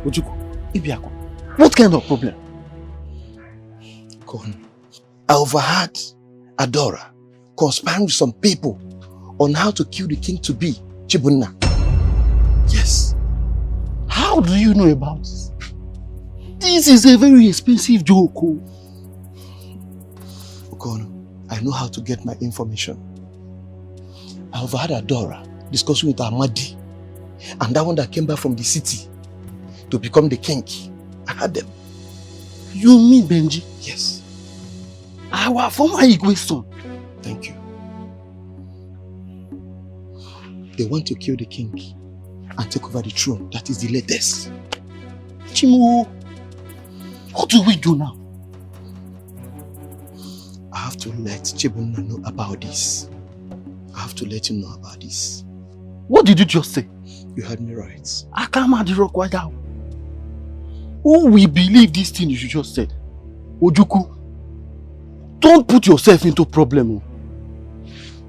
Ojuku, Ibiako, what kind of problem? Okon, I overheard Adora conspiring with some people on how to kill the king-to-be, Chibunna. Yes. How do you know about this? This is a very expensive joke. Okon, I know how to get my information. I overheard Adora discussing with Amadi and that one that came back from the city to become the king. I had them. You mean Benji? Yes. Our former Igwe son. Thank you. They want to kill the king and take over the throne. That is the latest. Chimu, what do we do now? I have to let Chibunna know about this. I have to let him know about this. What did you just say? You heard me right. Akama who will believe this thing you just said? Ojuku, don't put yourself into problem.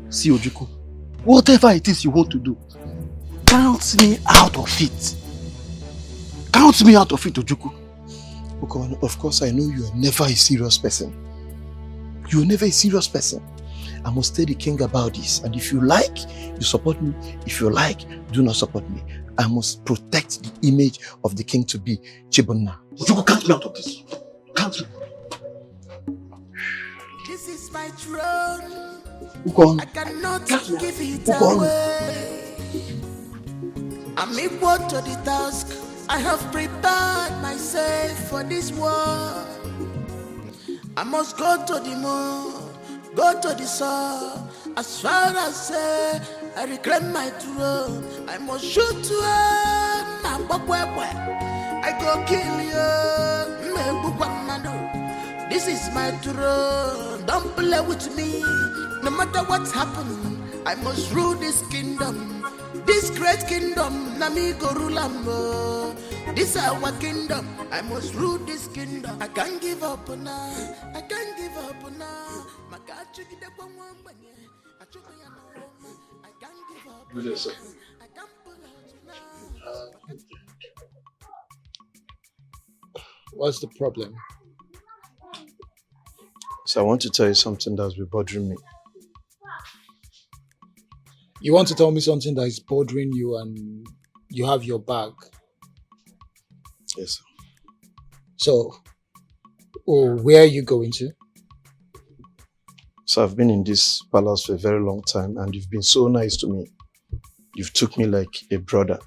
See, Ojuku, whatever it is you want to do, count me out of it. Count me out of it, Ojuku. Okon, of course I know you are never a serious person. You are never a serious person. I must tell the king about this. And if you like, you support me. If you like, do not support me. I must protect the image of the king to be Chibunna. Ojuku, count me out of this. Count me. This is my throne. Ukon. I cannot give it away. I'm equal to the task. I have prepared myself for this war. I must go to the moon, go to the sun. As far as I reclaim my throne, I must shoot to I go kill you. This is my throne. Don't play with me. No matter what's happened, I must rule this kingdom. This great kingdom, Nami Gorulambo. This our kingdom, I must rule this kingdom. I can't give up now. I can't give up now. I can't give up. Good, sir. What's the problem? So I want to tell you something that's been bothering me. You want to tell me something that is bothering you and you have your bag? Yes, sir. So, where are you going to? So I've been in this palace for a very long time and you've been so nice to me. You've took me like a brother.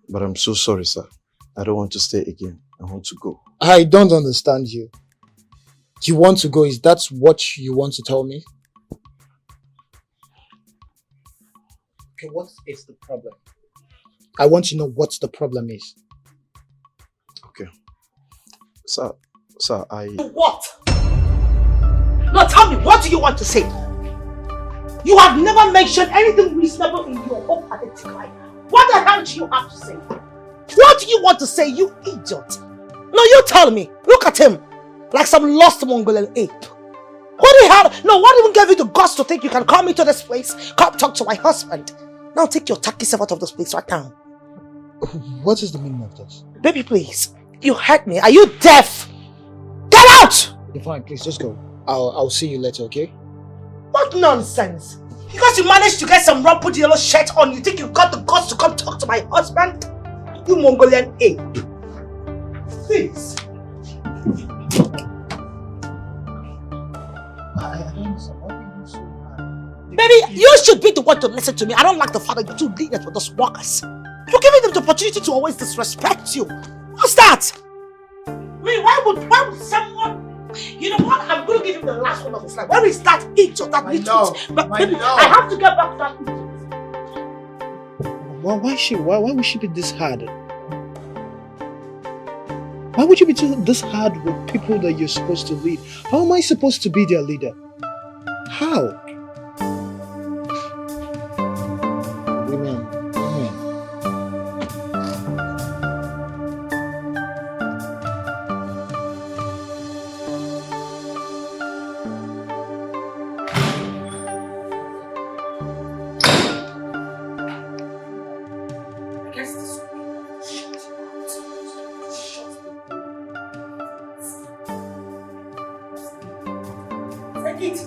But I'm so sorry, sir. I don't want to stay again. I want to go. I don't understand you. You want to go? Is that what you want to tell me? Okay, what is the problem? I want to know what the problem is. Okay. Sir, I... What? No, tell me, what do you want to say? You have never mentioned anything reasonable in your whole pathetic life. What the hell do you have to say? What do you want to say, you idiot? No, you tell me. Look at him. Like some lost Mongolian ape. What the hell? No, what even gave you the guts to think you can come into this place, come talk to my husband? Now take your tacky self out of this place right now. What is the meaning of this? Baby, please. You heard me. Are you deaf? Get out! You're fine, please just go. I'll see you later, okay? What nonsense? Because you managed to get some rumpled yellow shirt on, you think you got the guts to come talk to my husband? You Mongolian ape. Please. Baby, you should be the one to listen to me. I don't like the fact that you're too lenient with those workers. You're giving them the opportunity to always disrespect you. What's that? I mean, why would someone... You know what? I'm going to give him the last one of his life. Where is that idiot, that idiot? But baby, I have to get back to that idiot. Why would she be this hard? Why would you be this hard with people that you're supposed to lead? How am I supposed to be their leader? How? Women. Take it.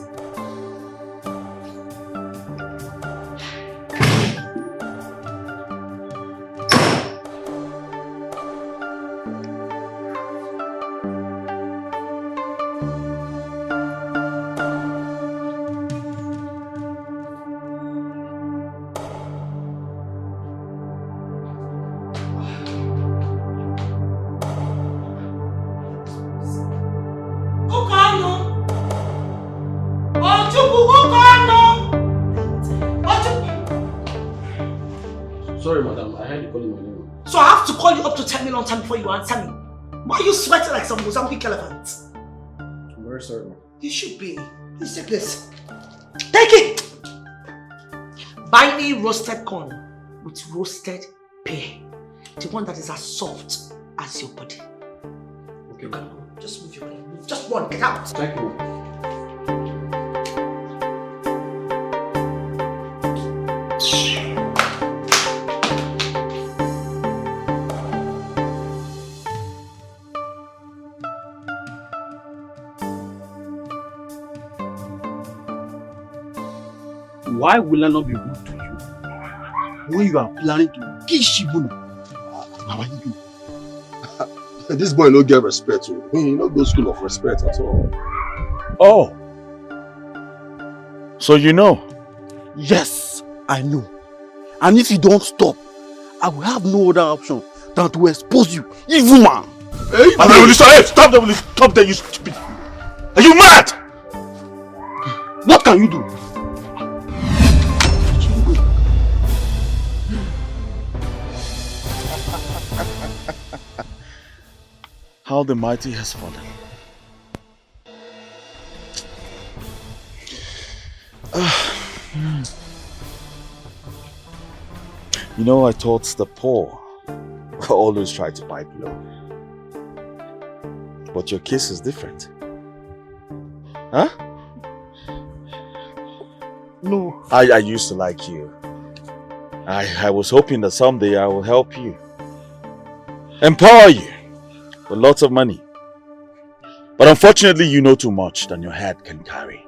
Sorry, madam. I heard you calling my name. So I have to call you up to 10 million times before you answer me. Why are you sweating like some Mozambique elephant? I'm very sorry, ma'am. You should be. Please take this. Take it! Buy me roasted corn with roasted pear. The one that is as soft as your body. Okay, you can go. Just move your leg. Just one. Get out. Thank you. Why will I not be rude to you when you are planning to kill Shibuna? How are you doing? This boy no get respect. He no go school of respect at all. Oh. So you know? Yes, I know. And if you don't stop, I will have no other option than to expose you, evil man. Hey, stop there, stop there, you stupid. Are you mad? What can you do? How the mighty has fallen. You know, I thought the poor always try to pipe low. But your case is different. Huh? No. I used to like you. I was hoping that someday I will help you. Empower you. With lots of money. But unfortunately, you know too much than your head can carry.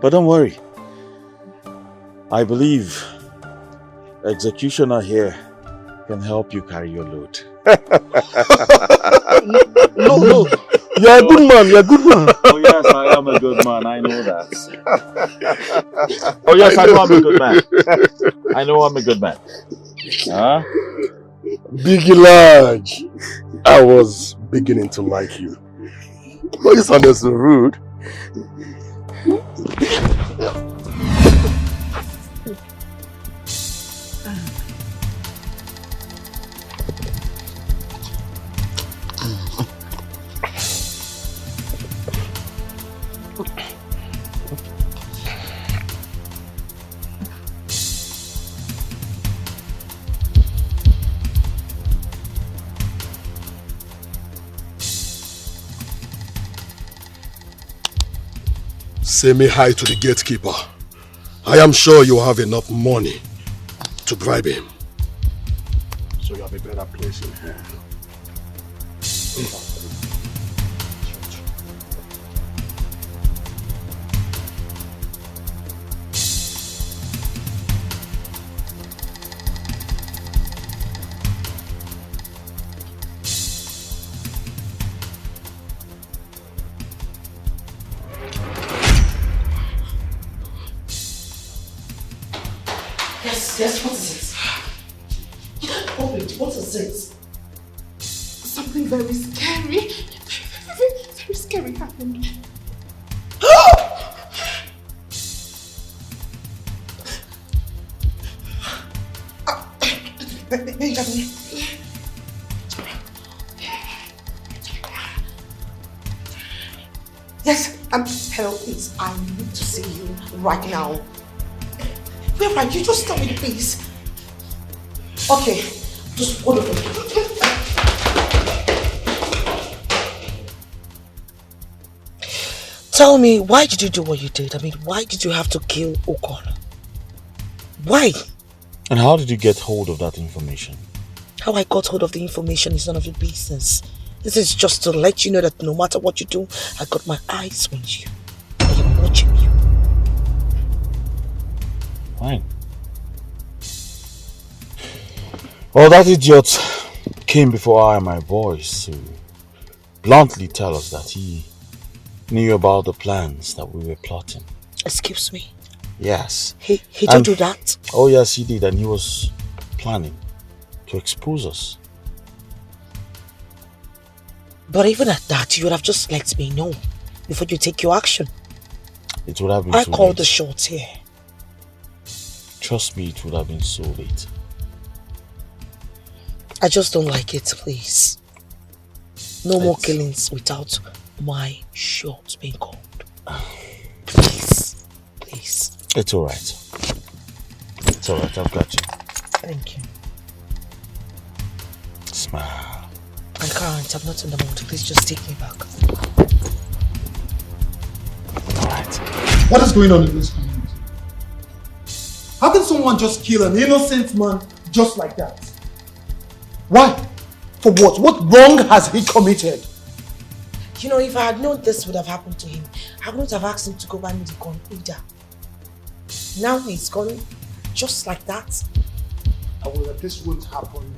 But don't worry. I believe executioner here can help you carry your load. No. You're a good man. You're a good man. Oh yes, I am a good man. I know that. Oh yes, I know I'm a good man. I know I'm a good man. Huh? Biggie large. I was beginning to like you. But you sounded so rude. Say me hi to the gatekeeper. I am sure you have enough money to bribe him. So you have a better place in here. Yes, what is it? Open it, what is it? Something very scary. Very scary happened. Benjamin. Yes, hello, please. I need to see you right now. Where are you? Just tell me, please. Okay, just hold on. Tell me, why did you do what you did? I mean, why did you have to kill Okon? Why? And how did you get hold of that information? How I got hold of the information is none of your business. This is just to let you know that no matter what you do, I got my eyes on you. watching you. Fine. Well, that idiot came before I and my boys to bluntly tell us that he knew about the plans that we were plotting. Excuse me? Yes. He told you that? Oh yes, he did, and he was planning to expose us. But even at that, you would have just let me know before you take your action. It would have been I too called late. the shots here. Trust me, it would have been so late. I just don't like it, please. No more killings without my shot being called. Please. Please. It's alright. It's alright, I've got you. Thank you. Smile. I can't. I'm not in the mood. Please just take me back. Alright. What is going on in this community? How can someone just kill an innocent man just like that? Why? For what? What wrong has he committed? You know, if I had known this would have happened to him, I wouldn't have asked him to go buy me the gun either. Now he's gone just like that. However, this won't happen.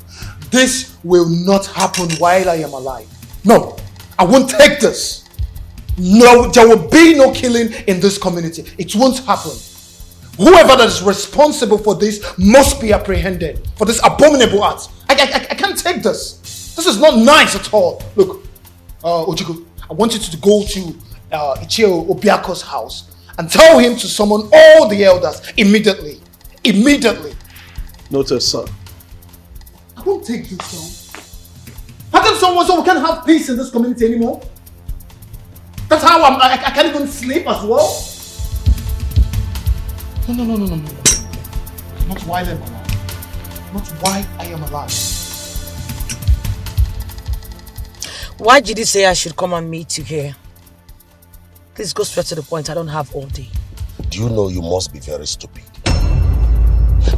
This will not happen while I am alive. No, I won't take this. No, there will be no killing in this community. It won't happen. Whoever that is responsible for this must be apprehended for this abominable act. I can't take this. This is not nice at all. Look, Ojiko, I want you to go to Ichio Obiako's house and tell him to summon all the elders immediately. Immediately. Noted, sir. I won't take this down. How can someone so we can't have peace in this community anymore? That's how I can't even sleep as well. No. Not while I'm alive. Not while I am alive. Why did he say I should come and meet you here? Please go straight to the point. I don't have all day. Do you know you must be very stupid?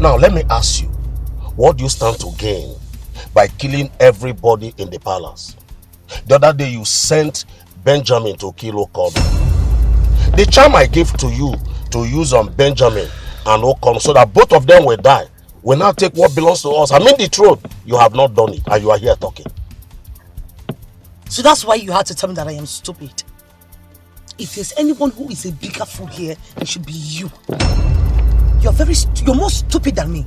Now let me ask you, what do you stand to gain by killing everybody in the palace? The other day you sent Benjamin to kill Okon. The charm I gave to you to use on Benjamin and Okon so that both of them will die will now take what belongs to us. I mean the truth, you have not done it and you are here talking. So that's why you had to tell me that I am stupid. If there's anyone who is a bigger fool here, it should be you. You're more stupid than me.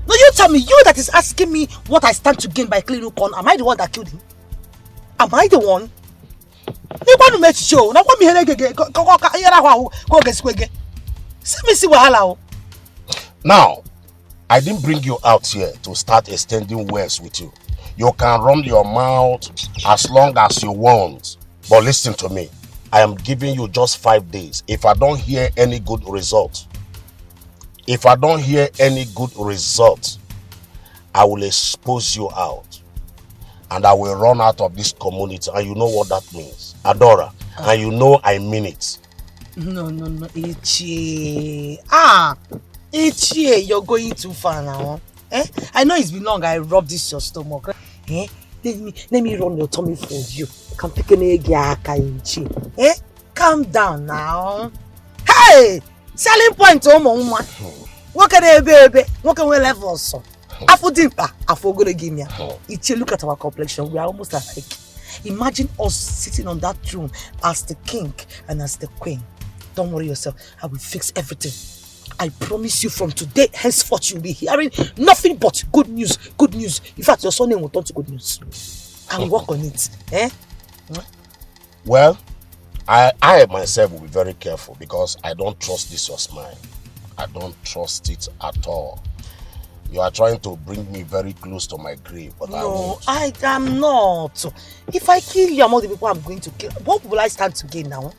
No, you tell me, you that is asking me what I stand to gain by killing Ukon, am I the one that killed him? Am I the one? You want to make sure? Now what me Now, I didn't bring you out here to start extending words with you. You can run your mouth as long as you want. But listen to me. I am giving you just 5 days. If I don't hear any good result, I will expose you out. And I will run out of this community. And you know what that means. Adora. And you know I mean it. No. Ichie. Ichie, you're going too far now. I know it's been long I rubbed this your stomach. Let me run your tummy for you. Come pick an egg, calm down now. Hey! Selling point, mama. What can I baby? What can we level also? I forgot to give me. Ichie, look at our complexion. We are almost alike. Imagine us sitting on that throne as the king and as the queen. Don't worry yourself. I will fix everything. I promise you from today, henceforth, you'll be hearing nothing but good news. Good news. In fact, your son name will turn to good news. And work on it. Well, I myself will be very careful because I don't trust this your smile. I don't trust it at all. You are trying to bring me very close to my grave, but I won't. I am not. If I kill you among the people I'm going to kill, what will I stand to gain now?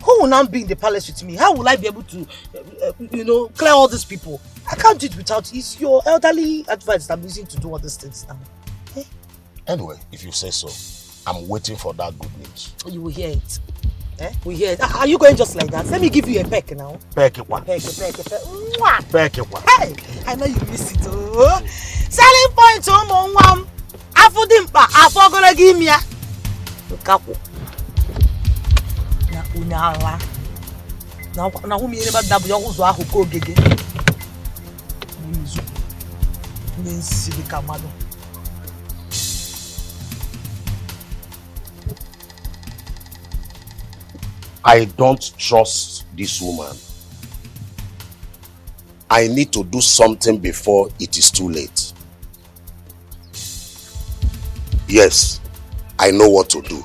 Who will now be in the palace with me? How will I be able to, clear all these people? I can't do it without it. It's your elderly advice that I'm using to do all these things now. Anyway, if you say so, I'm waiting for that good news. You will hear it. We hear it. Are you going just like that? Let me give you a peck now. Peck it one. Peck. Peck it one. Hey, I know you miss it. Oh. Selling point, mom. Afudimpa, afogora give me a. Unala. Na who me never double your uzo ahu ko gege. Nizu. Nensi de kamado. I don't trust this woman. I need to do something before it is too late. Yes, I know what to do.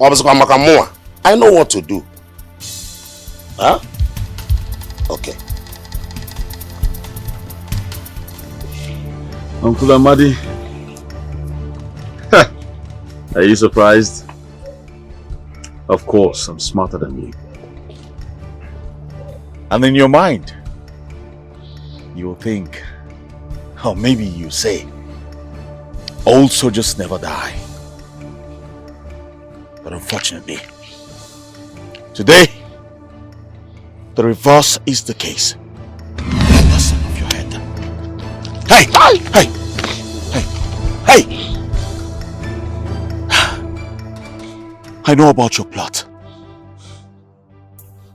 I know what to do. Huh? Okay. Uncle Amadi, are you surprised? Of course, I'm smarter than you. And in your mind, you'll think, or maybe you say, old soldiers never die. But unfortunately, today, the reverse is the case. The son of your head. Hey! Hey! Hey! Hey! I know about your plot.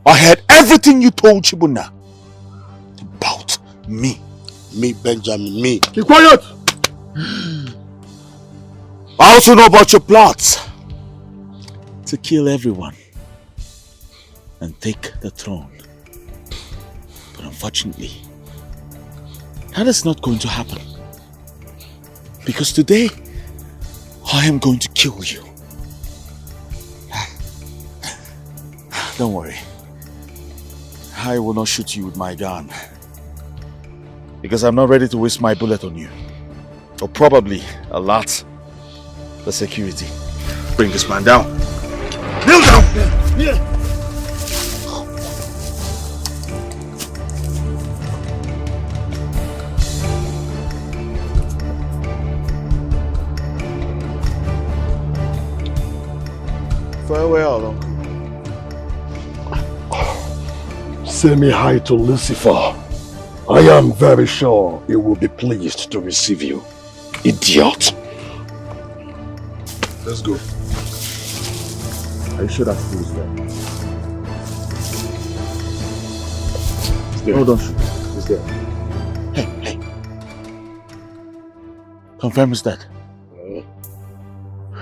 I heard everything you told Chibuna about me. Me, Benjamin, me. Keep quiet! I also know about your plots to kill everyone and take the throne. But unfortunately, that is not going to happen. Because today, I am going to kill you. Don't worry. I will not shoot you with my gun. Because I'm not ready to waste my bullet on you. Or probably a lot. The security. Bring this man down. Kneel down! Yeah. Farewell, Uncle. Say me hi to Lucifer. I am very sure he will be pleased to receive you. Idiot. Let's go. Are you sure that fool is there? No, don't shoot. He's there. Hey. Confirm he's dead.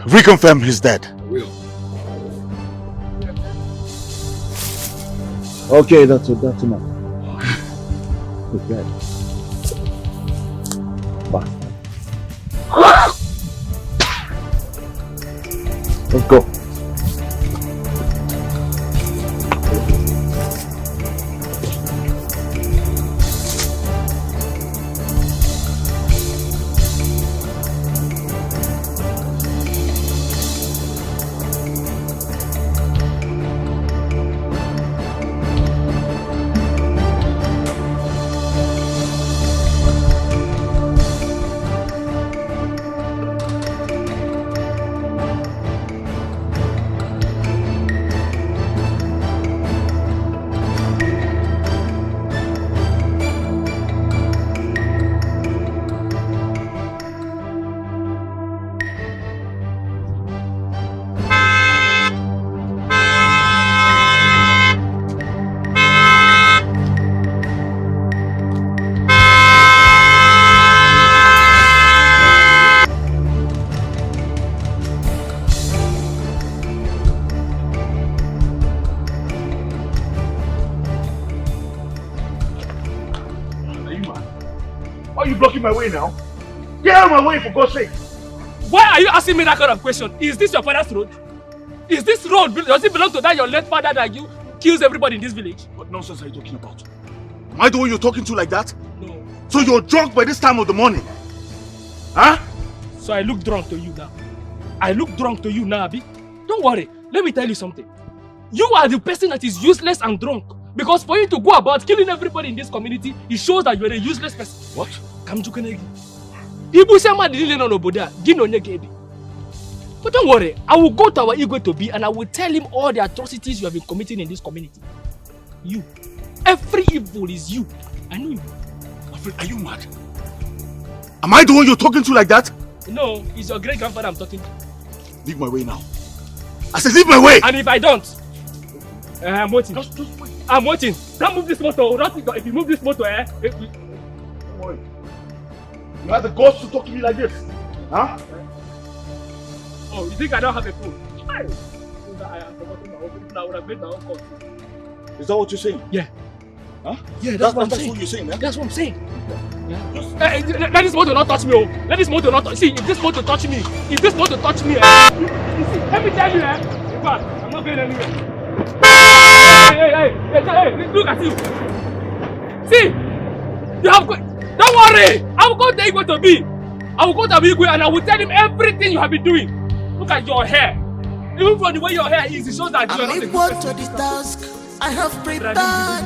Reconfirm he's dead. I will. Okay, that's enough. He's dead. Bastard. Let's go. My way now. Get out of my way, for God's sake. Why are you asking me that kind of question? Is this your father's road? Is this road, does it belong to that your late father that you kills everybody in this village? What nonsense are you talking about? Am I the one you're talking to like that? No. So you're drunk by this time of the morning? Huh? So I look drunk to you now. I look drunk to you now, Abi. Don't worry. Let me tell you something. You are the person that is useless and drunk. Because for you to go about killing everybody in this community, it shows that you're a useless person. What? But don't worry, I will go to our Igwe to be and I will tell him all the atrocities you have been committing in this community. You. Every evil is you. I know you. Alfred, are you mad? Am I the one you're talking to like that? No, it's your great grandfather I'm talking to. Leave my way now. I said leave my way! And if I don't, I'm waiting. Just wait. I'm watching. Don't move this motor. If you move this motor, Don't worry. You have the guts to talk to me like this? Huh? Oh, you think I don't have a phone? I have forgotten my own phone. I would have made my own call. Is that what you're saying? Yeah. Huh? Yeah, that's what I'm saying. That's what you're saying, man. That's what I'm saying. Hey, let this motor not touch me, oh. Let this motor not touch. See, if this motor touch me, you see, let me tell you, in fact, I'm not going anywhere. Hey, look at you. See, you have got. Don't worry, I will go to Igwe to be. I will go to Igwe and I will tell him everything you have been doing. Look at your hair. Even from the way your hair is, it shows that you are not a good person. To the task. I have prepared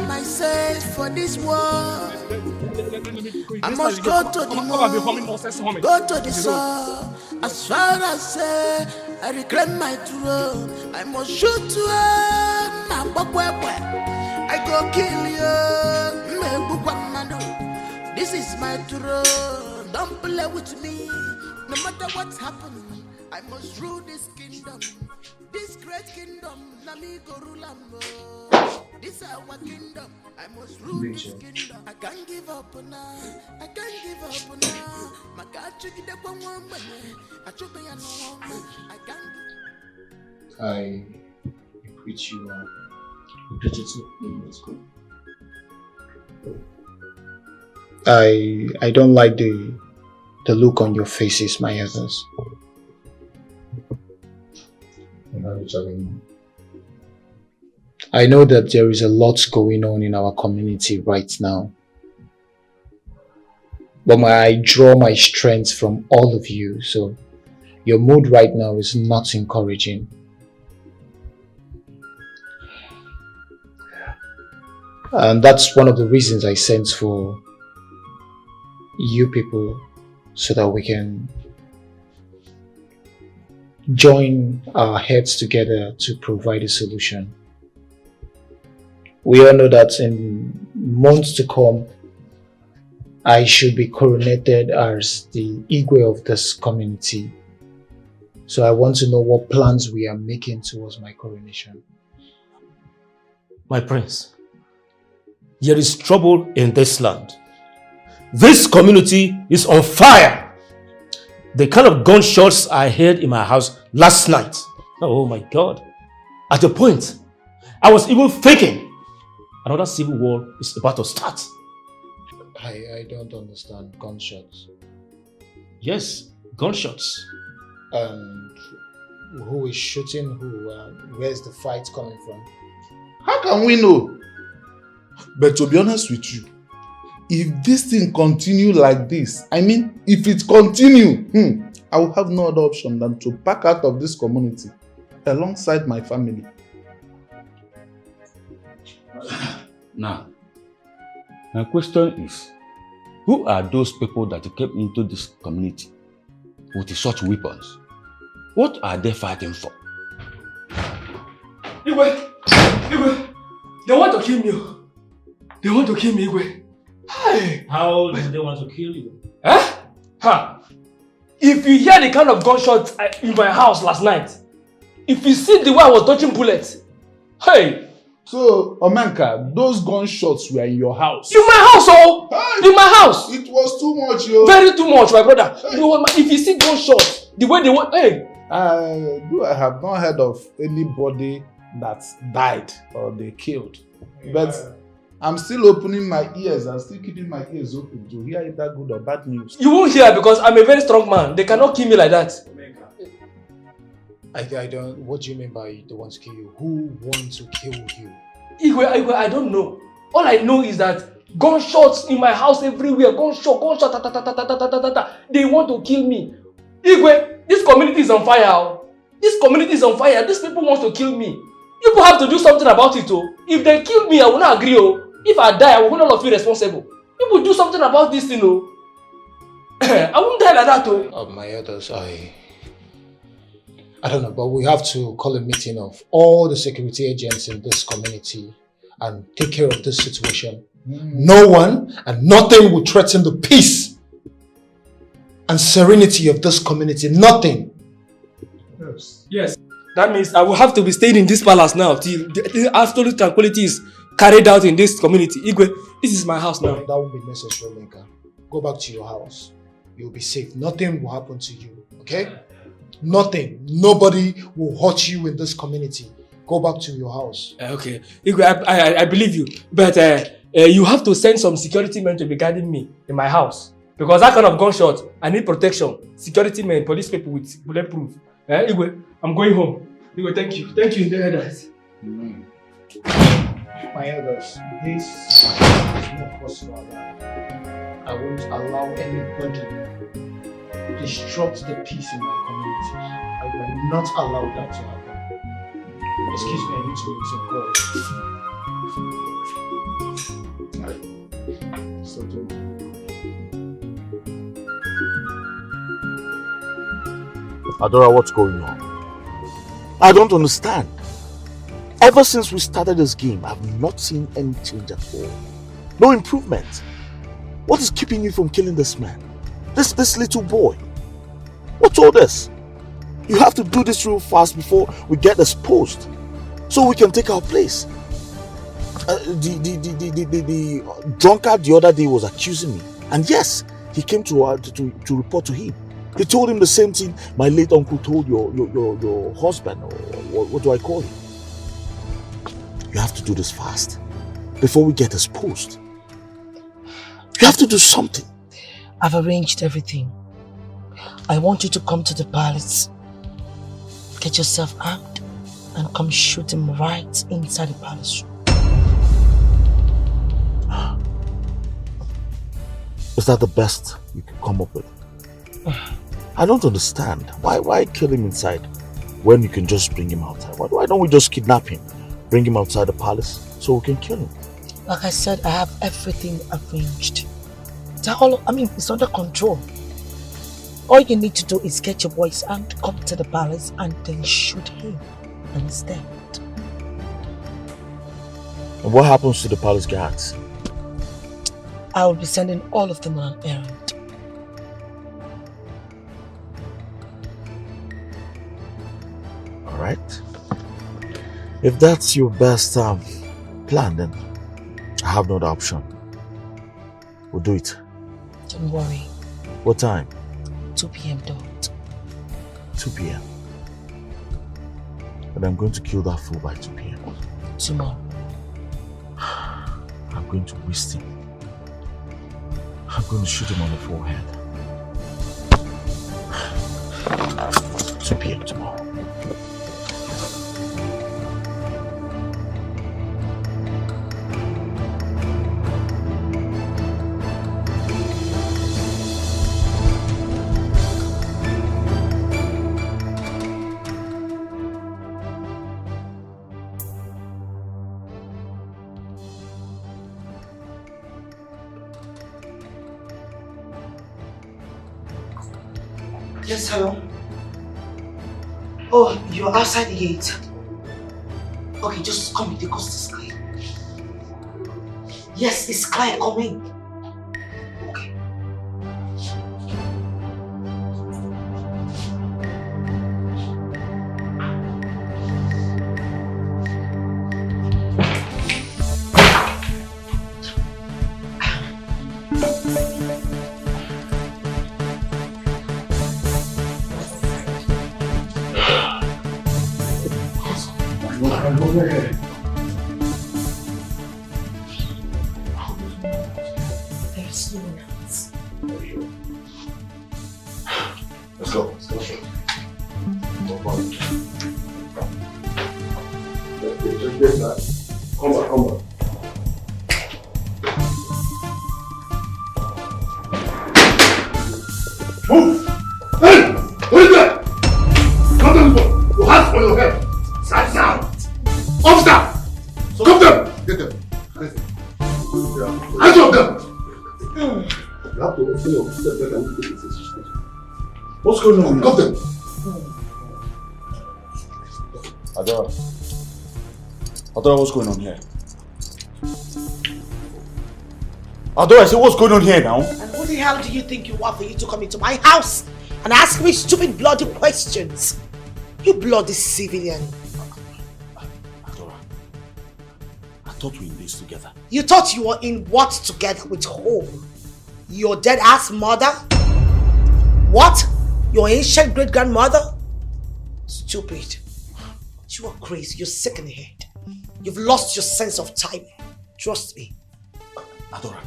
myself for this war. I must go to the moon, go to the sun. As far as I reclaim my throne, I must shoot to I go kill you. This is my throne. Don't play with me. No matter what's happening, I must rule this kingdom. This great kingdom, Nami Gorulambo. This is our kingdom. I must rule this kingdom. I can't give up now. I can't give up now. My God, you get up on one way. I took me on one. I can't. I greet you all. Greet you too. Let's go. I don't like the look on your faces, my others. I know that there is a lot going on in our community right now. But I draw my strength from all of you, so your mood right now is not encouraging. And that's one of the reasons I sent for you people, so that we can join our heads together to provide a solution. We all know that in months to come, I should be coronated as the Igwe of this community. So I want to know what plans we are making towards my coronation. My prince, there is trouble in this land. This community is on fire. The kind of gunshots I heard in my house last night. Oh my God. At a point, I was even thinking another civil war is about to start. I don't understand gunshots. Yes, gunshots. And who is shooting who? Where's the fight coming from? How can we know? But to be honest with you, if this thing continue like this, if it continue, I will have no other option than to back out of this community alongside my family. Now, my question is, who are those people that came into this community with such weapons? What are they fighting for? Igwe! They want to kill me. They want to kill me, Igwe. Hey. How do they want to kill you? If you hear the kind of gunshots in my house last night, if you see the way I was dodging bullets, hey! So, Omenka, those gunshots were in your house? In my house, oh! Hey. In my house! It was too much, yo. Very too much, my brother. Hey. If you see gunshots, the way they want, hey! I have not heard of anybody that died or they killed. Yeah. But I'm still opening my ears. I'm still keeping my ears open to hear either good or bad news. You won't hear because I'm a very strong man. They cannot kill me like that. I don't. What do you mean by they want to kill you? Who wants to kill you? Igwe, I don't know. All I know is that gunshots in my house everywhere. Gunshot. They want to kill me. Igwe, this community is on fire. This community is on fire. These people want to kill me. People have to do something about it. If they kill me, I will not agree. If I die, I will not feel responsible. People do something about this thing. I won't die like that. My elders, I don't know, but we have to call a meeting of all the security agents in this community and take care of this situation. No one and nothing will threaten the peace and serenity of this community. Nothing. Yes. That means I will have to be staying in this palace now till the absolute tranquility is carried out in this community. Igwe, this is my house now. That won't be necessary, Lenka. Go back to your house. You'll be safe. Nothing will happen to you, okay? Nothing. Nobody will hurt you in this community. Go back to your house. Okay. Igwe, I believe you. But you have to send some security men to be guarding me in my house. Because that kind of gunshot, I need protection. Security men, police people with bulletproof. Igwe, I'm going home. Igwe, thank you. Thank you, the elders. My elders, this is not possible. I won't allow anybody to disrupt the peace in my community. I will not allow that to happen. Excuse me, I need to meet some calls. So Adora, what's going on? I don't understand. Ever since we started this game, I've not seen any change at all. No improvement. What is keeping you from killing this man? This little boy? What's all this? You have to do this real fast before we get exposed, so we can take our place. The drunkard the other day was accusing me, and yes, he came to report to him. He told him the same thing my late uncle told your husband, or what do I call him? You have to do this fast before we get exposed. You have to do something. I've arranged everything. I want you to come to the palace. Get yourself armed and come shoot him right inside the palace room. Is that the best you can come up with? I don't understand. Why kill him inside when you can just bring him outside? Why don't we just kidnap him, bring him outside the palace so we can kill him? Like I said, I have everything arranged. It's under control. All you need to do is get your boys and come to the palace and then shoot him. Understand? And what happens to the palace guards? I will be sending all of them on an errand. Alright. If that's your best plan, then I have no other option. We'll do it. Don't worry. What time? 2 p.m. dot. 2 p.m. But I'm going to kill that fool by 2 p.m. Tomorrow. I'm going to waste him. I'm going to shoot him on the forehead. 2 p.m. tomorrow. Yes, hello? Oh, you're outside the gate. Okay, just come in, the coast is clear. Yes, it's clear, come in. Okay. Let's go. Come on. Move! Hey! What is that? Come to the door. Your hands on your head. Stand down. Officer! Come down. Get them. Hands on them. You have to explain your step and take it. What's going on? Come them. Adora, what's going on here? Adora, I said, what's going on here now? And who the hell do you think you are for you to come into my house and ask me stupid bloody questions? You bloody civilian. thought we were in this together. You thought you were in what together? With whom? Your dead ass mother? What? Your ancient great grandmother? Stupid. You are crazy. You're sick in the head. You've lost your sense of time. Trust me. Adora,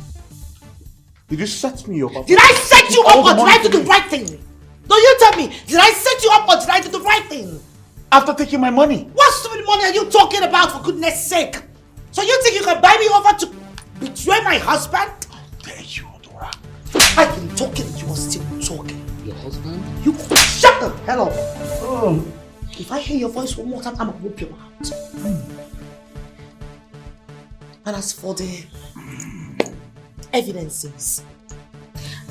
did you set me up? Did I set you up or did I do the right thing? No, you tell me. Did I set you up or did I do the right thing? After taking my money. What stupid money are you talking about, for goodness sake? So you think you can buy me over to betray my husband? Dare you, Adora? I've been talking and you are still talking. Your husband? You shut the hell up. If I hear your voice one more time, I'm gonna whoop your mouth. And as for the evidences,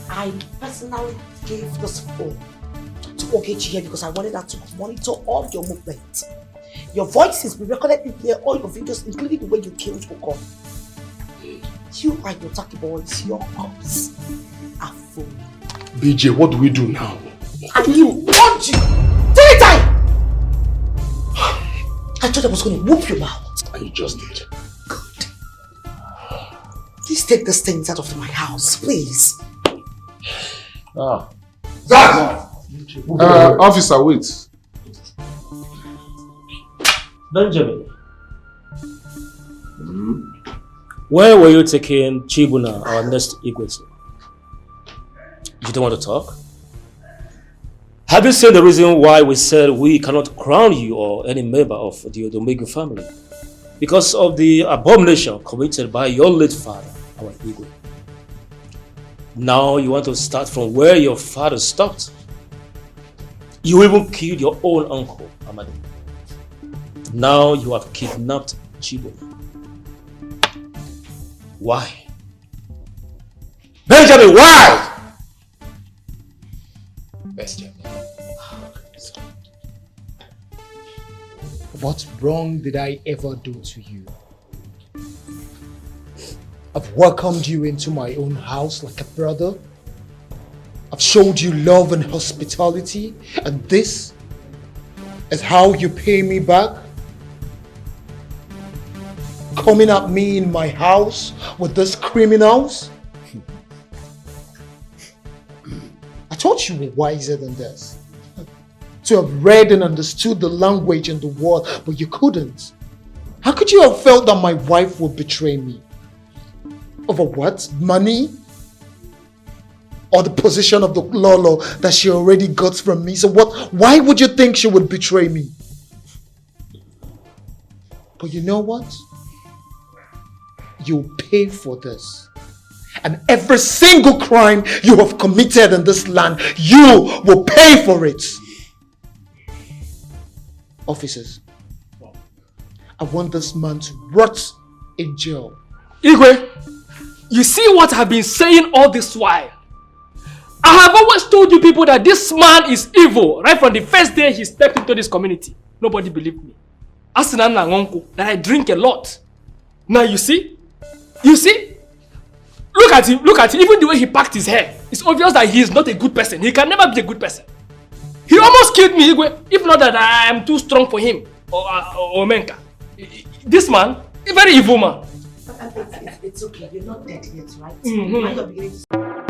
I personally gave this phone to Ogechi here because I wanted her to monitor all your movements. Your voices be recorded in here, all your videos, including the way you killed Okon. You are your tacky boys, your ops are full. BJ, what do we do now? And you want you! Tell time! I thought I was going to whoop your mouth. And you just did. Good. Please take these things out of my house, please. Zach! Officer, wait. Benjamin. Where were you taking Chibuna, our next Igwe? You don't want to talk? Have you seen the reason why we said we cannot crown you or any member of the Odomegu family? Because of the abomination committed by your late father, our Igwe. Now you want to start from where your father stopped. You even killed your own uncle, Amadi. Now you have kidnapped Chibuna. Why? Benjamin, why? Benjamin. What wrong did I ever do to you? I've welcomed you into my own house like a brother. I've showed you love and hospitality, and this is how you pay me back? Coming at me in my house with these criminals? I thought you were wiser than this. To have read and understood the language in the world, but you couldn't. How could you have felt that my wife would betray me? Over what? Money? Or the position of the Lolo that she already got from me? So why would you think she would betray me? But you know what? You'll pay for this. And every single crime you have committed in this land, you will pay for it. Officers, I want this man to rot in jail. Igwe, you see what I've been saying all this while? I have always told you people that this man is evil right from the first day he stepped into this community. Nobody believed me. That I drink a lot. Now you see? You see? Look at him, even the way he packed his hair. It's obvious that he is not a good person. He can never be a good person. He almost killed me, Igwe, if not that I am too strong for him, or Menka. This man, a very evil man. It's okay, you're not dead yet, right? Mm-hmm.